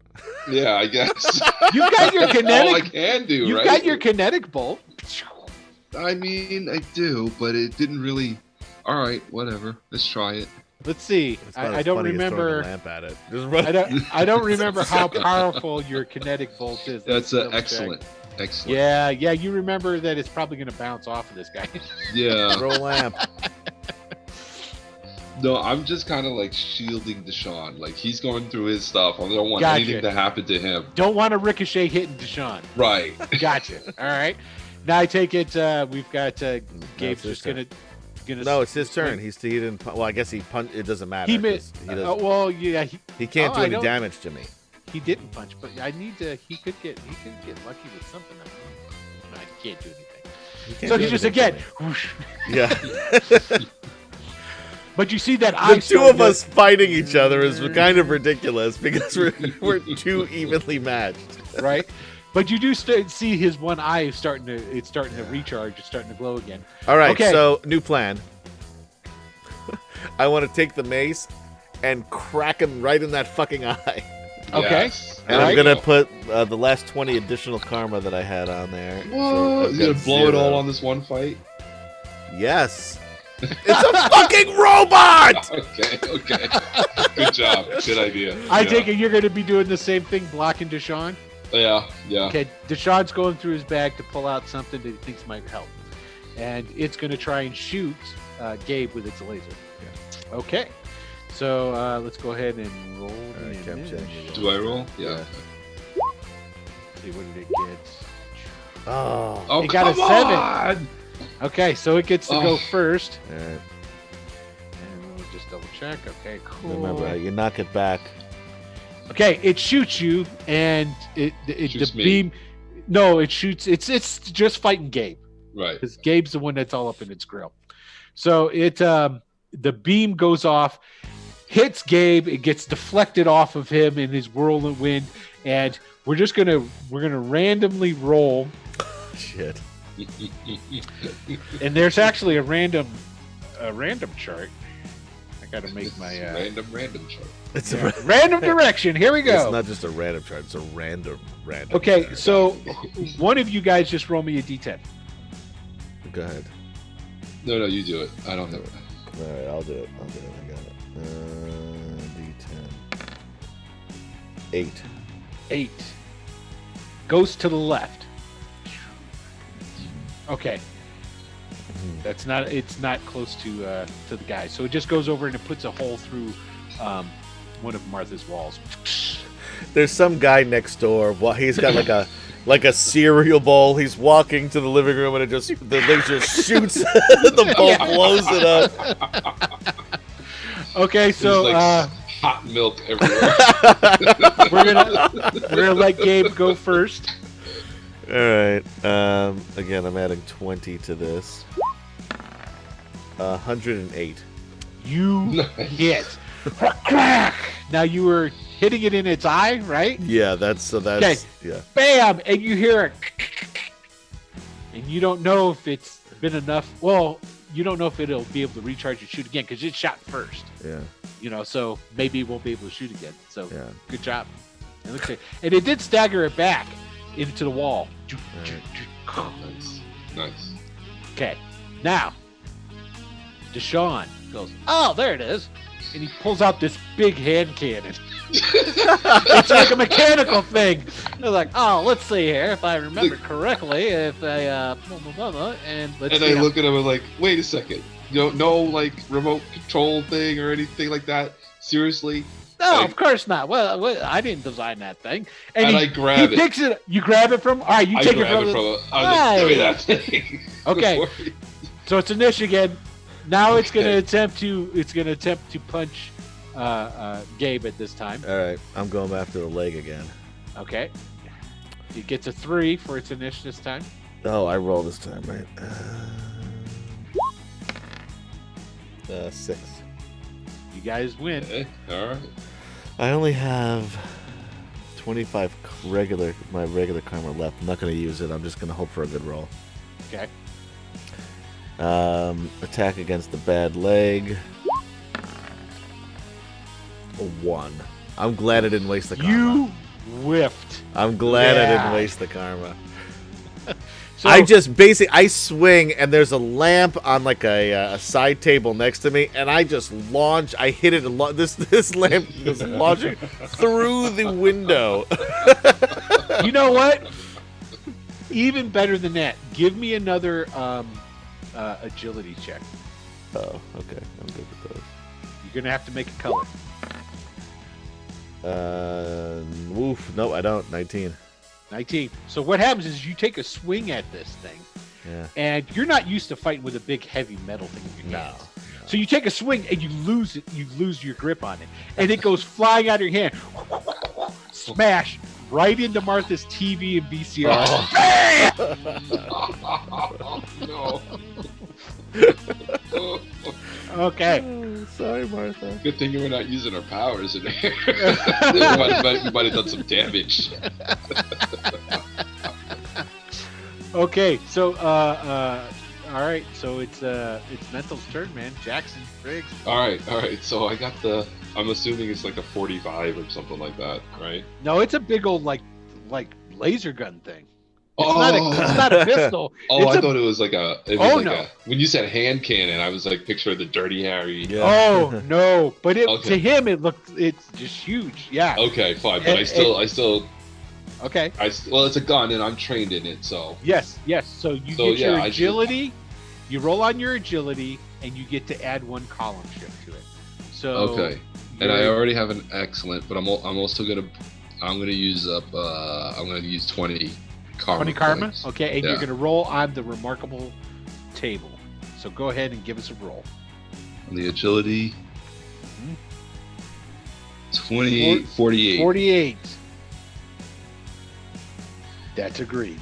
Yeah, I guess.
You've got your kinetic.
All I can do,
You've
right?
got your kinetic bolt.
I mean, I do, but it didn't really. All right, whatever. Let's try it.
Let's see.
It's not
I
as
don't
funny as throwing a
remember.
lamp at it. Just run.
I don't remember how powerful your kinetic bolt is.
That's
Let's double check.
excellent. Excellent.
Yeah, you remember that it's probably going to bounce off of this guy.
Yeah.
Throw a lamp.
No, I'm just kind of like shielding Deshaun. Like he's going through his stuff. I don't want
Gotcha.
anything to happen to him.
Don't want a ricochet hitting Deshaun.
Right.
Gotcha. All right. Now I take it we've got Gabe's
his
just gonna.
No, it's his turn. He didn't. Well, I guess he punched. It doesn't matter.
He
'cause
missed.
he doesn't-
Well, yeah.
he can't do
I
any
don't-
damage to me.
He didn't punch, but I need to. He could get lucky with something. No, he can't do anything.
He can't
So
do
he's just
anything
again.
to me.
Whoosh.
Yeah.
But you see that
The
eye.
two of us fighting each other is kind of ridiculous because we're too evenly matched.
right? But you do see his one eye starting to recharge. It's starting to glow again.
All right,
Okay.
so new plan. I want to take the mace and crack him right in that fucking eye.
Okay.
Yes.
And
Right.
I'm going to put the last 20 additional karma that I had on there. So
What?
I've
You're
got
gonna blow it
0.
all on this one fight?
Yes. It's a fucking robot!
Okay. Good job. Good idea.
I take it you're going to be doing the same thing, blocking Deshaun.
Yeah.
Okay, Deshaun's going through his bag to pull out something that he thinks might help, and it's going to try and shoot Gabe with its laser. Yeah. Okay, so let's go ahead and roll the
Alright, Captain,
initiative.
Do I roll? Yeah.
See what did it get?
Oh.
Oh,
It got a
come
7.
on!
Okay, so it gets to go
Oh.
first.
All right.
And we'll just double check. Okay, cool.
Remember, you knock it back.
Okay, it shoots you, and it
Shoots
the
me.
beam. No, it shoots. It's just fighting Gabe
Right.
because Gabe's the one that's all up in its grill. So it the beam goes off, hits Gabe. It gets deflected off of him in his whirlwind, and we're gonna randomly roll.
Shit.
And there's actually a random chart. I gotta make my
Random chart.
It's
yeah,
a
random direction. Here we
It's
go.
not just a random chart. It's a random.
Okay,
chart.
so one of you guys just roll me a d10.
Go ahead.
No, you do it. I don't have it.
All right, I'll do it. I got it. D10. 8.
8 goes to the left. Okay, it's not close to the guy, so it just goes over and it puts a hole through one of Martha's walls.
There's some guy next door. Well, he's got like a cereal bowl. He's walking to the living room and the laser shoots. The bowl blows it up.
Okay, so
There's like hot milk everywhere.
we're gonna let Gabe go first.
All right. Again, I'm adding 20 to this. 108.
You hit. Crack! Now you were hitting it in its eye, right?
Yeah, that's
Okay.
yeah.
Bam! And you hear it. And you don't know if it's been enough. Well, you don't know if it'll be able to recharge and shoot again because it shot first.
Yeah.
So maybe it won't be able to shoot again. So
Yeah.
good job. And it did stagger it back into the wall.
Nice.
Okay. Now, Deshaun goes, oh, there it is. And he pulls out this big hand cannon. It's like a mechanical thing. They're like, oh, let's see here. If I remember correctly, if I, and let's
And
see.
I look at him and like, wait a second. No like remote control thing or anything like that. Seriously?
No, of course not. Well, I didn't design that thing.
And I grab
he
it.
picks it. You grab it from. All right, you
I
take it
grab
from.
it from him. I was like, give me that thing.
Okay.
Before he-
So it's initiative. Now it's going to
Okay.
attempt to punch Gabe at this time.
All right. I'm going after the leg again.
Okay. It gets a 3 for its initiative this time.
Oh, I roll this time, right? 6.
You guys win.
Okay, all right.
I only have 25 my regular karma left. I'm not going to use it. I'm just going to hope for a good roll.
Okay.
Attack against the bad leg. A 1. I'm glad I didn't waste the karma.
You whiffed.
I'm glad I
Yeah.
didn't waste the karma.
So
I just I swing, and there's a lamp on like a side table next to me, and I just launch. I hit it. This lamp was launching through the window.
you know what? Even better than that. Give me another agility check.
Oh, okay. I'm good with those.
You're gonna have to make a color.
Woof. No, I don't. 19.
19. So what happens is you take a swing at this thing,
Yeah.
and you're not used to fighting with a big heavy metal thing in your
No.
hands. So you take a swing and you lose it. You lose your grip on it, and it goes flying out of your hand. Smash right into Martha's TV and VCR.
No.
Okay.
Oh, sorry, Martha.
Good thing we're not using our powers in here. we might have done some damage.
Okay. So all right. So it's Mental's turn, man. Jackson Briggs.
All right. So I got I'm assuming it's like a 45 or something like that, right?
No, it's a big old like laser gun thing.
Oh,
It's not a pistol.
oh!
It's
I thought it was like a. It was
Oh,
like
no.
when you said hand cannon, I was like picturing the Dirty Harry.
Yeah.
Oh no! But
Okay.
to him, it's just huge. Yeah.
Okay, fine, but I still,
Okay.
well, it's a gun and I'm trained in it, so.
Yes. So you
So,
get your
yeah, I should-
agility. You roll on your agility, and you get to add 1 column shift to it. So.
Okay, and I
you're-
already have an excellent, but I'm also gonna use up. I'm gonna use 20 karma.
20 karma.
points.
Okay, and you're
Yeah.
gonna roll on the remarkable table. So go ahead and give us a roll.
On the agility.
Mhm.
28, 48.
48. That's a green.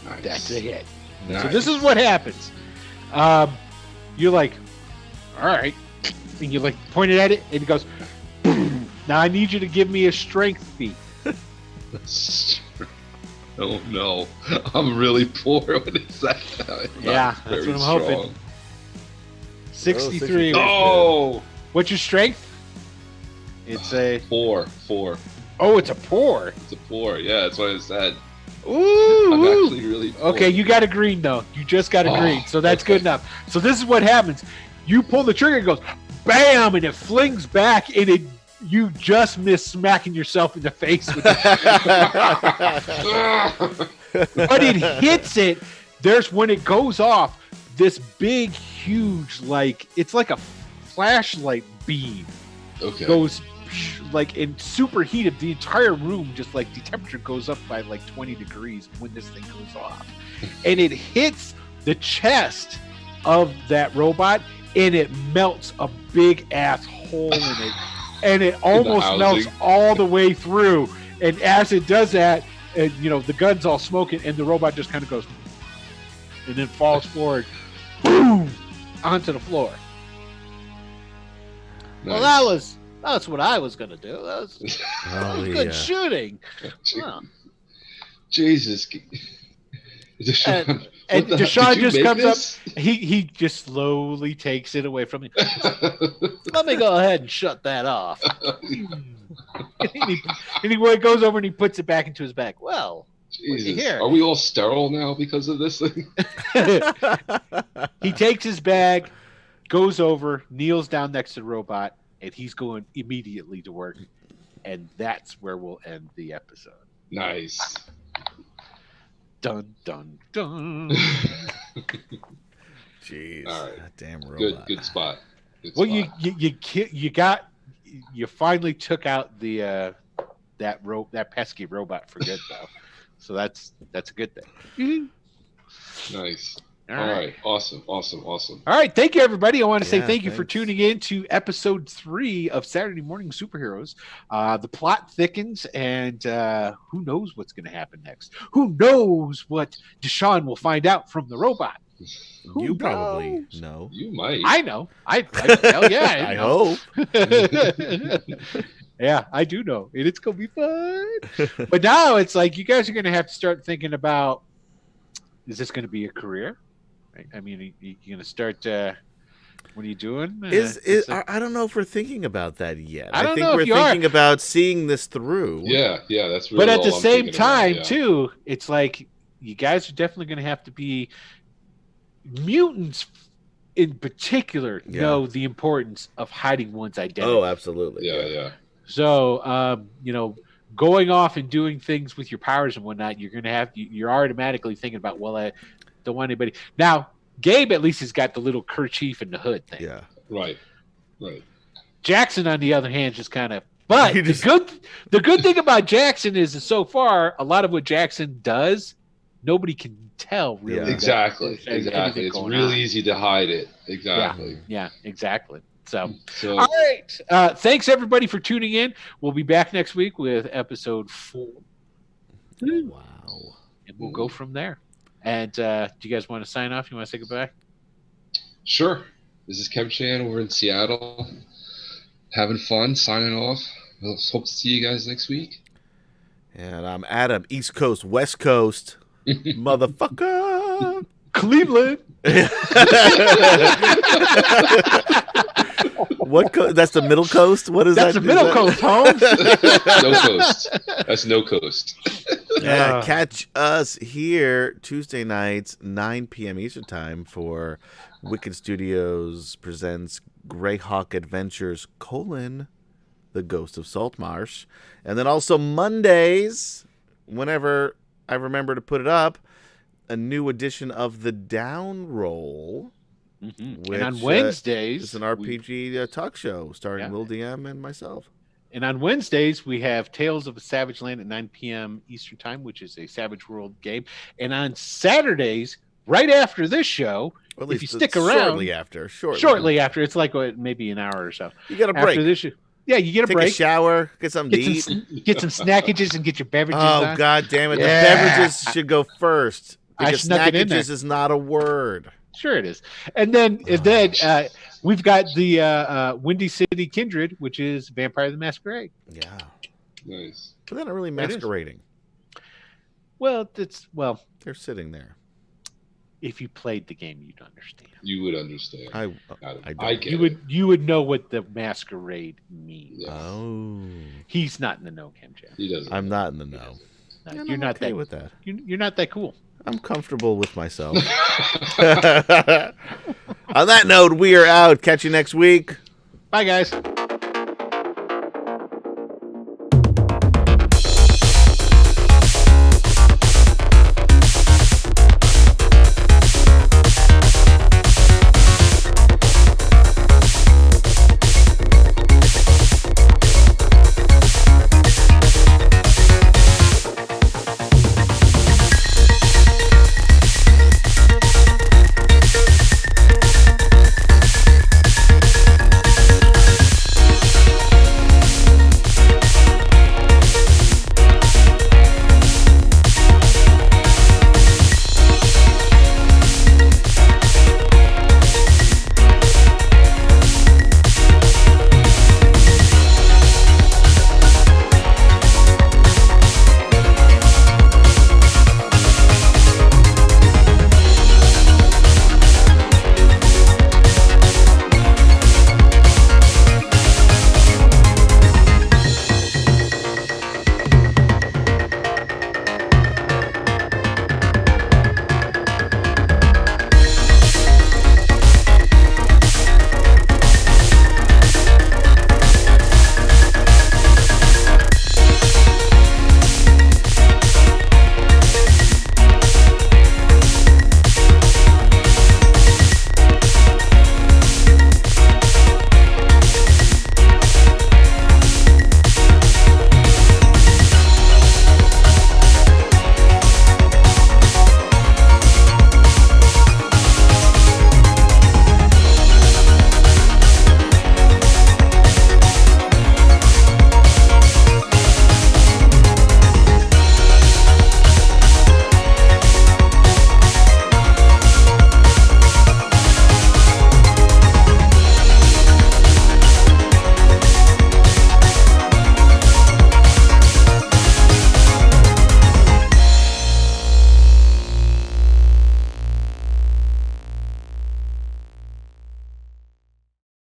Nice.
That's a hit.
Nice.
So this is what happens. You're like, all right, and you like pointed at it, and it goes. Boom. Now I need you to give me a strength feat.
Oh no, I'm really poor. What is that? Not
Yeah, that's
very
what I'm hoping.
strong.
63.
Oh,
What's your strength? It's a.
four.
Oh, it's a pour.
It's a 4. Yeah, that's what I said.
Ooh.
I'm
ooh.
actually really poor.
Okay, you got a green though. You just got a
Oh,
green, so that's
okay.
good enough. So this is what happens. You pull the trigger, it goes bam, and it flings back, and you just miss smacking yourself in the face with it. But it hits it. There's when it goes off, this big, huge, it's like a flashlight beam
Okay.
goes like in superheated. The entire room just like the temperature goes up by like 20 degrees when this thing goes off, and it hits the chest of that robot, and it melts a big ass hole in it, and it almost melts
housing.
all the way through. And as it does that, and the gun's all smoking, and the robot just kind of goes and then falls forward, boom, onto the floor.
Well,
Nice.
that's what I was gonna do. That was
Oh,
good
yeah.
shooting. Well,
Jesus. Deshaun,
And
what the hell-
Deshaun
did you
just
make
comes up.
this?
He just slowly takes it away from me.
let me go ahead and shut that off.
and he goes over and he puts it back into his bag.
Well,
Jesus.
here.
Are we all sterile now because of this thing?
He takes his bag, goes over, kneels down next to the robot, and he's going immediately to work. And that's where we'll end the episode.
Nice.
Dun dun dun.
Jeez.
All right.
That damn robot.
Good spot. Good
Well,
spot.
you finally took out the that pesky robot for good though. So that's a good thing.
Nice.
All
All
right.
right. Awesome.
All right, thank you, everybody. I want to say
Yeah,
thank you for
thanks.
tuning in to episode 3 of Saturday Morning Superheroes. The plot thickens, and who knows what's going to happen next? Who knows what Deshaun will find out from the robot? Who
You probably
knows?
know.
You might.
I know. Hell yeah,
I
know.
hope.
Yeah, I do know, and it's gonna be fun. But now it's like you guys are gonna have to start thinking about: is this gonna be a career? Right? I mean, you're gonna start. What are you doing?
I don't know if we're thinking about that yet.
I don't
think
know if
we're
you are.
thinking about seeing this through.
Yeah. That's really
But at
all
the
I'm
same
thinking about,
time,
yeah.
too, it's like you guys are definitely going to have to be mutants. In particular, know the importance of hiding one's identity.
Oh, absolutely.
Yeah.
So, going off and doing things with your powers and whatnot, you're automatically thinking about, well, I don't want anybody. Now, Gabe at least has got the little kerchief and the hood thing.
Yeah.
Right.
Jackson, on the other hand, just kind of. But the good thing about Jackson is that so far, a lot of what Jackson does, nobody can tell really.
Yeah.
Exactly. It's real easy to hide it. Exactly.
Yeah, exactly. So all right. Thanks everybody for tuning in. We'll be back next week with episode 4.
Wow.
And we'll go from there. And do you guys want to sign off? You want to say goodbye?
Sure. This is Kev Chan over in Seattle. Having fun, signing off. We'll hope to see you guys next week.
And I'm Adam, East Coast, West Coast, motherfucker.
Cleveland.
What? That's the middle coast. What is that?
That's the middle coast, Holmes.
No coast. That's no coast.
Yeah, catch us here Tuesday nights, 9 p.m. Eastern Time for Wicked Studios presents Greyhawk Adventures: The Ghost of Saltmarsh, and then also Mondays, whenever I remember to put it up, a new edition of the Down Roll.
Mm-hmm. And on Wednesdays,
it's an RPG talk show starring Will DM and myself.
And on Wednesdays, we have Tales of a Savage Land at 9 p.m. Eastern Time, which is a Savage World game. And on Saturdays, right after this show, if you stick around, shortly after, it's like maybe an hour or so.
You got a break.
After this show. Yeah, you get a break.
Take a shower, get something to eat.
Get some snackages and get your beverages on.
Oh, God damn it. Yeah. The beverages should go first. Because snackages is not a word.
Sure it is. And then we've got the Windy City Kindred, which is Vampire the Masquerade.
Yeah.
Nice.
But they're not really masquerading.
Well,
they're sitting there.
If you played the game, you'd understand.
You would understand.
I
get
you would know what the masquerade means.
Yes.
Oh.
He's not in the know, Ken Jam.
He doesn't.
I'm not in the know.
You're not
okay with that.
You're not that cool.
I'm comfortable with myself. On that note, we are out. Catch you next week.
Bye, guys.